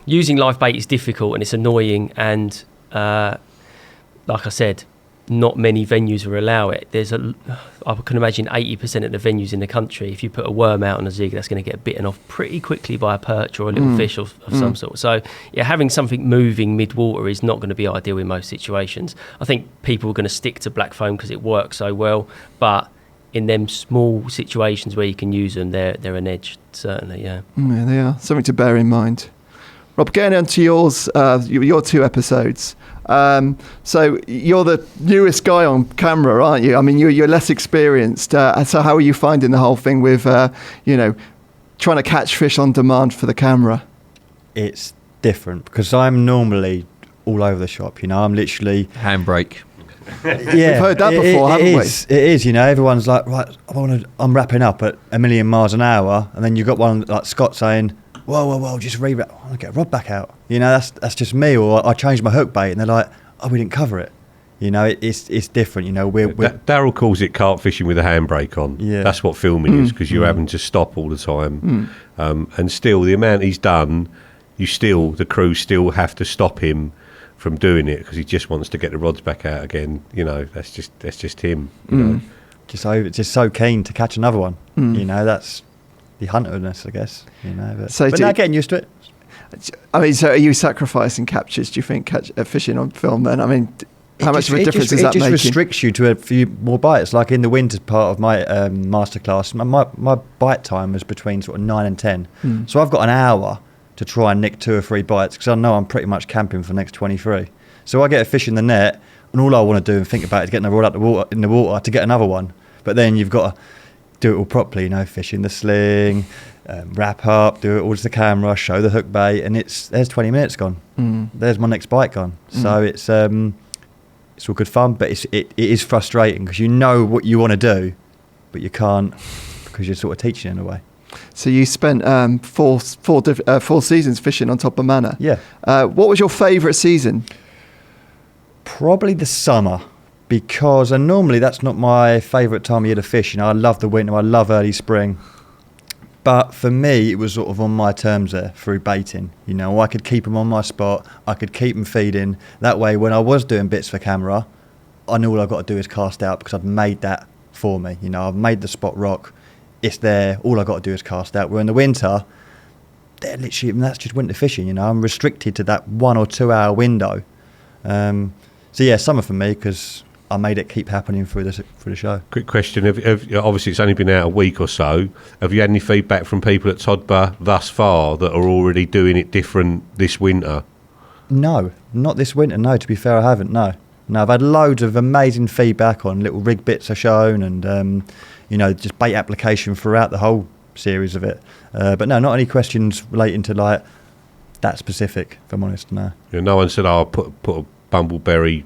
B: using live bait is difficult and it's annoying, and like I said, not many venues will allow it. I can imagine 80% of the venues in the country, if you put a worm out on a zig, that's going to get bitten off pretty quickly by a perch or a little fish of some sort. So yeah, having something moving mid-water is not going to be ideal in most situations. I think people are going to stick to black foam because it works so well, but in them small situations where you can use them, they're an edge, certainly, yeah.
C: Yeah, they are. Something to bear in mind. Rob, getting on to yours, your 2 episodes. So you're the newest guy on camera, aren't you? I mean, you're less experienced. So how are you finding the whole thing with, trying to catch fish on demand for the camera?
J: It's different because I'm normally all over the shop. You know, I'm literally
I: handbrake.
C: Yeah, we've heard that before, haven't we?
J: It is. You know, everyone's like, right, I'm wrapping up at 1,000,000 miles an hour, and then you've got one like Scott saying, whoa, just re-wrap. I want to get a rod back out. You know, that's just me. Or I changed my hook bait, and they're like, oh, we didn't cover it. You know, it's different. You know, we're
E: Darrell calls it carp fishing with a handbrake on. Yeah, that's what filming is, because you're having to stop all the time. And still, the amount he's done, the crew still have to stop him from doing it because he just wants to get the rods back out again. You know, that's just him. You know,
J: just so keen to catch another one. You know, that's the hunterness, I guess. You know, but now getting used to it.
C: I mean, so are you sacrificing captures? Do you think fishing on film? Then, I mean, how much of a difference is that making?
J: It just restricts you to a few more bites. Like in the winter part of my masterclass, my bite time was between sort of 9 and 10. So I've got an hour to try and nick 2 or 3 bites because I know I'm pretty much camping for the next 23. So I get a fish in the net, and all I want to do and think about is getting a rod out in the water to get another one. But then you've got to do it all properly, you know, fish in the sling, wrap up, do it all to the camera, show the hook bait, and there's 20 minutes gone. There's my next bite gone. So it's all good fun, but it is frustrating because you know what you want to do, but you can't because you're sort of teaching in a way.
C: So you spent 4 seasons fishing on top of Manor.
J: Yeah.
C: What was your favourite season?
J: Probably the summer, because normally that's not my favourite time of year to fish. You know, I love the winter, I love early spring, But for me, it was sort of on my terms there through baiting. You know, I could keep them on my spot. I could keep them feeding. That way, when I was doing bits for camera, I knew all I've got to do is cast out because I've made that for me. You know, I've made the spot rock. It's there. All I've got to do is cast out. Where in the winter, they're literally, that's just winter fishing. You know, I'm restricted to that 1 or 2 hour window. So yeah, summer for me because I made it keep happening through the show.
E: Quick question: obviously it's only been out a week or so. Have you had any feedback from people at Todba thus far that are already doing it different this winter?
J: No, not this winter. No, to be fair, I haven't. No, I've had loads of amazing feedback on little rig bits I've shown, and you know, just bait application throughout the whole series of it. But no, not any questions relating to like that specific. If I'm honest, no.
E: Yeah, no one said, "Oh, put a bumbleberry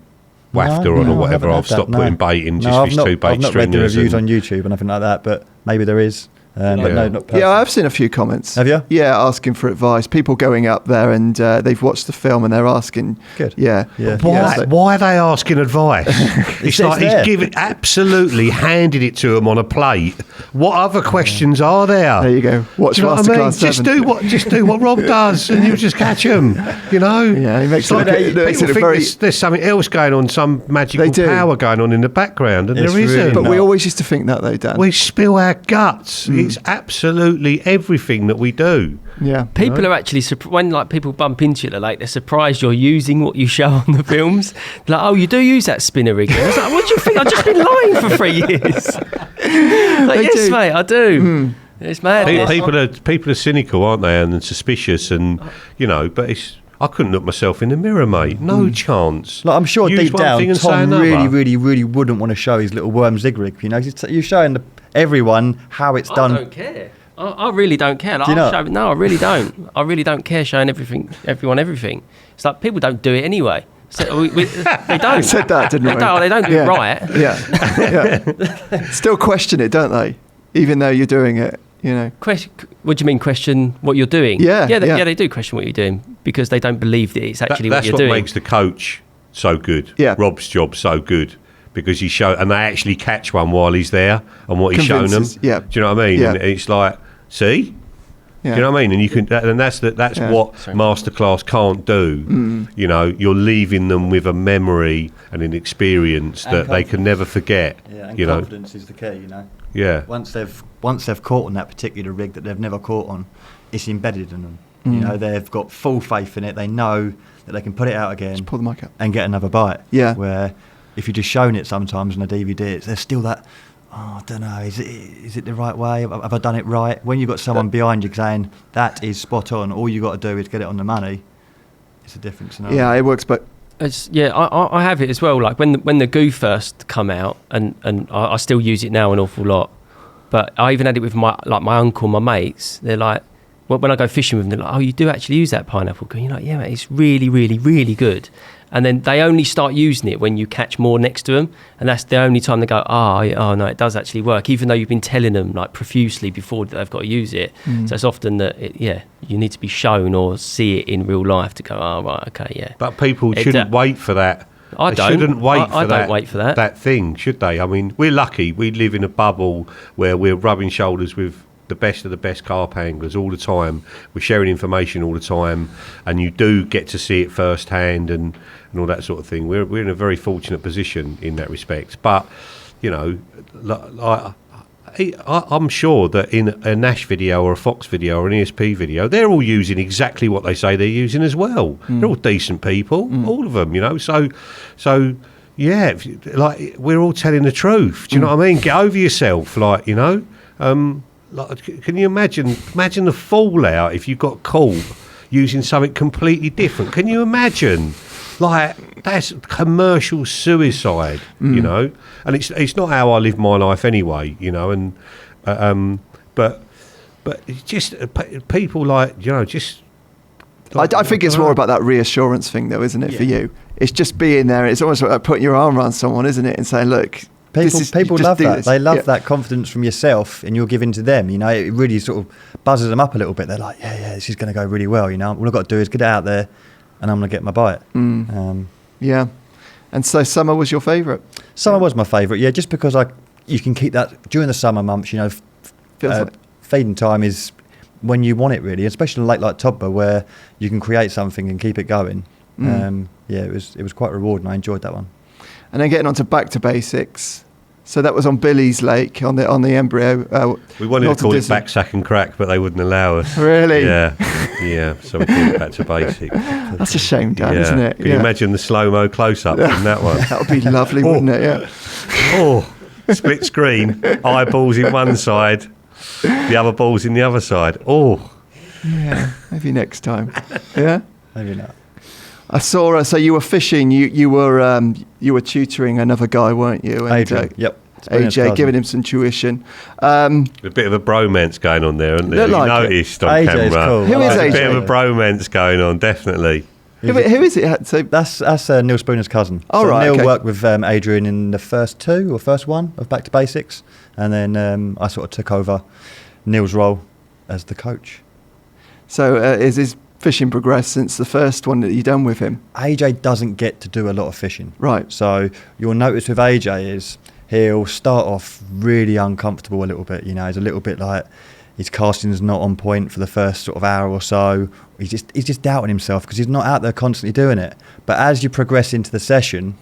E: wafter on or whatever." I've stopped putting bait in, just fish 2 bait
J: I've not read the reviews on YouTube or nothing like that, but maybe there is. But no, not personally.
C: Yeah, I've seen a few comments.
J: Have you?
C: Yeah, asking for advice. People going up there and they've watched the film and they're asking.
J: Good.
C: Yeah.
E: Why are they asking advice? It's like he's absolutely handed it to them on a plate. What other questions are there?
C: There you go. Watch Masterclass 7.
E: Just do what Rob does, and you'll just catch them. You know.
C: Yeah, he makes
E: like there's something else going on, some magical power going on in the background, and there isn't.
C: But we always used to think that, though, Dan.
E: We spill our guts. It's absolutely everything that we do.
C: Yeah,
B: people are actually when like people bump into you, they're surprised you're using what you show on the films. They're like, oh, you do use that spinner rig. I was like, what do you think? I've just been lying for 3 years. Yes, mate, I do. It's mad.
E: People are cynical, aren't they, and suspicious, and you know. But I couldn't look myself in the mirror, mate. No chance.
J: Like, I'm sure deep down, Tom really wouldn't want to show his little worm zig rig. You know, you're showing everyone how it's done.
B: I don't care. I really don't care. Like,
J: no,
B: I really don't. I really don't care showing everyone everything. It's like people don't do it anyway. So they don't.
C: I said that, didn't we?
B: They don't do it right.
C: Yeah. Still question it, don't they? Even though you're doing it, you know.
B: What do you mean question what you're doing?
C: Yeah.
B: They do question what you're doing because they don't believe that it's actually what you're doing.
E: That's what makes the coach so good.
C: Yeah.
E: Rob's job so good. Because he and they actually catch one while he's there and what he's shown them.
C: Yeah.
E: Do you know what I mean?
C: Yeah.
E: And it's like, see? Yeah. Do you know what I mean? And you can, and that's what Masterclass can't do. You know, you're leaving them with a memory and an experience that they can never forget.
J: Yeah, and
E: you
J: confidence is the key. You know.
E: Yeah.
J: Once they've caught on that particular rig that they've never caught on, it's embedded in them. You know, they've got full faith in it. They know that they can put it out again.
C: Just pull the mic up
J: and get another bite.
C: Yeah.
J: Where if you're just showing it sometimes on a DVD, there's still that, I don't know, is it the right way? Have I done it right? When you've got someone behind you saying, that is spot on, all you got to do is get it on the money, it's a different scenario.
C: Yeah, it works, but...
B: I have it as well. Like when the Goo first come out, and I still use it now an awful lot, but I even had it with my uncle, my mates. They're like, when I go fishing with them, they're like, oh, you do actually use that pineapple Goo? You're like, yeah, mate, it's really, really, really good. And then they only start using it when you catch more next to them, and that's the only time they go, oh no, it does actually work, even though you've been telling them like profusely before that they've got to use it. So it's often that you need to be shown or see it in real life to go, oh right, okay, yeah.
E: But people shouldn't wait for that.
B: I don't wait for that.
E: That thing, should they? I mean, we're lucky. We live in a bubble where we're rubbing shoulders with the best of the best carp anglers all the time. We're sharing information all the time, and you do get to see it firsthand and all that sort of thing. We're in a very fortunate position in that respect. But you know, I'm sure that in a Nash video or a Fox video or an ESP video, they're all using exactly what they say they're using as well. They're all decent people, all of them. You know, so. Yeah, like we're all telling the truth. Do you know what I mean? Get over yourself, like, you know. Like, can you imagine the fallout if you got caught using something completely different? Can you imagine? Like, that's commercial suicide, you know. And it's not how I live my life anyway, you know. And but it's just people like, you know, just.
C: I think it's more about that reassurance thing, though, isn't it, for you? It's just being there. It's almost like putting your arm around someone, isn't it, and saying, look.
J: People love that. They love that confidence from yourself and you're giving to them. You know, it really sort of buzzes them up a little bit. They're like, yeah, this is going to go really well. You know, all I've got to do is get it out there and I'm going to get my bite.
C: Yeah. And so summer was your favourite?
J: Summer was my favourite, yeah, just because you can keep that during the summer months, you know, feeding time is when you want it, really, especially in a lake like Todber where you can create something and keep it going. It was quite rewarding. I enjoyed that one.
C: And then getting on to back to basics. So that was on Billy's Lake on the embryo.
E: We wanted to call it back, sack and crack, but they wouldn't allow us.
C: Really?
E: Yeah. So we called it back to basics.
C: That's a shame, Dan, isn't it?
E: Can you imagine the slow-mo close-up in that one?
C: That would be lovely, wouldn't it? Yeah.
E: Oh, split screen, eyeballs in one side, the other balls in the other side. Oh.
C: Yeah, maybe next time. Yeah?
J: Maybe not.
C: I saw. So you were fishing. You were tutoring another guy, weren't you? And,
J: Adrian. Yep.
C: AJ, giving him some tuition.
E: A bit of a bromance going on there, isn't there?
C: Like
E: you noticed on
J: AJ's
E: camera.
J: cool.
C: Who is AJ?
E: A bit of a bromance going on, definitely.
C: Who is it? So
J: That's Neil Spooner's cousin.
C: Oh, right,
J: Neil
C: okay.
J: worked with Adrian in the first one of Back to Basics, and then I sort of took over Neil's role as the coach.
C: So is his fishing progressed since the first one that you done with him?
J: AJ doesn't get to do a lot of fishing.
C: Right.
J: So you'll notice with AJ is he'll start off really uncomfortable a little bit. He's a little bit like his casting's not on point for the first sort of hour or so. He's just doubting himself because he's not out there constantly doing it. But as you progress into the session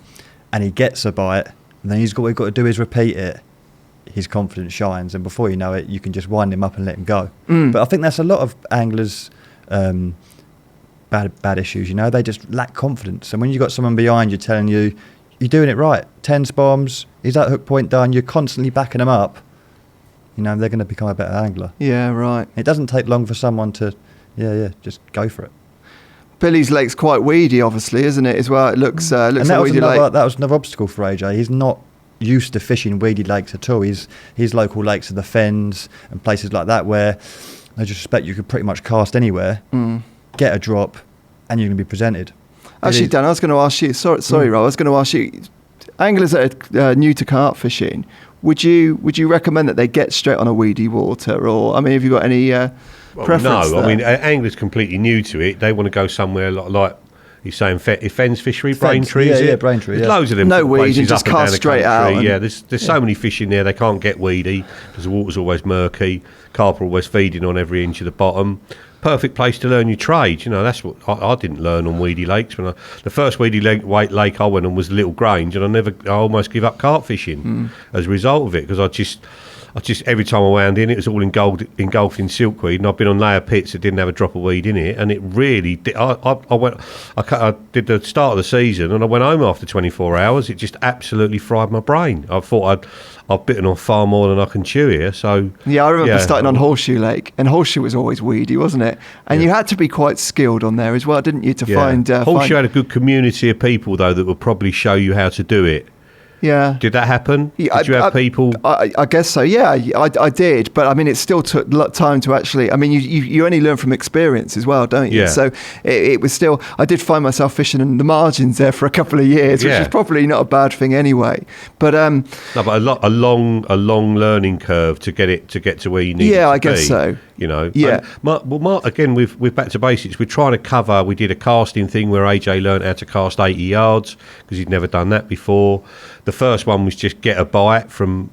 J: and he gets a bite, and then what he's got to do is repeat it, his confidence shines, and before you know it, you can just wind him up and let him go. But I think that's a lot of anglers' bad issues. They just lack confidence, and when you've got someone behind you telling you you're doing it right, 10 bombs, is that hook point done, you're constantly backing them up, they're going to become a better angler.
C: Yeah, right.
J: It doesn't take long for someone to just go for it.
C: Billy's Lake's quite weedy, obviously, isn't it? As well, it looks
J: And
C: a
J: that
C: weedy lake.
J: was another obstacle for AJ. He's not used to fishing weedy lakes at all. His local lakes are the Fens and places like that where, no disrespect, you could pretty much cast anywhere, get a drop, and you're going to be presented.
C: Actually, Dan, I was going to ask you. Sorry, Rob. I was going to ask you. Anglers that are new to carp fishing, would you recommend that they get straight on a weedy water, or have you got any preference?
E: No,
C: there?
E: anglers completely new to it. They want to go somewhere like you're saying, Fens fishery,
J: Fens,
E: Braintree, is it?
J: Yeah, Braintree.
E: There's loads of them.
C: No weed,
E: places
C: and just
E: up and down
C: cast
E: the
C: straight
E: country.
C: out.
E: Yeah, there's so many fish in there. They can't get weedy because the water's always murky. Carp are always feeding on every inch of the bottom. Perfect place to learn your trade. That's what I didn't learn on weedy lakes. The first weedy lake I went on was Little Grange, and I almost give up carp fishing as a result of it, because I just every time I wound in, it was all engulfed in silkweed, and I've been on layer pits that didn't have a drop of weed in it, and it really did. I did the start of the season, and I went home after 24 hours. It just absolutely fried my brain. I thought I've bitten off far more than I can chew here. So
C: yeah, I remember starting on Horseshoe Lake, and Horseshoe was always weedy, wasn't it? And you had to be quite skilled on there as well, didn't you, to find...
E: Horseshoe had a good community of people, though, that would probably show you how to do it.
C: Yeah.
E: Did that happen? Did you have people?
C: I guess so, yeah. I did. But, it still took time to actually... you only learn from experience as well, don't you?
E: Yeah.
C: So it was still... I did find myself fishing in the margins there for a couple of years, which is probably not a bad thing anyway. But...
E: no, but a long learning curve to get to where you need to be.
C: Yeah, I guess so.
E: Yeah. Mark, again, with Back to Basics, we're trying to cover... We did a casting thing where AJ learned how to cast 80 yards because he'd never done that before. The first one was just get a bite from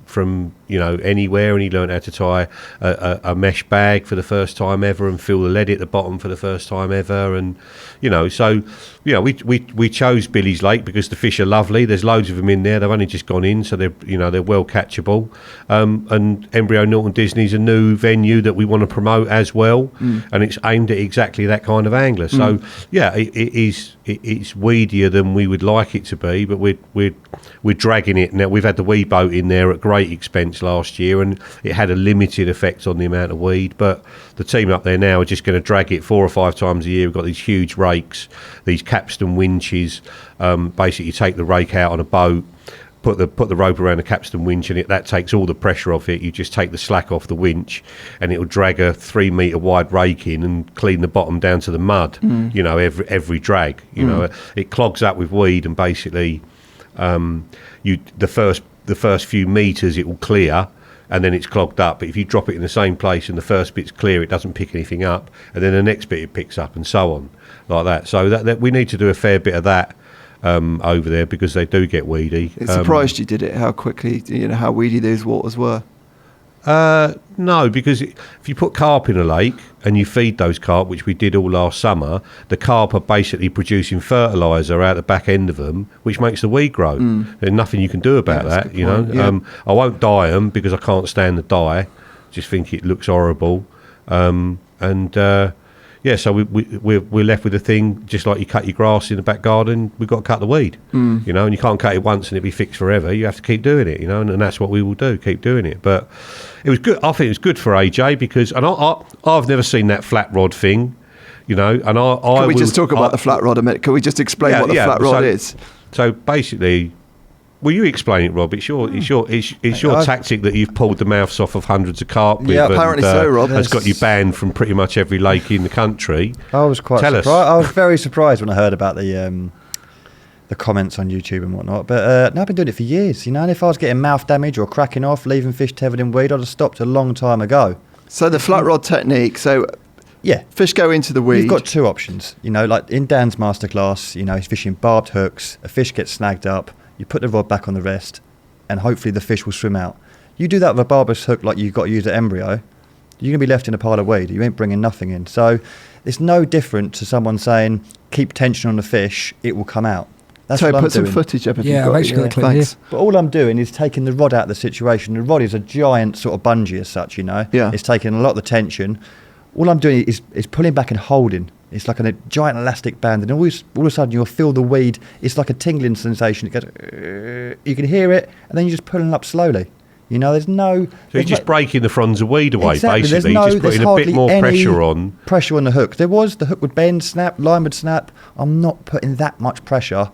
E: anywhere, and he learned how to tie a mesh bag for the first time ever and feel the lead at the bottom for the first time ever, and we chose Billy's Lake because the fish are lovely. There's loads of them in there. They've only just gone in, so they're well catchable. And Embryo Norton Disney's a new venue that we want to promote as well, and it's aimed at exactly that kind of angler. So it's weedier than we would like it to be, but we're dragging it now. We've had the weed boat in there at great expense last year, and it had a limited effect on the amount of weed, but the team up there now are just going to drag it 4 or 5 times a year. We've got these huge rakes, these capstan winches. Basically you take the rake out on a boat, put the rope around the capstan winch, and that takes all the pressure off it. You just take the slack off the winch, and it'll drag a 3 metre wide rake in and clean the bottom down to the mud. Every drag, it clogs up with weed, and basically the first few metres it will clear, and then it's clogged up. But if you drop it in the same place and the first bit's clear, it doesn't pick anything up, and then the next bit it picks up, and so on, like that. So that we need to do a fair bit of that over there, because they do get weedy.
C: It surprised you, did it, how quickly, how weedy those waters were?
E: No, because if you put carp in a lake and you feed those carp, which we did all last summer, the carp are basically producing fertiliser out the back end of them, which makes the weed grow. There's nothing you can do about that, you know.
C: Yeah.
E: I won't dye them because I can't stand the dye. Just think it looks horrible. So we're left with a thing, just like you cut your grass in the back garden, we've got to cut the weed, you know, and you can't cut it once and it'll be fixed forever. You have to keep doing it, you know, and that's what we will do, keep doing it. But it was good. I think it was good for AJ because, and I've never seen that flat rod thing, you know, and
C: Can we just talk about the flat rod a minute? Can we just explain what the flat rod is? So
E: basically, will you explain it, Rob? It's your tactic that you've pulled the mouths off of hundreds of carp with.
C: Yeah, apparently so, Rob.
E: Has got you banned from pretty much every lake in the country.
J: I was quite
E: surprised.
J: I was very surprised when I heard about the comments on YouTube and whatnot. But no, I've been doing it for years, you know. And if I was getting mouth damage or cracking off, leaving fish tethered in weed, I'd have stopped a long time ago.
C: So the flat rod technique. So
J: yeah,
C: fish go into the weed.
J: You've got two options, you know. Like in Dan's masterclass, you know, he's fishing barbed hooks. A fish gets snagged up. You put the rod back on the rest, and hopefully the fish will swim out. You do that with a barbless hook like you've got to use an embryo, you're going to be left in a pile of weed. You ain't bringing nothing in. So it's no different to someone saying, keep tension on the fish, it will come out. That's what I'm
C: put some
J: doing.
C: footage up if
K: Yeah,
C: you've got
K: I've actually got a clip here.
J: But all I'm doing is taking the rod out of the situation. The rod is a giant sort of bungee as such, you know.
C: Yeah.
J: It's taking a lot of the tension. All I'm doing is pulling back and holding. It's like a giant elastic band, and all of a sudden you'll feel the weed. It's like a tingling sensation. It goes, you can hear it, and then you're just pulling up slowly. You know, there's no...
E: So you're just breaking the fronds of weed away,
J: exactly.
E: basically. Just putting a bit more pressure on.
J: Pressure on the hook. The hook would bend, snap, line would snap. I'm not putting that much pressure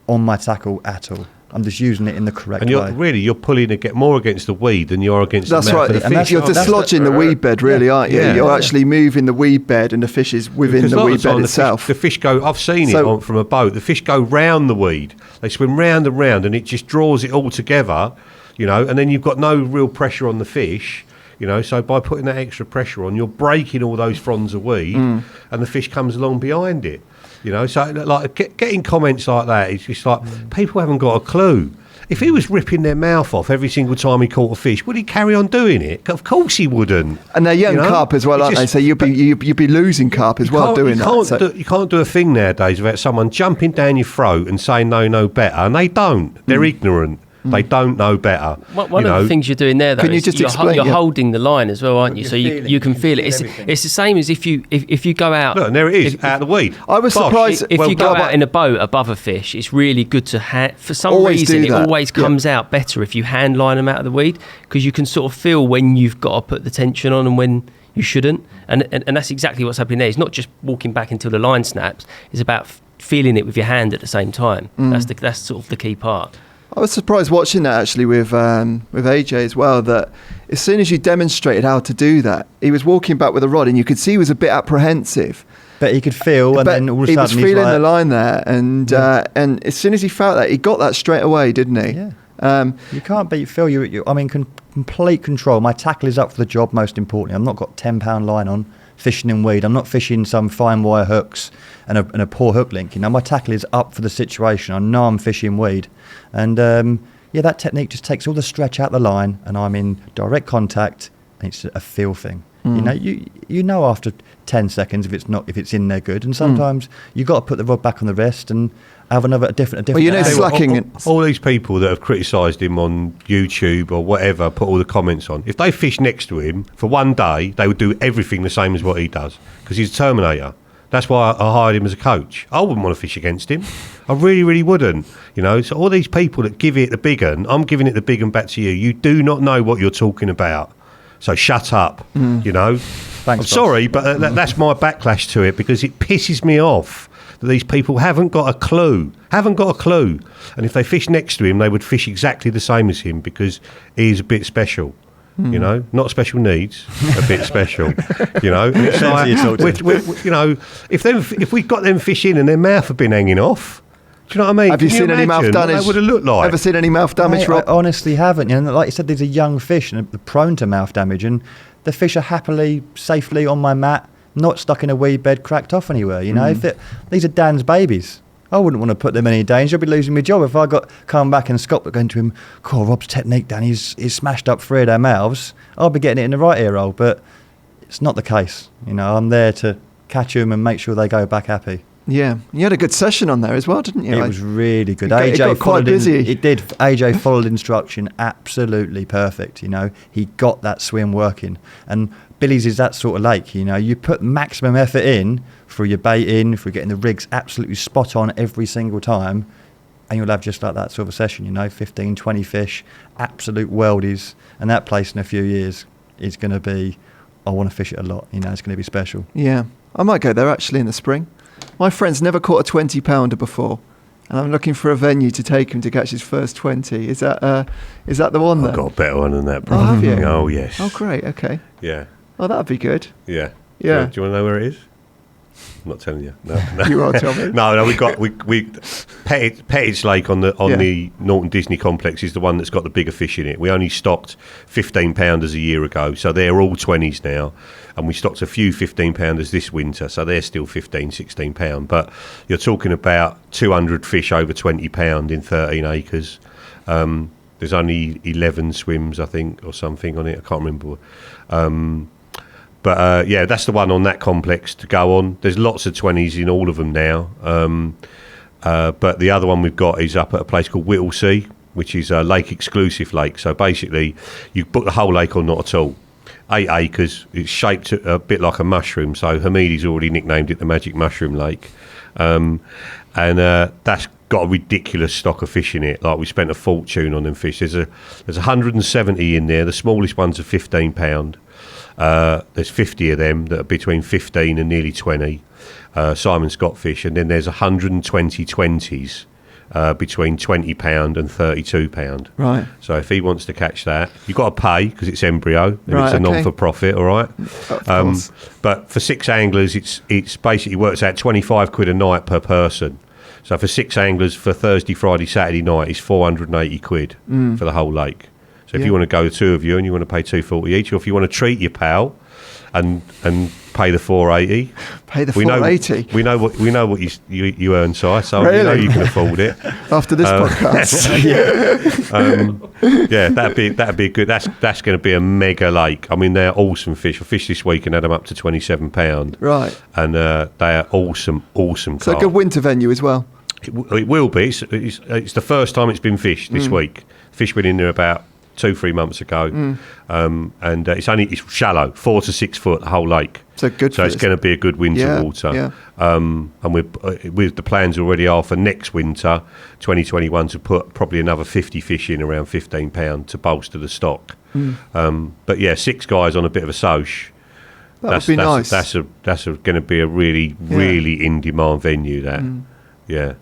J: on my tackle at all. I'm just using it in the correct way.
E: And you're pulling more against the weed than you're against the mouth of the fish.
C: You're dislodging the weed bed, really, aren't you? You're actually moving the weed bed, and the fish is within the weed bed itself.
E: The fish go, I've seen it from a boat, the fish go round the weed. They swim round and round, and it just draws it all together, you know, and then you've got no real pressure on the fish. You know, so by putting that extra pressure on, you're breaking all those fronds of weed, and the fish comes along behind it. You know, so like getting comments like that, it's just like people haven't got a clue. If he was ripping their mouth off every single time he caught a fish, would he carry on doing it? Of course he wouldn't.
C: And they're young carp as well, aren't they? So you'd be losing carp as well doing that.
E: You can't do a thing nowadays without someone jumping down your throat and saying no better, and they don't. They're ignorant. They don't know better.
B: One of the things you're doing there, though,
C: can you just explain?
B: You're holding the line as well, aren't you? So you can feel it. It's the same as if you go out.
E: Look, and there it is, out of the weed.
C: I was surprised.
B: If you go out in a boat above a fish, it's really good to for some reason it always comes out better if you hand line them out of the weed, because you can sort of feel when you've got to put the tension on and when you shouldn't. And that's exactly what's happening there. It's not just walking back until the line snaps. It's about feeling it with your hand at the same time. That's sort of the key part.
C: I was surprised watching that actually with AJ as well, that as soon as you demonstrated how to do that, he was walking back with a rod and you could see he was a bit apprehensive.
J: But he could feel, and then all of a sudden
C: he was feeling the line there, and as soon as he felt that, he got that straight away, didn't he?
J: Yeah. You can't beat Phil. I'm in complete control. My tackle is up for the job, most importantly. I've not got £10 line on, fishing in weed. I'm not fishing some fine wire hooks and a poor hook link. You know, my tackle is up for the situation. I know I'm fishing weed. And that technique just takes all the stretch out the line, and I'm in direct contact, and it's a feel thing. You know, you know after 10 seconds if it's in there good, and sometimes you've got to put the rod back on the rest and have a different.
C: Well, you know, slacking.
E: All these people that have criticised him on YouTube or whatever, put all the comments on. If they fish next to him for one day, they would do everything the same as what he does, because he's a Terminator. That's why I hired him as a coach. I wouldn't want to fish against him. I really, really wouldn't. You know, so all these people that give it the big un, I'm giving it the big un back to you. You do not know what you're talking about. So shut up, you know.
J: Thanks,
E: I'm sorry, but that's my backlash to it, because it pisses me off that these people haven't got a clue. And if they fish next to him, they would fish exactly the same as him, because he's a bit special. You know, not special needs, a bit special. You know, it's like, you know, if we got them fish in and their mouth had been hanging off, do you know what I mean?
C: Have you seen any mouth damage?
E: What would have looked like?
C: Ever seen any mouth damage, Rob?
J: I honestly haven't. You know, like you said, these are young fish and they're prone to mouth damage, and the fish are happily, safely on my mat, not stuck in a weed bed, cracked off anywhere. You know, these are Dan's babies. I wouldn't want to put them in any danger. I'd be losing my job if I got come back and Scott were going to him, "Cool, Rob's technique, Dan, he's smashed up 3 of their mouths." I'll be getting it in the right ear hole, but it's not the case. You know, I'm there to catch them and make sure they go back happy.
C: Yeah, you had a good session on there as well, didn't you?
J: It was really good.
C: It got quite busy.
J: It did. AJ followed instruction absolutely perfect. You know, he got that swim working. And Billy's is that sort of lake. You know, you put maximum effort in for your baiting, for getting the rigs absolutely spot on every single time, and you'll have just like that sort of a session. You know, 15, 20 fish, absolute worldies, and that place in a few years is going to be. I want to fish it a lot. You know, it's going to be special.
C: Yeah, I might go there actually in the spring. My friend's never caught a 20-pounder before, and I'm looking for a venue to take him to catch his first 20. Is that the one?
E: I've got a better one than that, bro.
C: Oh, have you?
E: Oh, yes.
C: Oh, great. Okay.
E: Yeah.
C: Oh, that'd be good.
E: Yeah.
C: Yeah.
E: Do you want to know where it is? I'm not telling you. No.
C: You won't tell me.
E: No. We Pettage Lake on the Norton Disney complex is the one that's got the bigger fish in it. We only stocked 15-pounders a year ago, so they're all 20s now, and we stocked a few 15-pounders this winter, so they're still 15, 16 pound. But you're talking about 200 fish over 20 pound in 13 acres. There's only 11 swims, I think, or something on it. I can't remember. But yeah, that's the one on that complex to go on. There's lots of 20s in all of them now. But the other one we've got is up at a place called Whittlesea, which is a lake exclusive lake. So basically, you book the whole lake or not at all. 8 acres. It's shaped a bit like a mushroom. So Hamidi's already nicknamed it the Magic Mushroom Lake. And that's got a ridiculous stock of fish in it. Like, we spent a fortune on them fish. There's 170 in there. The smallest ones are 15 pound. There's 50 of them that are between 15 and nearly 20 Simon Scott fish, and then there's 120 20s between 20 pound and 32 pound.
C: Right.
E: So if he wants to catch that, you've got to pay because it's embryo and
C: right,
E: it's a
C: okay.
E: non-for-profit, all right? But for 6 anglers, it's basically works out 25 quid a night per person. So for 6 anglers for Thursday, Friday, Saturday night, it's 480 quid for the whole lake. So if you want to go, the 2 of you, and you want to pay 240 each, or if you want to treat your pal and pay the 480,
C: pay the 480.
E: We know what you earn, Si, so
C: really?
E: we know you can afford it.
C: After this podcast,
E: yeah, that'd be good. That's going to be a mega lake. I mean, they're awesome fish. I fished this week and had them up to 27 pound.
C: Right,
E: and they are awesome carp.
C: So a good winter venue as well.
E: It will be. It's the first time it's been fished this week. Fish went in there about 2-3 months ago, and it's shallow, 4 to 6 foot the whole lake.
C: So good.
E: So it's going to be a good winter water.
C: Yeah.
E: And with the plans already are for next winter, 2021, to put probably another 50 fish in around 15 pound to bolster the stock. But yeah, 6 guys on a bit of a soch.
C: That would be nice.
E: That's going to be a really in demand venue. That yeah.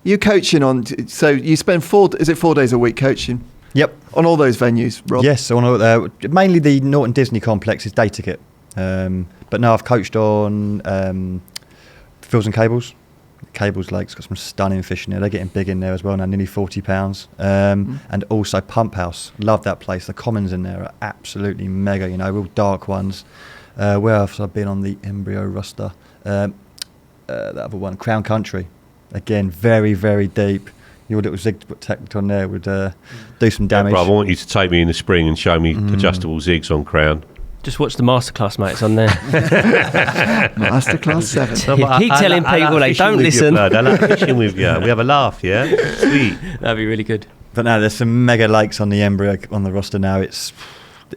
C: You coaching on? So you spend 4 days a week coaching?
J: Yep.
C: On all those venues, Rob?
J: Yes, mainly the Norton Disney complex is day ticket. But no, I've coached on Fields and Cables. Cables Lake's got some stunning fish in there. They're getting big in there as well now, nearly 40 pounds. And also Pump House. Love that place. The commons in there are absolutely mega, real dark ones. Where else have I been on the embryo roster? That other one, Crown Country. Again, very, very deep. Your little zig technique on there would do some damage.
E: Yeah, bro, I want you to take me in the spring and show me adjustable zigs on Crown.
B: Just watch the Masterclass, mate. It's on there.
C: Masterclass 7.
B: Keep telling people they don't listen.
E: I like fishing with you. We have a laugh, yeah? Sweet.
B: That'd be really good.
J: But no, there's some mega lakes on the embryo on the roster now. It's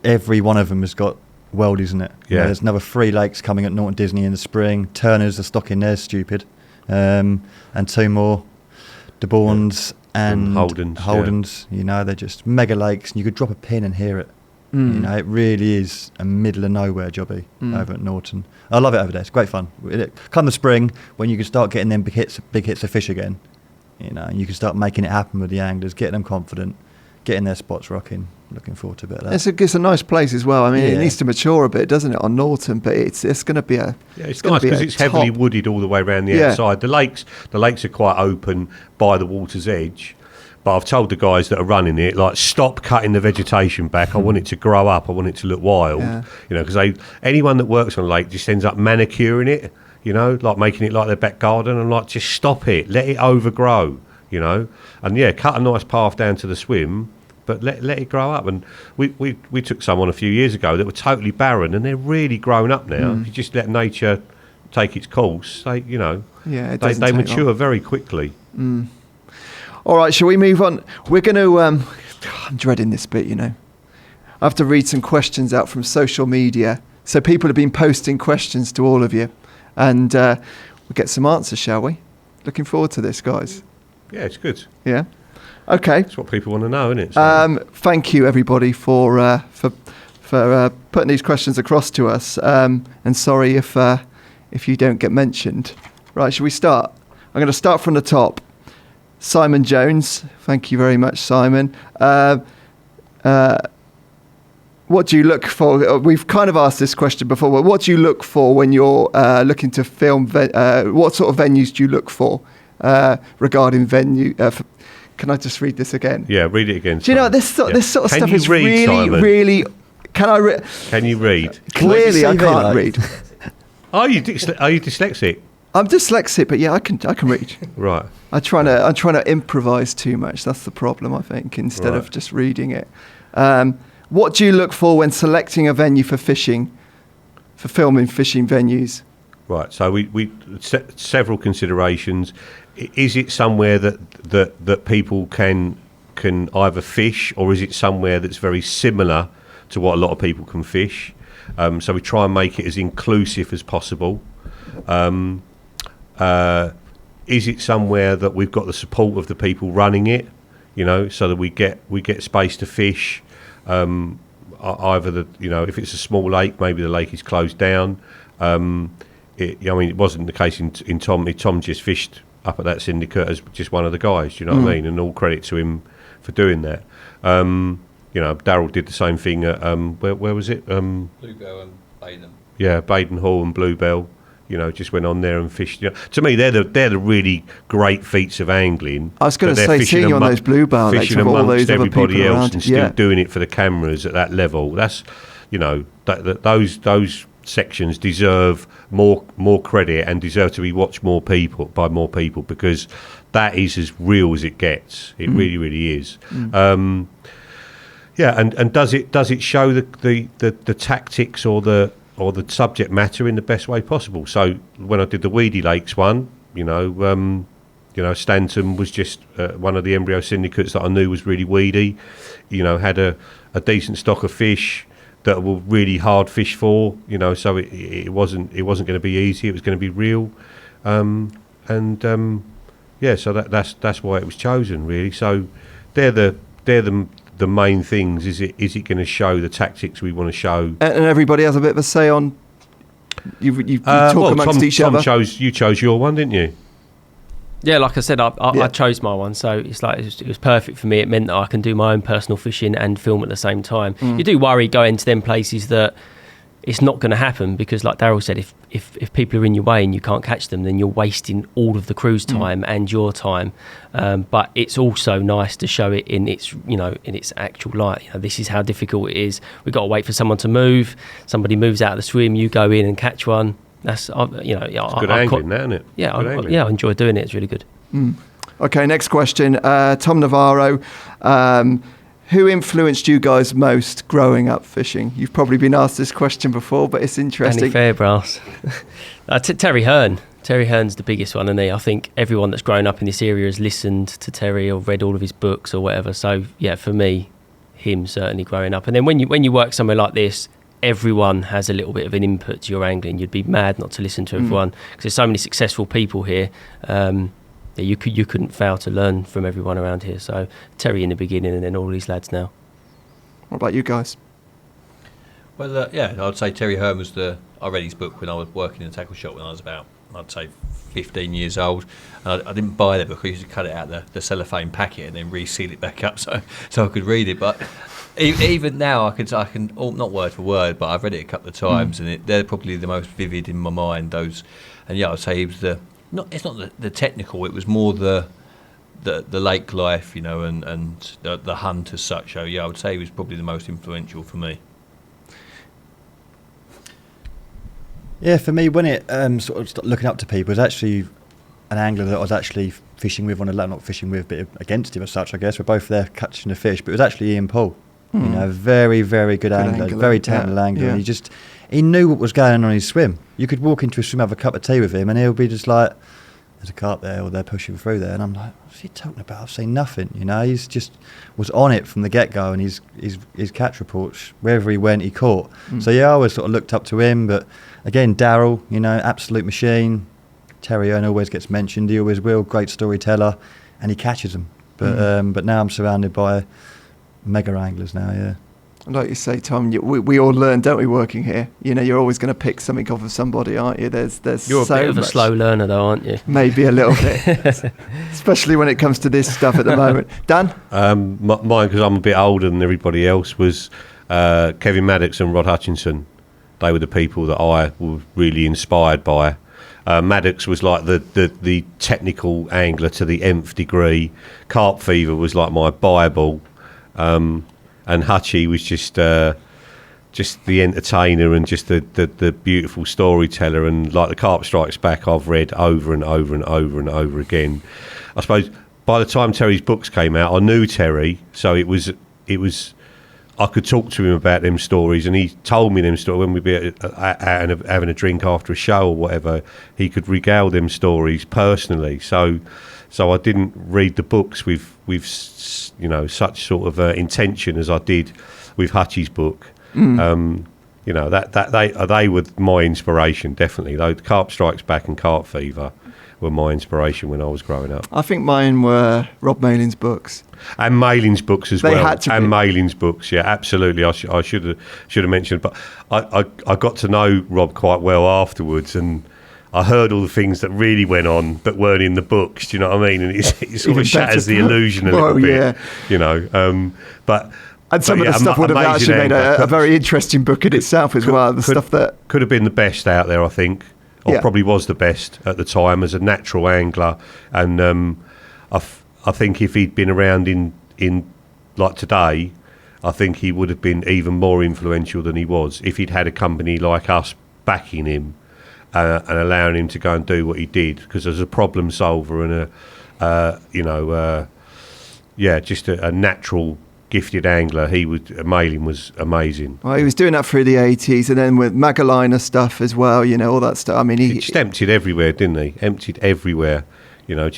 J: every one of them has got worldies in it.
E: Yeah.
J: There's another 3 lakes coming at Norton Disney in the spring. Turner's are stocking theirs stupid. And 2 more. DeBorns and Holdens, they're just mega lakes, and you could drop a pin and hear it. It really is a middle of nowhere jobby over at Norton. I love it over there. It's great fun. Come the spring, when you can start getting them big hits of fish again, and you can start making it happen with the anglers, getting them confident, getting their spots rocking. Looking forward to a bit of that.
C: It's a nice place as well. I mean, it needs to mature a bit, doesn't it, on Norton? But it's going to be a
E: it's nice because it's heavily wooded all the way around the outside. The lakes are quite open by the water's edge. But I've told the guys that are running it, like, stop cutting the vegetation back. I want it to grow up. I want it to look wild. Because anyone that works on a lake just ends up manicuring it. you know, like making it like their back garden, and like just stop it, let it overgrow, you know, and cut a nice path down to the swim, but let it grow up. And we took some on a few years ago that were totally barren, and they're really grown up now. If you just let nature take its course, they they mature long. Very quickly.
C: All right, shall we move on? We're going to I'm dreading this bit, you know. I have to read some questions out from social media. So people have been posting questions to all of you, and we'll get some answers, shall we? Looking forward to this, guys.
E: Yeah, it's good.
C: Yeah. Okay.
E: It's what people want to know, isn't it? So.
C: Thank you, everybody, for putting these questions across to us. And sorry if you don't get mentioned. Right, shall we start? I'm going to start from the top. Simon Jones, thank you very much, Simon. What do you look for? We've kind of asked this question before, but what do you look for when you're looking to film? What sort of venues do you look for regarding venue? Can I just read this again?
E: Yeah, read it again.
C: Do you know, this sort of stuff is really,
E: Simon?
C: really...
E: Can you read?
C: Clearly, I can't read.
E: Are you dyslexic?
C: I'm dyslexic, but yeah, I can read.
E: Right.
C: I'm trying to improvise too much. That's the problem, I think, instead of just reading it. What do you look for when selecting a venue for fishing, for filming fishing venues?
E: Right. So we set several considerations. Is it somewhere that people can either fish, or is it somewhere that's very similar to what a lot of people can fish? So we try and make it as inclusive as possible. Is it somewhere that we've got the support of the people running it, you know, so that we get space to fish? Either if it's a small lake, maybe the lake is closed down. It wasn't the case in Tom. Tom just fished up at that Syndicate as just one of the guys. You know what I mean? And all credit to him for doing that. Darrell did the same thing at where was it?
I: Bluebell and Baden.
E: Yeah, Baden Hall and Bluebell. You know, just went on there and fished. You know, to me, they're the really great feats of angling.
C: I was going to say, seeing you on those Bluebell lakes with all those other people
E: everybody else
C: around,
E: and still doing it for the cameras at that level. That's, those sections deserve more credit and deserve to be watched by more people, because that is as real as it gets. It really, really is. And does it show the tactics or the subject matter in the best way possible? So when I did the Weedy Lakes one, Stanton was just one of the embryo syndicates that I knew was really weedy. Had a decent stock of fish that were really hard fish for. So it wasn't going to be easy. It was going to be real, so that's why it was chosen, really. So they're the main things. Is it going to show the tactics we want to show?
C: And everybody has a bit of a say on. You talk amongst each other.
E: You chose your one, didn't you?
B: Yeah, like I said, I chose my one, so it's like it was perfect for me. It meant that I can do my own personal fishing and film at the same time. You do worry going to them places that it's not going to happen, because, like Darrell said, if people are in your way and you can't catch them, then you're wasting all of the crew's time and your time. But it's also nice to show it in its actual light. This is how difficult it is. We've got to wait for someone to move. Somebody moves out of the swim, you go in and catch one. That's
E: it's good angling, isn't it?
B: Yeah, I enjoy doing it. It's really good.
C: Okay, next question. Tom Navarro. Who influenced you guys most growing up fishing? You've probably been asked this question before, but it's interesting.
B: Fairbrass. Terry Hearn. Terry Hearn's the biggest one, and I think everyone that's grown up in this area has listened to Terry or read all of his books or whatever. So yeah, for me, him certainly growing up. And then when you work somewhere like this, everyone has a little bit of an input to your angling. You'd be mad not to listen to everyone, because there's so many successful people here. You couldn't fail to learn from everyone around here. So Terry in the beginning, and then all these lads now.
C: What about you guys?
I: Well, I'd say Terry Hearn was I read his book when I was working in a tackle shop when I was about, I'd say, 15 years old. And I didn't buy the book. I used to cut it out the cellophane packet and then reseal it back up so I could read it. But even now, I can not word for word, but I've read it a couple of times, and they're probably the most vivid in my mind. Those, and I'd say he was it's not the technical. It was more the lake life, and the hunt as such. So I would say he was probably the most influential for me.
J: Yeah, for me, when it sort of started looking up to people, it was actually an angler that I was actually fishing with on a not fishing with, but against him as such, I guess. We're both there catching the fish, but it was actually Ian Paul. You know, very, very good angler, very talented angler.
C: Yeah.
J: And he knew what was going on in his swim. You could walk into a swim, have a cup of tea with him, and he'll be just like, there's a carp there, or they're pushing through there. And I'm like, what's he talking about? I've seen nothing. You know, he's just was on it from the get-go, and his catch reports, wherever he went, he caught. So, yeah, I always sort of looked up to him. But, again, Darrell, you know, absolute machine. Terry Earn always gets mentioned. He always will, great storyteller, and he catches them. But now I'm surrounded by mega anglers now, yeah.
C: Like you say, Tom, we all learn, don't we, working here? You know, you're always going to pick something off of somebody, aren't you? There's
B: You're
C: so
B: a bit of a
C: much.
B: slow learner, though, aren't you?
C: Maybe a little bit, especially when it comes to this stuff at the moment. Dan?
E: Mine, because I'm a bit older than everybody else, was Kevin Maddox and Rod Hutchinson. They were the people that I was really inspired by. Maddox was like the technical angler to the nth degree. Carp Fever was like my Bible. And Hutchie was just the entertainer and just the beautiful storyteller. And like the Carp Strikes Back, I've read over and over and over and over again. I suppose by the time Terry's books came out, I knew Terry, so it was I could talk to him about them stories, and he told me them stories when we'd be out and having a drink after a show or whatever. He could regale them stories personally. So I didn't read the books with you know, such sort of intention as I did with Hutchie's book. You know, that they were my inspiration, definitely. Though Carp Strikes Back and Carp Fever were my inspiration when I was growing up.
C: I think mine were Rob Malin's books.
E: And Malin's books as well.
C: They had to be.
E: And Malin's books, yeah, absolutely. I should have mentioned, but I got to know Rob quite well afterwards, and I heard all the things that really went on that weren't in the books. Do you know what I mean? And it sort of shatters the illusion a little bit. Yeah. You know, but.
C: And some of the stuff would have actually made a very interesting book in itself as well. The stuff that
E: could have been the best out there, I think, or probably was the best at the time as a natural angler. And I think if he'd been around in like today, I think he would have been even more influential than he was if he'd had a company like us backing him and allowing him to go and do what he did. Because as a problem solver and just a natural gifted angler, Malin was amazing.
C: Well, he was doing that through the 80s, and then with Magalina stuff as well, you know, all that stuff. I mean, he
E: just emptied everywhere, didn't he? Emptied everywhere, you know,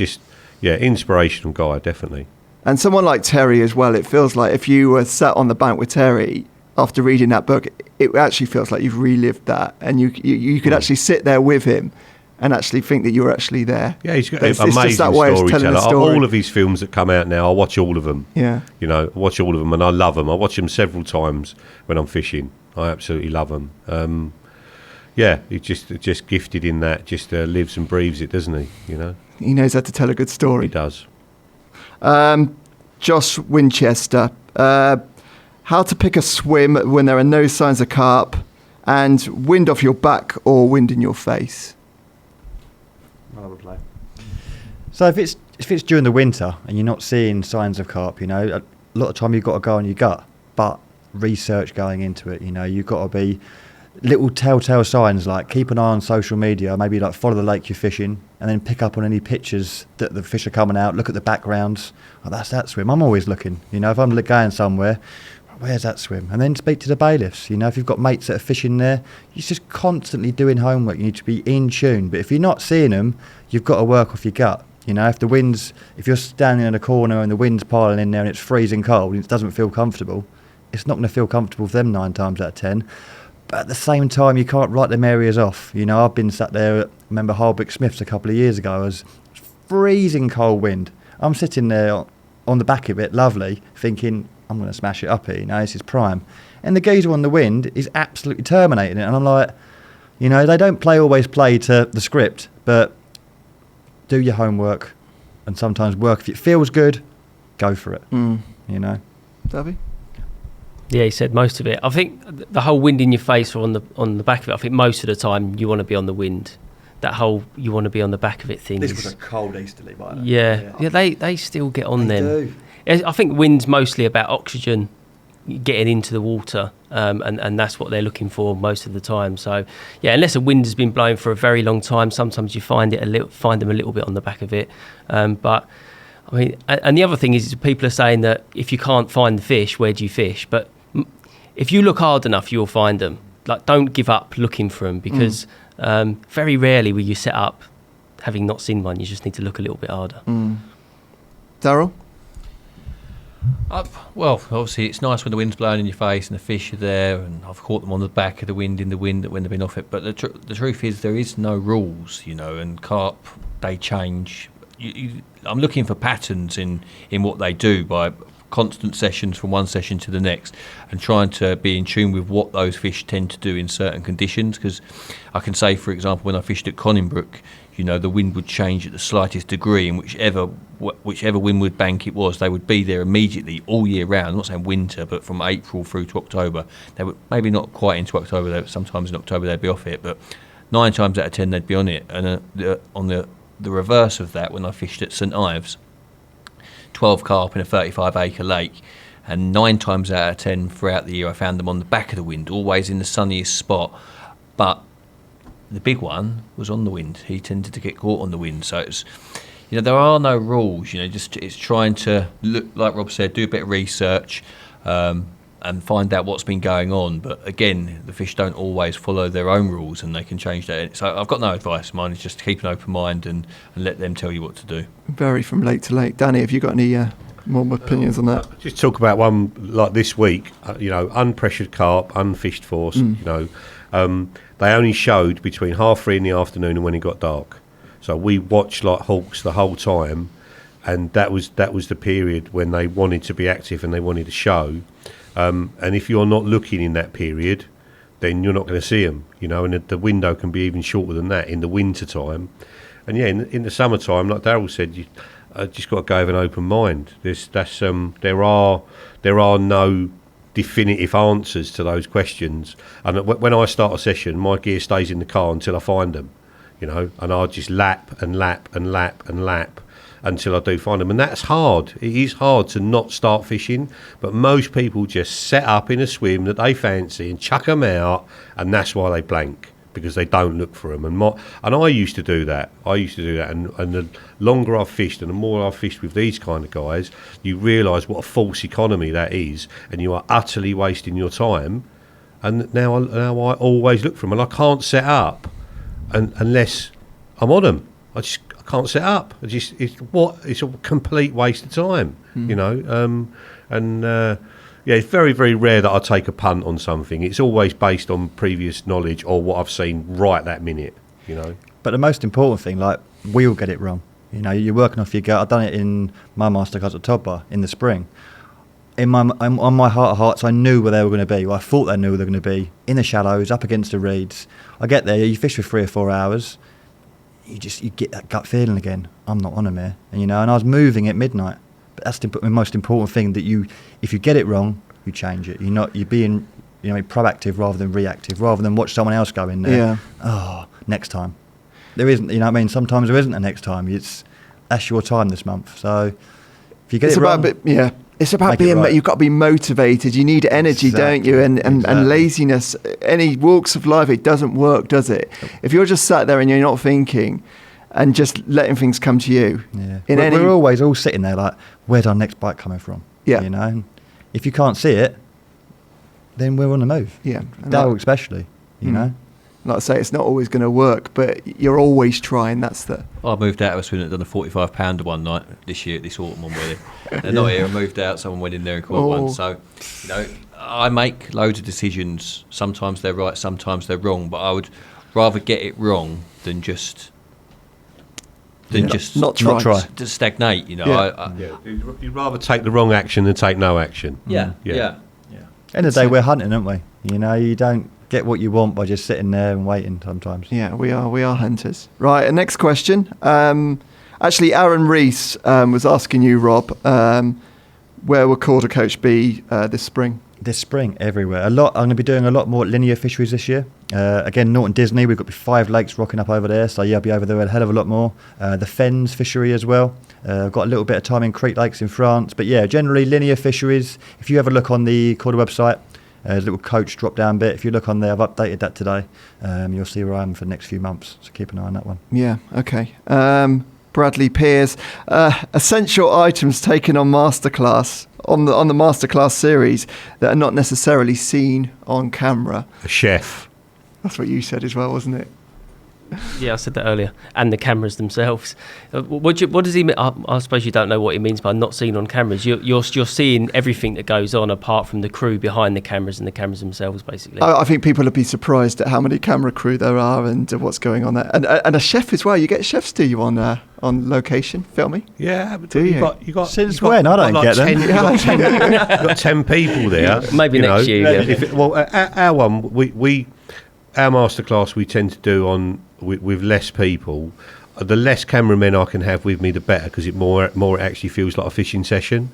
E: inspirational guy, definitely.
C: And someone like Terry as well, it feels like if you were sat on the bank with Terry after reading that book, it actually feels like you've relived that, and you could actually sit there with him and actually think that you were actually there.
E: Yeah, he's got an amazing storyteller. All of his films that come out now, I watch all of them.
C: Yeah.
E: You know, I watch all of them, and I love them. I watch them several times when I'm fishing. I absolutely love them. He's just gifted in that, just lives and breathes it, doesn't he? You know?
C: He knows how to tell a good story.
E: He does.
C: Josh Winchester, how to pick a swim when there are no signs of carp, and wind off your back or wind in your face?
J: So if it's during the winter and you're not seeing signs of carp, you know, a lot of time you've got to go on your gut, but research going into it, you know, you've got to be little telltale signs like keep an eye on social media, maybe like follow the lake you're fishing, and then pick up on any pictures that the fish are coming out, look at the backgrounds. Oh, that's that swim. I'm always looking, you know, if I'm going somewhere, where's that swim? And then speak to the bailiffs. You know, if you've got mates that are fishing there, you're just constantly doing homework. You need to be in tune. But if you're not seeing them, you've got to work off your gut. You know, if you're standing in a corner and the wind's piling in there and it's freezing cold and it doesn't feel comfortable, it's not going to feel comfortable for them 9 times out of 10. But at the same time, you can't write them areas off. You know, I've been sat there, remember Hardwick Smiths a couple of years ago, it was freezing cold wind. I'm sitting there on the back of it, lovely, thinking, I'm going to smash it up here, you know, this is prime. And the geezer on the wind is absolutely terminating it. And I'm like, you know, they don't always play to the script, but do your homework and sometimes work. If it feels good, go for it, you know.
C: Davey?
B: Yeah, he said most of it. I think the whole wind in your face or on the back of it, I think most of the time you want to be on the wind. That whole you want to be on the back of it thing.
J: This was a cold easterly, by the way.
B: Yeah, they still get on them.
J: Do.
B: I think wind's mostly about oxygen getting into the water, and that's what they're looking for most of the time. So yeah, unless a wind has been blowing for a very long time, sometimes you find them a little bit on the back of it. But I mean, and the other thing is people are saying that if you can't find the fish, where do you fish? But if you look hard enough, you'll find them. Like, don't give up looking for them, because very rarely will you set up having not seen one. You just need to look a little bit harder.
C: Darrell?
I: Well, obviously it's nice when the wind's blowing in your face and the fish are there, and I've caught them on the back of the wind, in the wind when they've been off it. But the truth is there is no rules, and carp, they change. I'm looking for patterns in what they do by constant sessions from one session to the next, and trying to be in tune with what those fish tend to do in certain conditions. Because I can say, for example, when I fished at Conninbrook, the wind would change at the slightest degree, and whichever windward bank it was, they would be there immediately all year round. I'm not saying winter, but from April through to October. They would maybe not quite into October. Sometimes in October they'd be off it, but 9 times out of 10 they'd be on it. And on the reverse of that, when I fished at St Ives, 12 carp in a 35-acre lake, and 9 times out of 10 throughout the year I found them on the back of the wind, always in the sunniest spot. But the big one was on the wind. He tended to get caught on the wind. So it's, there are no rules. Just it's trying to look, like Rob said, do a bit of research and find out what's been going on. But again, the fish don't always follow their own rules, and they can change that. So I've got no advice. Mine is just to keep an open mind and let them tell you what to do. Vary
C: from lake to lake. Danny, have you got any more opinions on that?
E: Just talk about one like this week. Unpressured carp, unfished force. They only showed between 3:30 in the afternoon and when it got dark. So we watched like hawks the whole time, and that was the period when they wanted to be active and they wanted to show. And if you're not looking in that period, then you're not going to see them. And the window can be even shorter than that in the winter time. And yeah, in the summertime, like Darrell said, you just got to go with an open mind. There are no definitive answers to those questions, and when I start a session, my gear stays in the car until I find them, and I'll just lap and lap and lap and lap until I do find them. And that's hard. It is hard to not start fishing, but most people just set up in a swim that they fancy and chuck them out, and that's why they blank, because they don't look for them. And I used to do that. And the longer I've fished and the more I've fished with these kind of guys, you realise what a false economy that is, and you are utterly wasting your time. And now I always look for them, and I can't set up unless I'm on them. I can't set up. It's a complete waste of time, Yeah, it's very, very rare that I take a punt on something. It's always based on previous knowledge or what I've seen right that minute,
J: But the most important thing, like, we all get it wrong. You're working off your gut. I've done it in my Masterclass at Todbar in the spring. On my heart of hearts, I knew where they were going to be. Well, I thought they knew where they were going to be. In the shallows, up against the reeds. I get there, you fish for 3 or 4 hours. You get that gut feeling again. I'm not on them here. And I was moving at midnight. But that's the most important thing, that if you get it wrong, you change it. You're being proactive rather than reactive, rather than watch someone else go in there.
C: Yeah.
J: Oh, next time. There isn't, sometimes there isn't a next time. That's your time this month. So if you get it wrong,
C: it's about being. Right. You've got to be motivated. You need energy, don't you? And laziness. Any walks of life, it doesn't work, does it? If you're just sat there and you're not thinking, and just letting things come to you.
J: Yeah. We're always all sitting there like, where's our next bite coming from?
C: Yeah.
J: And if you can't see it, then we're on the move.
C: Yeah.
J: Darrell especially, you know.
C: Like I say, it's not always going to work, but you're always trying. That's the.
I: I moved out of a swim and done a 45-pounder one night this autumn on Willie. They're not here. I moved out. Someone went in there and caught one. So, I make loads of decisions. Sometimes they're right, sometimes they're wrong. But I would rather get it wrong than just
C: not try
I: to stagnate. You'd
E: rather take the wrong action than take no action.
J: Yeah. End of the day, we're hunting, aren't we? You don't get what you want by just sitting there and waiting sometimes.
C: Yeah, we are hunters. Right, and next question. Actually, Aaron Rees was asking you, Rob, where will Korda Coach be this spring?
J: This spring, everywhere. I'm going to be doing a lot more linear fisheries this year. Again, Norton Disney, we've got 5 lakes rocking up over there, so yeah, I'll be over there a hell of a lot more. The Fens fishery as well. I've got a little bit of time in Crete Lakes in France, but yeah, generally linear fisheries. If you ever look on the Korda website, there's a little coach drop down bit. If you look on there, I've updated that today. You'll see where I am for the next few months, so keep an eye on that one.
C: Yeah, okay. Bradley Pears, essential items taken on Masterclass, on the Masterclass series that are not necessarily seen on camera.
E: A chef.
C: That's what you said as well, wasn't it?
B: Yeah, I said that earlier. And the cameras themselves. What does he mean? I suppose you don't know what he means by not seen on cameras. You're seeing everything that goes on apart from the crew behind the cameras and the cameras themselves, basically.
C: I think people would be surprised at how many camera crew there are and what's going on there. And a chef as well. You get chefs, do you, on location filming?
E: Yeah, but
C: do you?
E: You got
J: Since when? I don't get them.
E: You've got 10 people there.
B: Maybe next year. Yeah.
E: Our masterclass we tend to do with less people. The less cameramen I can have with me, the better, because it actually feels like a fishing session,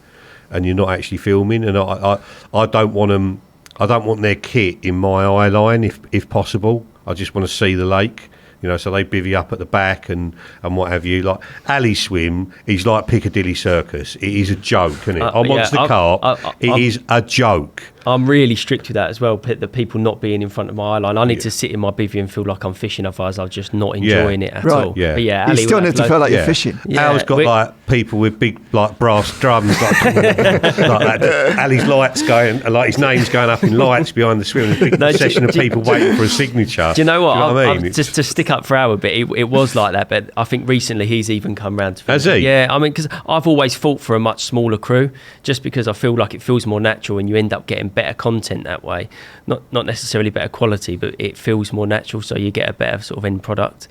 E: and you're not actually filming. And I don't want them. I don't want their kit in my eye line if possible. I just want to see the lake. So they bivvy up at the back and what have you. Like alley swim is like Piccadilly Circus. It is a joke, isn't it? On Monster Carp, it is a joke.
B: I'm really strict with that as well, the people not being in front of my eye line. I need to sit in my bivvy and feel like I'm fishing, otherwise I'm just not enjoying it at all.
E: Yeah.
B: But yeah,
C: you
B: Ali
C: still need to feel like you're fishing.
E: Yeah. Al's got like people with big like brass drums like that. Ali's lights going, like his name's going up in lights behind the swim. A big session of people waiting for a signature.
B: Do you know what?
E: I mean?
B: Just to stick up for Al a bit, it was like that, but I think recently he's even come round to
E: Has he?
B: Yeah, I mean, because I've always fought for a much smaller crew, just because I feel like it feels more natural and you end up getting better content that way. Not necessarily better quality, but it feels more natural, so you get a better sort of end product.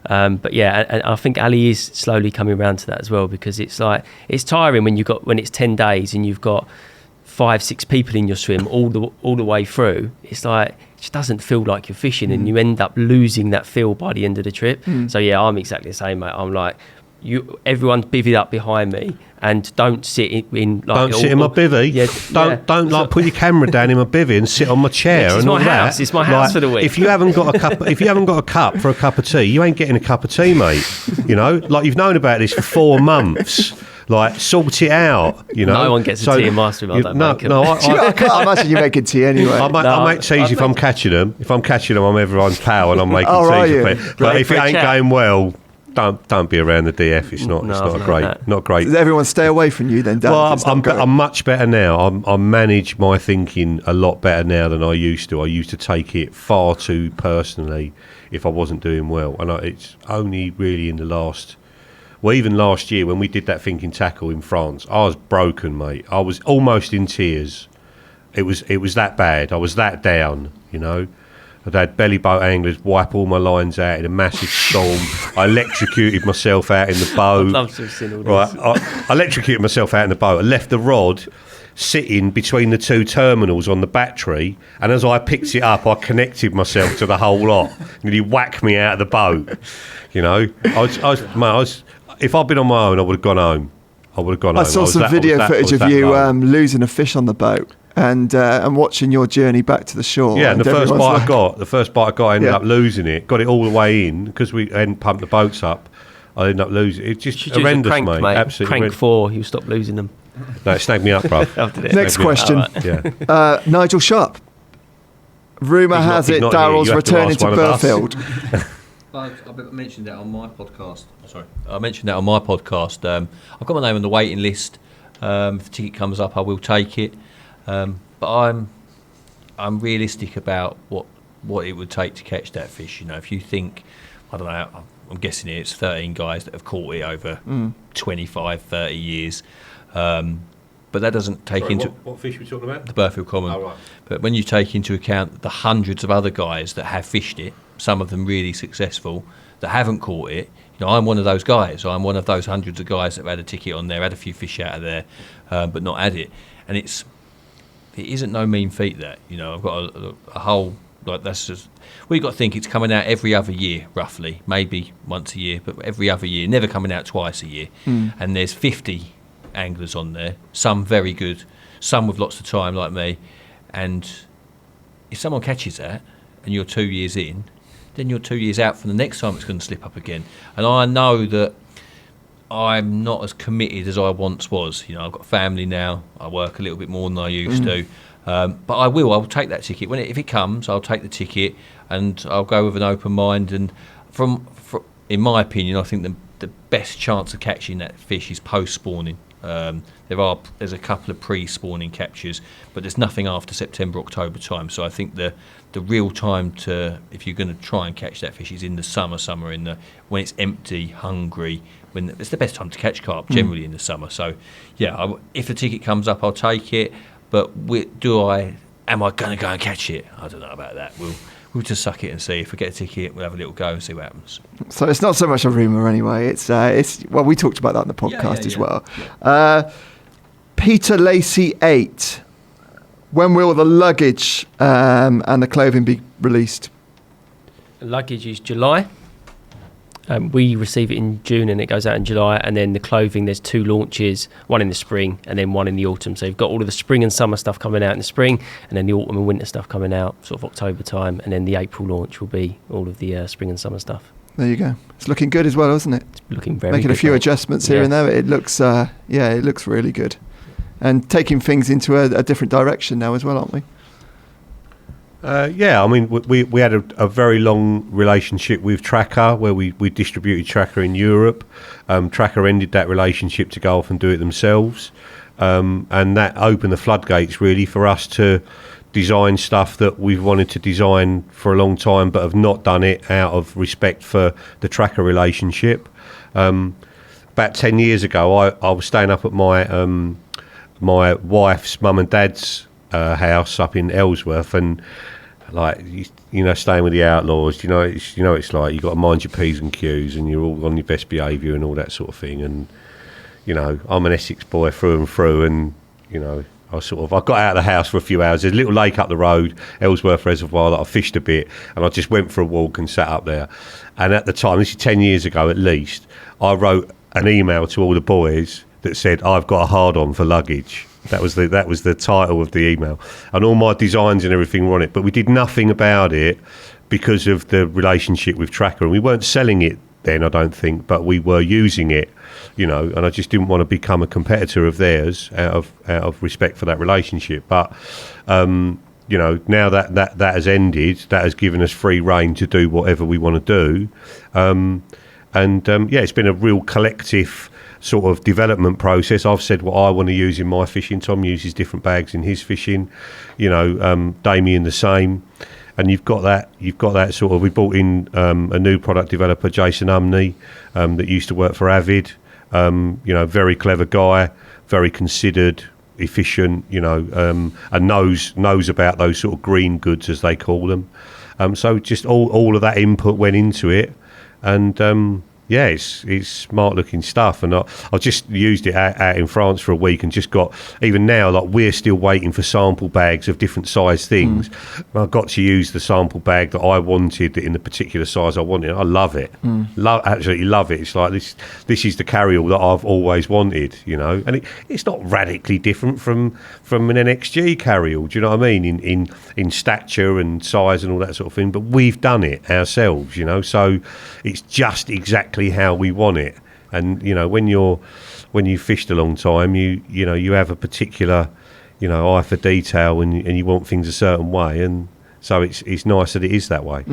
B: But yeah, and I think Ali is slowly coming around to that as well, because it's like it's tiring when it's 10 days and you've got 5-6 people in your swim all the way through. It's like it just doesn't feel like you're fishing, and you end up losing that feel by the end of the trip. So yeah, I'm exactly the same, mate. I'm like, everyone's bivvied up behind me, and don't sit in like.
E: Don't sit in my bivvy.
B: Yeah,
E: don't like put your camera down in my bivvy and sit on my chair.
B: It's
E: and
B: my
E: all
B: house.
E: That.
B: It's my house for the week.
E: If you haven't got a cup for a cup of tea, you ain't getting a cup of tea, mate. Like you've known about this for 4 months. Like sort it out,
B: No one gets a tea in my swim. I can't
C: imagine you making tea anyway.
E: I make teas if I'm catching them. If I'm catching them, I'm everyone's pal, and I'm making teas. But if it ain't going well, don't be around the DF. It's not great.
C: Does everyone stay away from you then, Dan?
E: Well, I'm much better now. I manage my thinking a lot better now than I used to. I used to take it far too personally if I wasn't doing well, and it's only really in the last. Well, even last year when we did that thinking tackle in France, I was broken, mate. I was almost in tears. It was that bad. I was that down, I'd had belly boat anglers wipe all my lines out in a massive storm. I electrocuted myself out in the boat.
B: I'd love to have seen all this.
E: Right, I electrocuted myself out in the boat. I left the rod sitting between the 2 terminals on the battery, and as I picked it up, I connected myself to the whole lot. Nearly whacked me out of the boat. If I'd been on my own, I would have gone home. I saw
C: some video footage of you losing a fish on the boat and watching your journey back to the shore.
E: Yeah, and the first bite I got, I ended up losing it. Got it all the way in because we hadn't pumped the boats up. I ended up losing it. It's just horrendous, mate. Absolutely.
B: Crank 4, you stop losing them.
E: No, it snagged me up, bro.
C: Next question. Nigel Sharp. Rumour has it Darrell's returning to Burfield.
I: I mentioned that on my podcast. I mentioned that on my podcast. I've got my name on the waiting list. If the ticket comes up, I will take it. But I'm realistic about what it would take to catch that fish. If you think, I don't know, I'm guessing it's 13 guys that have caught it over 25, 30 years. But that doesn't take into...
E: What fish are we talking about?
I: The Burfield Common.
E: Oh, right.
I: But when you take into account the hundreds of other guys that have fished it, some of them really successful, that haven't caught it, I'm one of those guys. I'm one of those hundreds of guys that have had a ticket on there, had a few fish out of there, but not had it. And it isn't no mean feat, that. I've got a whole... that's just... We've got to think it's coming out every other year, roughly. Maybe once a year, but every other year. Never coming out twice a year. And there's 50 anglers on there, some very good, some with lots of time like me, and if someone catches that and you're 2 years in, then you're 2 years out from the next time it's going to slip up again. And I know that I'm not as committed as I once was. You know, I've got a family now. I work a little bit more than I used to. But I'll take that ticket. If it comes, I'll take the ticket and I'll go with an open mind. And in my opinion, I think the best chance of catching that fish is post-spawning. There's a couple of pre-spawning captures, but there's nothing after September, October time. So I think the real time if you're going to try and catch that fish is in the summer when it's empty, hungry. When it's the best time to catch carp generally in the summer. So yeah, if a ticket comes up, I'll take it. But am I going to go and catch it? I don't know about that. We'll just suck it and see. If we get a ticket, we'll have a little go and see what happens.
C: So it's not so much a rumour anyway. It's we talked about that in the podcast as well. Yeah. Peter Lacey 8. When will the luggage and the clothing be released?
B: Luggage is July. We receive it in June and it goes out in July, and then the clothing, there's 2 launches, one in the spring and then one in the autumn. So you've got all of the spring and summer stuff coming out in the spring, and then the autumn and winter stuff coming out sort of October time, and then the April launch will be all of the spring and summer stuff.
C: There you go. It's looking good as well, isn't it?
B: It's looking very
C: Making
B: good.
C: A few adjustments here and there. It looks it looks really good. And taking things into a different direction now as well, aren't we?
E: I mean, we had a very long relationship with Tracker, where we distributed Tracker in Europe. Tracker ended that relationship to go off and do it themselves, and that opened the floodgates really for us to design stuff that we've wanted to design for a long time, but have not done it out of respect for the Tracker relationship. About 10 years ago, I was staying up at my wife's mum and dad's house up in Ellsworth, and staying with the outlaws, it's like you got to mind your P's and Q's, and you're all on your best behaviour and all that sort of thing. And I'm an Essex boy through and through, and I got out of the house for a few hours. There's a little lake up the road, Ellsworth Reservoir, that I fished a bit, and I just went for a walk and sat up there. And at the time, this is 10 years ago at least, I wrote an email to all the boys that said, "I've got a hard-on for luggage." That was the title of the email, and all my designs and everything were on it. But we did nothing about it because of the relationship with Tracker, and we weren't selling it then, I don't think, but we were using it, and I just didn't want to become a competitor of theirs out of respect for that relationship. But now that has ended, that has given us free rein to do whatever we want to do, it's been a real collective sort of development process. I've said what I want to use in my fishing. Tom uses different bags in his fishing. Damien the same. And you've got that sort of. We brought in a new product developer, Jason Umney, that used to work for Avid. Very clever guy, very considered, efficient. And knows about those sort of green goods as they call them. So just all of that input went into it, and. It's smart looking stuff, and I've just used it out in France for a week, and just got, even now, like, we're still waiting for sample bags of different size things. I got to use the sample bag that I wanted in the particular size I wanted. I love it, absolutely love it. It's like this is the carryall that I've always wanted, and it's not radically different from an NXG carryall. Do you know what I mean? In stature and size and all that sort of thing, but we've done it ourselves, so it's just exactly how we want it. And when you fished a long time, you have a particular eye for detail, and you want things a certain way, and so it's nice that it is that way.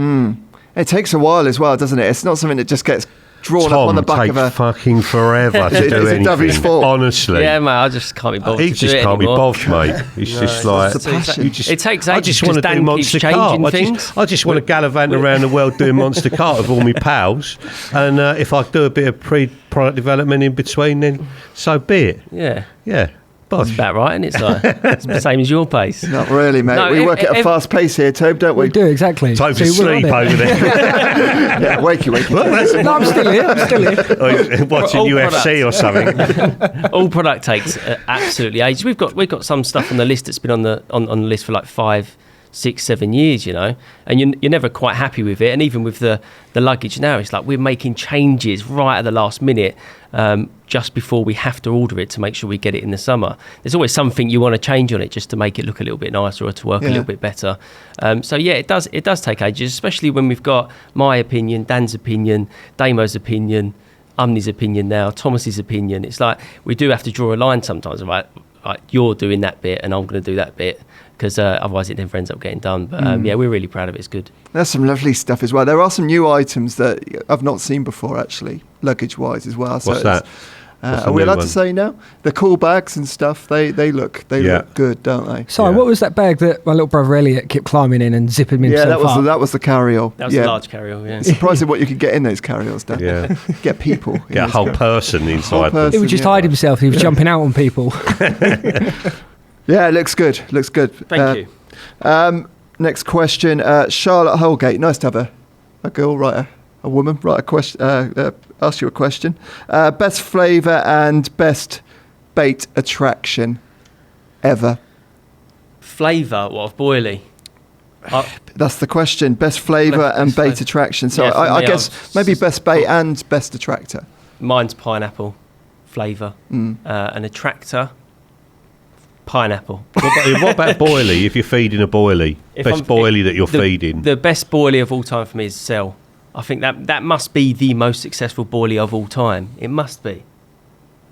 C: It takes a while as well, doesn't it? It's not something that just gets drawn up on the back of a...
E: fucking forever to do anything.
C: Dovy's fault?
E: Honestly.
B: Yeah, mate, I just can't be bothered.
E: He just can't be bothered, mate. It's just like...
B: It takes ages.
E: I just want to do Monster Carp. I just want to gallivant around the world doing Monster Carp with all my pals. And if I do a bit of pre-product development in between, then so be it.
B: Yeah.
E: Yeah.
B: That's about right, isn't it? It's the same as your pace.
C: Not really, mate.
B: No,
C: we work at a fast pace here, Tobe, don't we?
K: We do, exactly.
E: Time for sleep over there.
C: Yeah, wakey.
K: No, I'm still here.
E: Watching UFC or something.
B: All product takes absolutely ages. We've got some stuff on the list that's been on the list for like 5 6-7 years, and you're never quite happy with it. And even with the luggage now, it's like we're making changes right at the last minute, just before we have to order it to make sure we get it in the summer. There's always something you want to change on it just to make it look a little bit nicer or to work a little bit better. So yeah, it does take ages, especially when we've got my opinion, Dan's opinion, Damo's opinion, Umni's opinion now, Thomas's opinion. It's like we do have to draw a line sometimes, right? Like you're doing that bit and I'm going to do that bit, because otherwise it never ends up getting done. But yeah, we're really proud of it. It's good. There's
C: some lovely stuff as well. There are some new items that I've not seen before, actually, luggage-wise as well.
E: What's that?
C: Are we allowed to say now? The cool bags and stuff, they look good, don't they?
K: Sorry, what was that bag that my little brother Elliot kept climbing in and zipping himself up?
C: That was the carry-all.
B: That was a large carry-all, yeah.
C: It's surprising what you could get in those carry-alls, Dan.
E: Yeah.
C: Get people.
E: Get a whole person inside them.
K: He would just hide himself. He was jumping out on people.
C: Yeah, it looks good.
B: Thank you.
C: Next question. Charlotte Holgate. Nice to have a girl write a woman write a question. Ask you a question. Best flavour and best bait attraction ever.
B: Flavour? What, of boilie?
C: That's the question. Best flavour and bait attraction. So I guess maybe best bait and best attractor.
B: Mine's pineapple flavour. An attractor. Pineapple.
E: What about boilie? If you're feeding a boilie, boilie that you're feeding.
B: The best boilie of all time for me is Cell. I think that must be the most successful boilie of all time. It must be.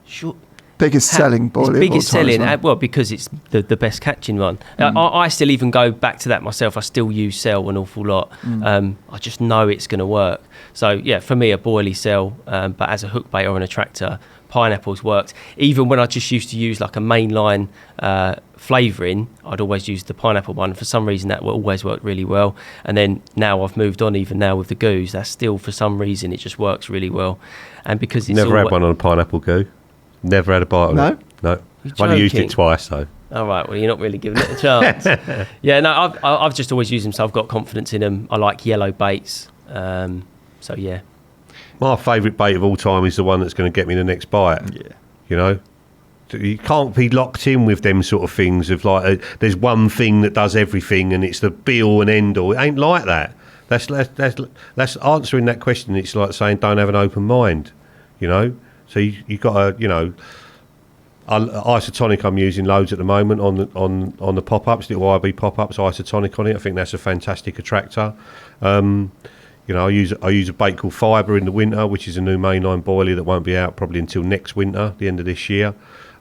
B: Sure.
C: Biggest selling boilie.
B: Biggest
C: of all time,
B: selling. Well, because it's the best catching one. I still even go back to that myself. I still use Cell an awful lot. I just know it's going to work. So yeah, for me, a boilie Cell, but as a hook bait or an attractor, pineapple's worked. Even when I just used to use like a mainline flavouring, I'd always use the pineapple one. For some reason, that always worked really well. And then now I've moved on, even now with the goos, that's still, for some reason, it just works really well. And because it's
E: never had one on a pineapple goo. Never had a bite on it. No. I've only used it twice though.
B: All right, well, you're not really giving it a chance. Yeah, no, I've just always used them, so I've got confidence in them. I like yellow baits. So yeah.
E: My favourite bait of all time is the one that's going to get me the next bite. Yeah. You can't be locked in with them sort of things of like there's one thing that does everything and it's the be all and end all. It ain't like that. That's answering that question. It's like saying don't have an open mind. So you got to isotonic I'm using loads at the moment on the pop-ups, little IB pop-ups, isotonic on it. I think that's a fantastic attractor. I use a bait called Fibre in the winter, which is a new mainline boilie that won't be out probably until next winter, the end of this year,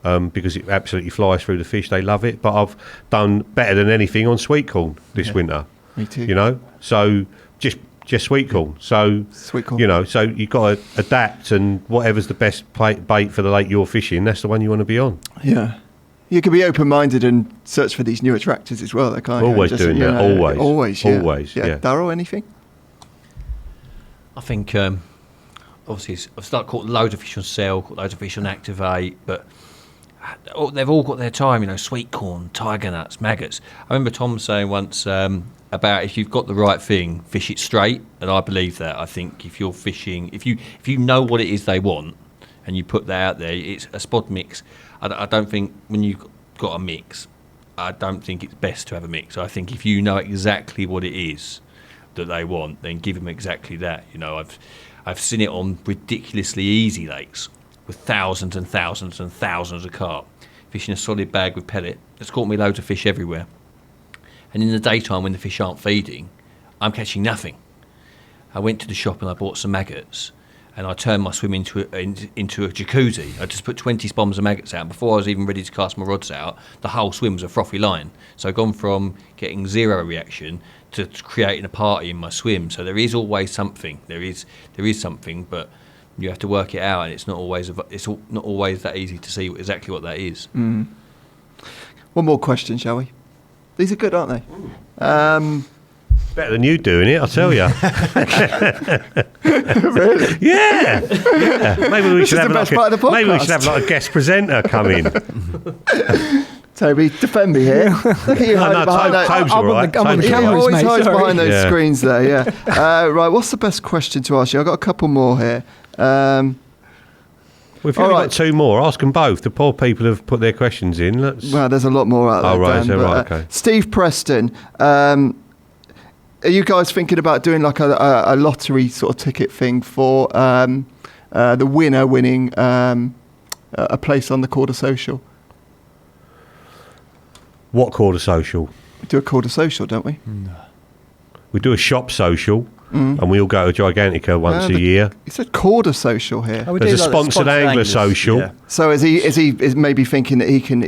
E: because it absolutely flies through the fish. They love it. But I've done better than anything on sweet corn this winter.
C: Me too.
E: So just sweet corn. So
C: sweet corn.
E: So you've got to adapt, and whatever's the best bait for the lake you're fishing, that's the one you want to be on.
C: Yeah. You can be open-minded and search for these new attractors as well.
E: Always doing that. Always. Yeah.
C: Darrell, anything?
I: I think, obviously, I've caught loads of fish on Cell, caught loads of fish on Activate, but they've all got their time, sweet corn, tiger nuts, maggots. I remember Tom saying once about if you've got the right thing, fish it straight, and I believe that. I think if you're fishing, if you know what it is they want, and you put that out there, it's a spot mix. I don't think when you've got a mix, I don't think it's best to have a mix. I think if you know exactly what it is that they want, then give them exactly that. I've seen it on ridiculously easy lakes with thousands and thousands and thousands of carp fishing a solid bag with pellet. It's caught me loads of fish everywhere, and in the daytime when the fish aren't feeding, I'm catching nothing. I went to the shop and I bought some maggots, and I turned my swim into a jacuzzi. I just put 20 bombs of maggots out, and before I was even ready to cast my rods out, the whole swim was a frothy line. So I've gone from getting zero reaction to creating a party in my swim. So there is always something. There is something, but you have to work it out, and it's not always that easy to see exactly what that is.
C: One more question, shall we? These are good, aren't they?
E: Better than you doing it, I'll tell you.
C: Really?
E: Yeah. Maybe we should have
C: a
E: guest presenter come in.
C: Toby, defend me here.
E: Toby's all right.
K: I'm on the cameras,
C: always
K: mate.
C: hides behind those screens there, yeah. Right, what's the best question to ask you? I've got a couple more here.
E: We've only got 2 more. Ask them both. The poor people have put their questions in.
C: Well, there's a lot more out there.
E: Oh, right.
C: Dan,
E: Is that
C: but,
E: right? Okay.
C: Steve Preston, are you guys thinking about doing like a lottery sort of ticket thing for the winner winning a place on the Korda Social?
E: What Korda Social?
C: We do a Korda Social, don't we?
J: No.
E: We do a shop social, and we all go to Gigantica once a year.
C: He said Korda Social here.
J: Oh,
E: There's a sponsored angler social.
J: Yeah.
C: So is he maybe thinking that he can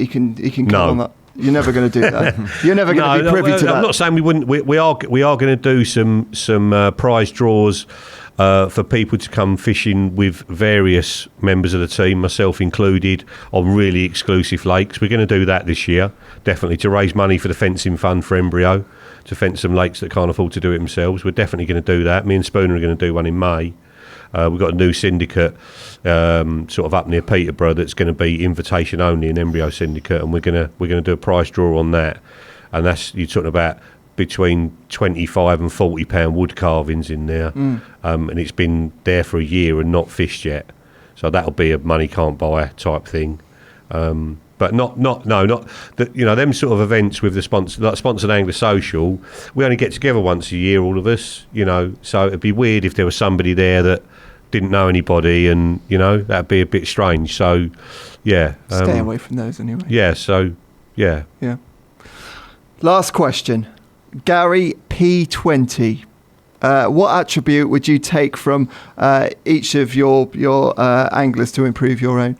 C: come on that? You're never going to do that. You're never going to be privy to that.
E: I'm not saying we wouldn't. We are going to do some prize draws for people to come fishing with various members of the team, myself included, on really exclusive lakes. We're going to do that this year, definitely, to raise money for the fencing fund for Embryo, to fence some lakes that can't afford to do it themselves. We're definitely going to do that. Me and Spooner are going to do one in May. We've got a new syndicate sort of up near Peterborough that's going to be invitation only, an Embryo syndicate, and we're going to do a prize draw on that. And that's, you're talking about between £25 and £40 wood carvings in there, and it's been there for a year and not fished yet. So that'll be a money can't buy type thing. But not that, you know, them sort of events with the sponsored angler social. We only get together once a year, all of us, you know. So it'd be weird if there was somebody there that didn't know anybody, and you know, that'd be a bit strange. So yeah,
C: stay away from those anyway.
E: Yeah. So yeah.
C: Last question, Gary P20. What attribute would you take from each of your anglers to improve your own?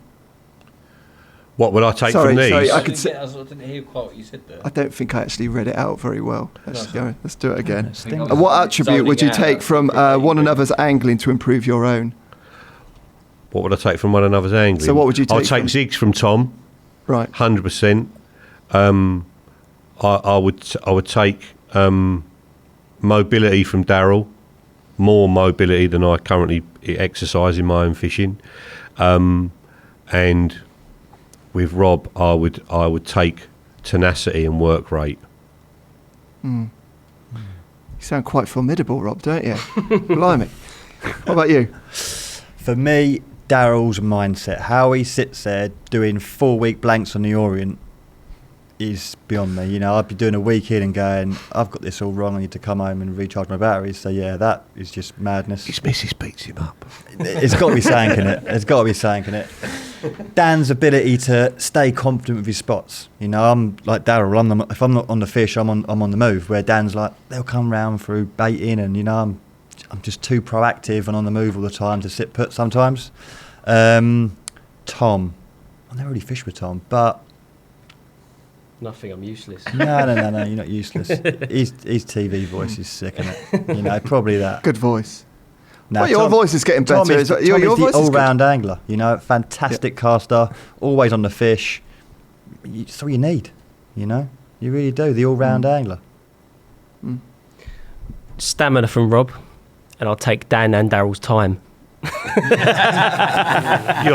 E: What would I take from these?
I: I didn't hear quite what you said there.
C: I don't think I actually read it out very well. Let's do it again. What attribute would you take from one another's angling to improve your own?
E: What would I take from one another's angling?
C: So what would you take?
E: I'd take zigs from Tom.
C: Right.
E: 100%. I would take mobility from Darrell. More mobility than I currently exercise in my own fishing. And with Rob, I would take tenacity and work rate.
C: You sound quite formidable, Rob, don't you? Blimey. What about you?
J: For me, Darrell's mindset, how he sits there doing 4-week blanks on the Orient, is beyond me. You know, I'd be doing a week in and going, I've got this all wrong, I need to come home and recharge my batteries. So yeah, that is just madness.
E: His missus beats him up.
J: It's got to be saying it. It's got to be saying it. Dan's ability to stay confident with his spots. You know, I'm like Darrell. If I'm not on the fish, I'm on the move. Where Dan's like, they'll come round through baiting, and you know, I'm just too proactive and on the move all the time to sit put sometimes. Tom, I never really fished with Tom, but
B: nothing. I'm useless.
J: No, you're not useless. His TV voice is sick, isn't it? You know, probably that.
C: Good voice.
J: No,
C: well, your voice is getting better.
J: Tom is
C: your
J: the
C: voice
J: all-round angler. You know, fantastic caster, always on the fish. That's all you need. You know, you really do. The all-round angler.
B: Stamina from Rob, and I'll take Dan and Darrell's time.
E: You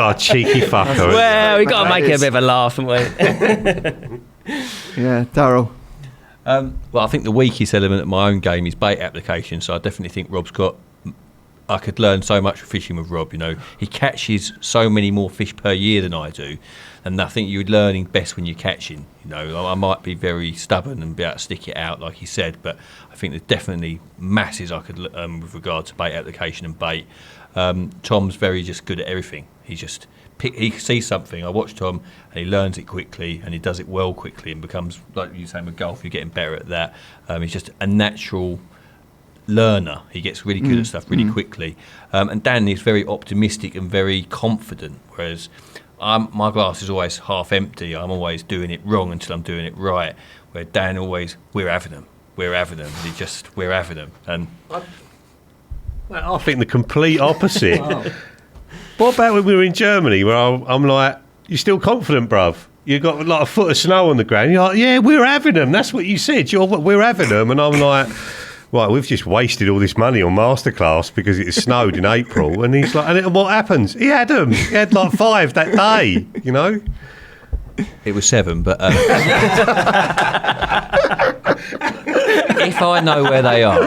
E: are a cheeky fucker.
B: Well, we got to make it a bit of a laugh, haven't we?
C: Yeah, Darrell.
I: Well, I think the weakest element of my own game is bait application. So I definitely think Rob's got. I could learn so much from fishing with Rob. You know, he catches so many more fish per year than I do, and I think you're learning best when you're catching. You know, I might be very stubborn and be able to stick it out, like he said, but I think there's definitely masses I could with regard to bait application and bait. Tom's very just good at everything. He sees something. I watch Tom, and he learns it quickly, and he does it well quickly, and becomes, like you say with golf, you're getting better at that. He's just a natural learner. He gets really good at stuff really quickly. And Dan is very optimistic and very confident, whereas my glass is always half empty. I'm always doing it wrong until I'm doing it right, where Dan always, we're having them, and he just, we're having them. And
E: I think the complete opposite. What about when we were in Germany, where I'm like, you're still confident, bruv? You got like a foot of snow on the ground. You're like, yeah, we're having them. That's what you said. We're having them. And I'm like, right, we've just wasted all this money on Masterclass because it snowed in April. And he's like, and what happens? He had them. He had like 5 that day, you know?
I: It was 7, but if I know where they are,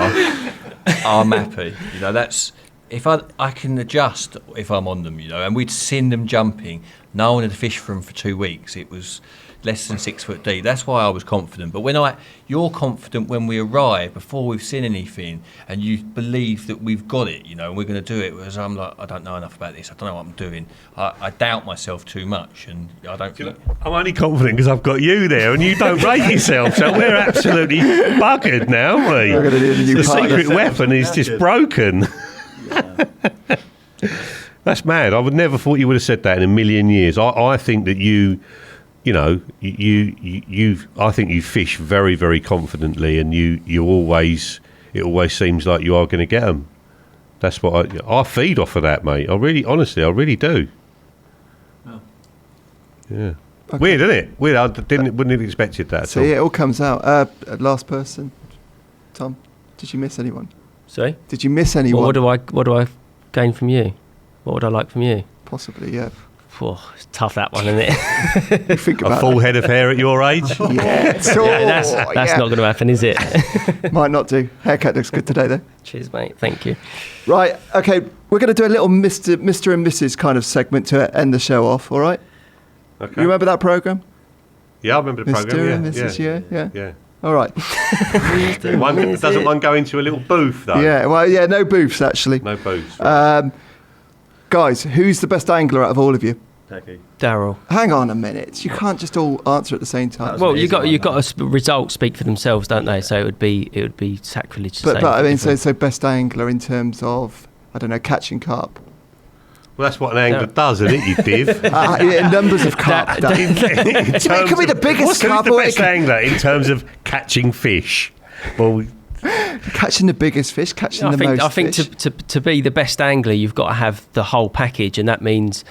I: I'm happy. You know, that's if I can adjust if I'm on them, and we'd seen them jumping. No one had fished for them for 2 weeks. It was less than 6 foot deep. That's why I was confident. But you're confident when we arrive before we've seen anything, and you believe that we've got it, and we're going to do it. Whereas I'm like, I don't know enough about this. I don't know what I'm doing. I doubt myself too much, and I don't think.
E: I'm only confident because I've got you there, and you don't rate yourself. So we're absolutely buggered now, aren't we? The secret weapon is just broken. That's mad. I would never thought you would have said that in a million years. I think that you I think you fish very, very confidently, and it always seems like you are going to get them. That's what I feed off of that, mate. I really do. Oh. Yeah. Okay. Weird, isn't it? Weird. I wouldn't have expected that.
C: So yeah, it all comes out. Last person, Tom. Did you miss anyone?
B: Sorry?
C: Did you miss anyone?
B: What do I gain from you? What would I like from you?
C: Possibly, yeah.
B: Oh, it's tough, that one, isn't it?
C: Think about
E: a full head of hair at your age?
B: That's not going to happen, is it?
C: Might not do. Haircut looks good today, though.
B: Cheers, mate. Thank you.
C: Right, okay. We're going to do a little Mr. and Mrs. kind of segment to end the show off, all right? Okay. You remember that programme?
E: Yeah, I remember the programme,
C: Mr. and Mrs., yeah. All right.
E: Doesn't one go into a little booth, though?
C: Yeah, well, yeah, no booths, actually.
E: No booths. Right.
C: Guys, who's the best angler out of all of you?
B: Darrell.
C: Hang on a minute. You can't just all answer at the same time.
B: Well, you got results speak for themselves, don't they? So it would be sacrilege to say.
C: But I mean, so best angler in terms of, I don't know, catching carp.
E: Well, that's what an angler does, isn't it, you div?
C: Numbers of carp. It could be the biggest carp.
E: Who's the best angler in terms of catching fish? Well,
C: catching the biggest fish, most
B: I think
C: fish.
B: to be the best angler, you've got to have the whole package, and that means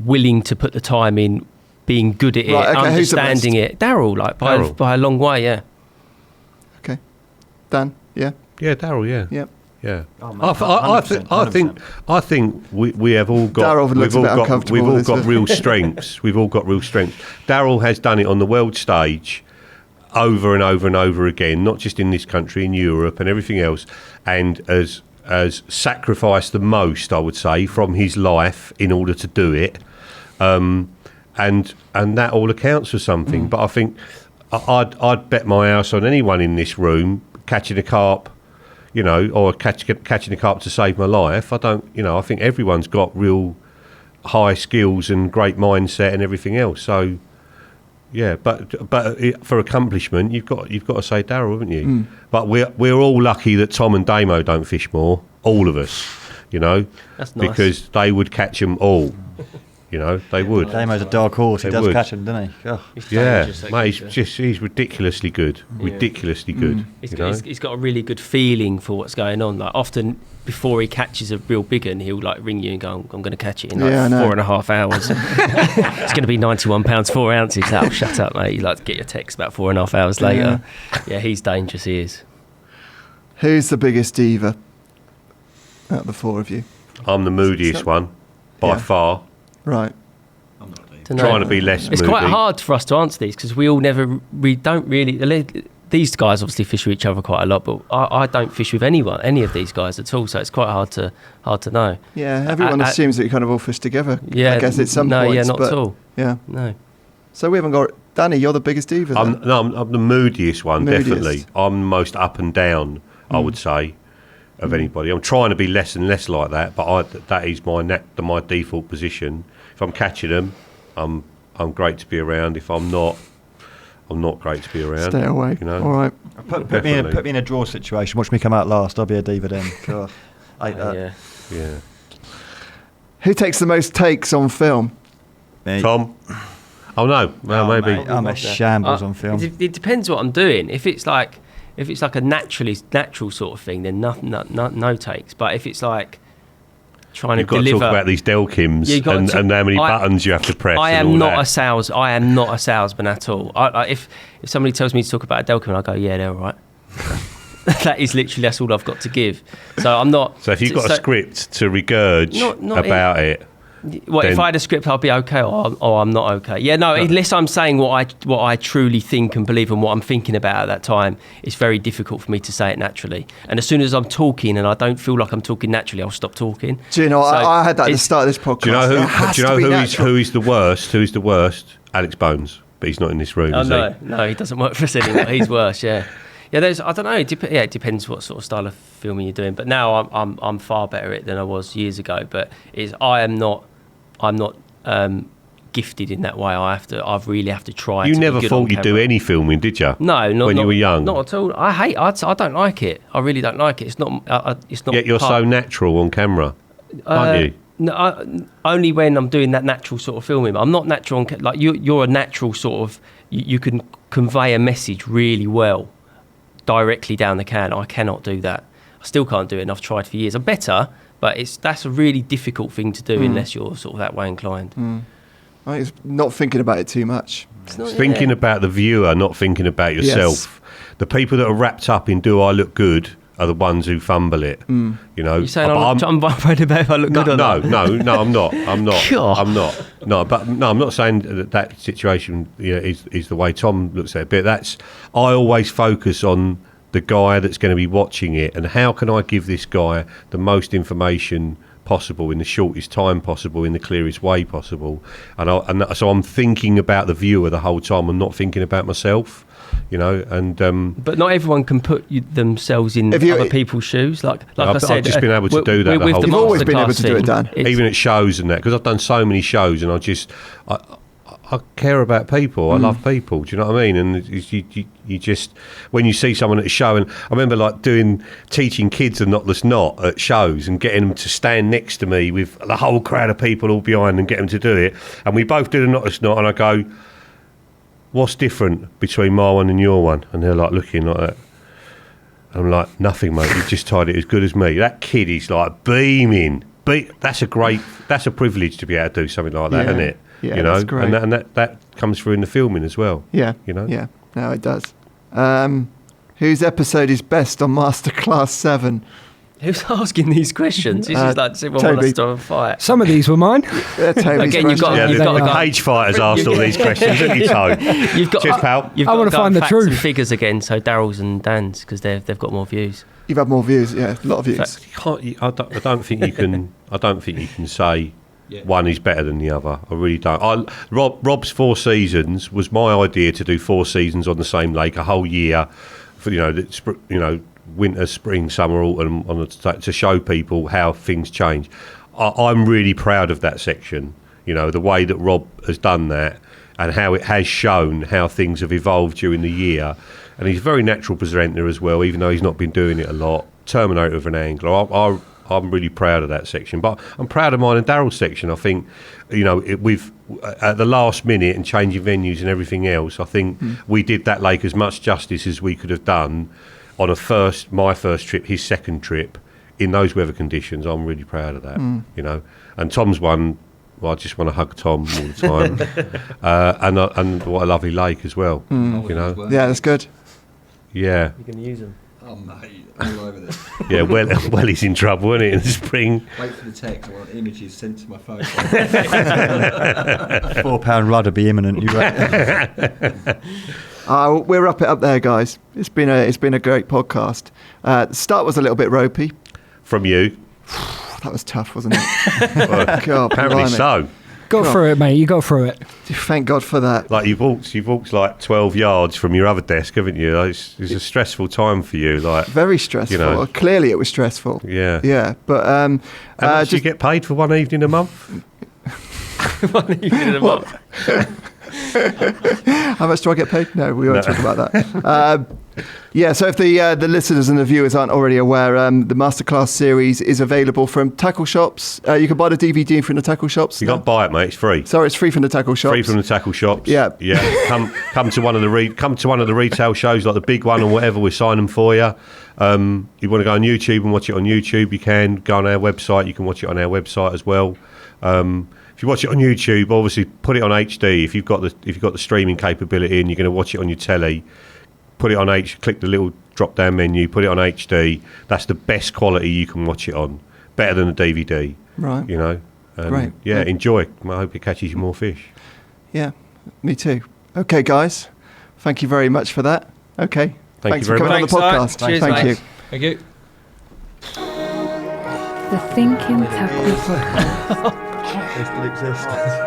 B: willing to put the time in, being good at it, understanding it. Darrell, by a long way, yeah.
C: Okay, Dan, yeah.
E: Yeah, Darrell, yeah.
C: Yep.
E: Yeah, I think we have all got we've all got real strengths. We've all got real strengths. Darrell has done it on the world stage over and over and over again, not just in this country, in Europe and everything else, and has sacrificed the most, I would say, from his life in order to do it, and that all accounts for something. But I think I'd bet my house on anyone in this room catching a carp, or catching a carp to save my life. I think everyone's got real high skills and great mindset and everything else. So, yeah, but for accomplishment, you've got to say Darrell, haven't you? Mm. But we're all lucky that Tom and Damo don't fish more. All of us,
B: That's nice.
E: Because they would catch them all. They would.
J: Damo's a dark horse. He does catch them, doesn't he? Oh.
E: Mate, he's ridiculously good. Ridiculously good.
B: He's got a really good feeling for what's going on. Like, often before he catches a real big one, he'll ring you and go, "I'm going to catch it in 4.5 hours. It's going to be 91 pounds 4 ounces." Oh, shut up, mate! You like to get your text about 4.5 hours later. Yeah, he's dangerous. He is.
C: Who's the biggest diva out of the four of you?
E: I'm the moodiest one by far.
C: Right.
E: Trying to be less moody.
B: It's quite hard for us to answer these because we don't really. These guys obviously fish with each other quite a lot, but I don't fish with any of these guys at all. So it's quite hard to know.
C: Yeah, everyone assumes that you kind of all fish together.
B: Yeah,
C: I guess at some points.
B: No, yeah, not at all.
C: Yeah,
B: no.
C: So we haven't got Danny. You're the biggest diva.
E: I'm the moodiest one, definitely. I'm the most up and down, I would say, of anybody. I'm trying to be less and less like that, but that is my default position. If I'm catching them, I'm great to be around. If I'm not, I'm not great to be around.
C: Stay away. All right.
J: Put me in a draw situation. Watch me come out last. I'll be a diva then. God,
E: Yeah.
C: Who takes the most takes on film?
J: Me.
E: Tom. Oh no, maybe.
J: Mate, I'm a shambles on film.
B: It depends what I'm doing. If it's like a natural sort of thing, then no takes. But if it's like trying
E: You've
B: to deliver,
E: got to talk about these Delkims and how many buttons you have to press. I am not
B: a salesman at all. If somebody tells me to talk about a Delkim, I go, yeah, they're all right. That's all I've got to give. So I'm not.
E: So if you've got a script to regurge about it.
B: Well, if I had a script, I'd be okay, or I'm not okay. Yeah, no, unless I'm saying what I truly think and believe and what I'm thinking about at that time, it's very difficult for me to say it naturally. And as soon as I'm talking and I don't feel like I'm talking naturally, I'll stop talking.
C: Do you know, I had that at the start of this podcast.
E: Do you know who is the worst? Who is the worst? Alex Bones, but he's not in this room, is he?
B: No, he doesn't work for us anymore. He's worse, yeah. Yeah, I don't know. It depends what sort of style of filming you're doing. But now I'm far better at it than I was years ago. But I'm not gifted in that way. I really have to try.
E: You never thought you'd do any filming, did you?
B: No,
E: when you were young.
B: Not at all. I don't like it. I really don't like it. It's not.
E: Yet you're so natural on camera, aren't you?
B: No, only when I'm doing that natural sort of filming. I'm not natural on like you're a natural sort of. You can convey a message really well directly down the can. I cannot do that. I still can't do it, and I've tried for years. I'm better, but that's a really difficult thing to do unless you're sort of that way inclined.
C: I think it's not thinking about it too much.
E: It's thinking about the viewer, not thinking about yourself. Yes. The people that are wrapped up in "do I look good" are the ones who fumble it. You know,
B: you're saying I'm worried about if I look good or not?
E: No, I'm not. I'm not saying that situation is the way Tom looks at it. But I always focus on the guy that's going to be watching it, and how can I give this guy the most information possible in the shortest time possible, in the clearest way possible, and so I'm thinking about the viewer the whole time and not thinking about myself. You know, and
B: but not everyone can put themselves in other people's shoes. Like I said,
E: I've just been able to do that.
C: You've always been able to do it, Dan.
E: Even at shows and that, because I've done so many shows, and I care about people. I love people. Do you know what I mean? And you just, when you see someone at a show, and I remember like teaching kids a knotless knot at shows and getting them to stand next to me with the whole crowd of people all behind and get them to do it, and we both did a knotless knot, and I go, "What's different between my one and your one?" And they're like looking like that. I'm like, "Nothing, mate. You've just tied it as good as me." That kid is like beaming. That's a privilege to be able to do something like that, isn't it?
C: Yeah,
E: you know,
C: that's great.
E: And that comes through in the filming as well.
C: Yeah,
E: you know.
C: Yeah, no, it does. Whose episode is best on Masterclass 7?
B: Who's asking these questions? This is like someone wants to start a fight.
K: Some of these were mine.
B: Again, you've got
E: the cage fighters asked all these questions, haven't you, Tone? Cheers, pal.
B: You've got to find the truth. And figures again, so Darrell's and Dan's, because they've got more views.
C: You've had more views, yeah, a lot of views.
E: I don't think you can. I don't think you can say one is better than the other. I really don't. Rob's 4 seasons was my idea, to do 4 seasons on the same lake, a whole year, for winter, spring, summer, autumn, to show people how things change. I'm really proud of that section. You know, the way that Rob has done that, and how it has shown how things have evolved during the year. And he's a very natural presenter as well, even though he's not been doing it a lot. Terminator with an angler. I'm really proud of that section, but I'm proud of mine and Darrell's section. I think, we've at the last minute and changing venues and everything else, I think we did that lake as much justice as we could have done on my first trip, his second trip, in those weather conditions. I'm really proud of that, And Tom's one, well, I just want to hug Tom all the time, and what a lovely lake as well,
C: Yeah, that's good.
E: Yeah.
B: You can use them.
I: Oh, mate, all over this.
E: Yeah, well, he's in trouble, isn't he, in the spring?
I: Wait for the text. I want images sent to my phone.
J: £4 rudder be imminent. You right?
C: We'll wrap it up there, guys. It's been a great podcast. The start was a little bit ropey.
E: From you.
C: That was tough, wasn't it?
E: Well, God, apparently so.
K: Got through it, mate. You got through it.
C: Thank God for that.
E: Like you've walked like 12 yards from your other desk, haven't you? Like, it's a stressful time for you. Like
C: very stressful. Clearly, it was stressful.
E: Yeah.
C: Yeah, but
E: how much do you get paid for one evening a month?
B: One evening a month.
C: How much do I get paid? No, we won't talk about that. So if the listeners and the viewers aren't already aware, the Masterclass series is available from tackle shops. You can buy the DVD from the tackle shops.
E: You can't buy it, mate. It's free.
C: Sorry, it's free from the tackle shops.
E: Free from the tackle shops.
C: Yeah.
E: Come to one of the retail shows, like the big one or whatever. We'll sign them for you. You want to go on YouTube and watch it on YouTube? You can go on our website. You can watch it on our website as well. If you watch it on YouTube, obviously put it on HD. If you've got the streaming capability and you're going to watch it on your telly, put it on click the little drop down menu, put it on HD. That's the best quality you can watch it on. Better than a DVD.
C: Right. Great.
E: Yeah, enjoy. I hope it catches you more fish.
C: Yeah, me too. Okay, guys. Thank you very much for that. Okay.
E: Thanks
C: for
E: very
C: coming
E: much.
C: on the podcast.
B: Cheers,
C: Thank you.
I: Thank you.
A: The Thinking Tackle Podcast.
J: They still exist.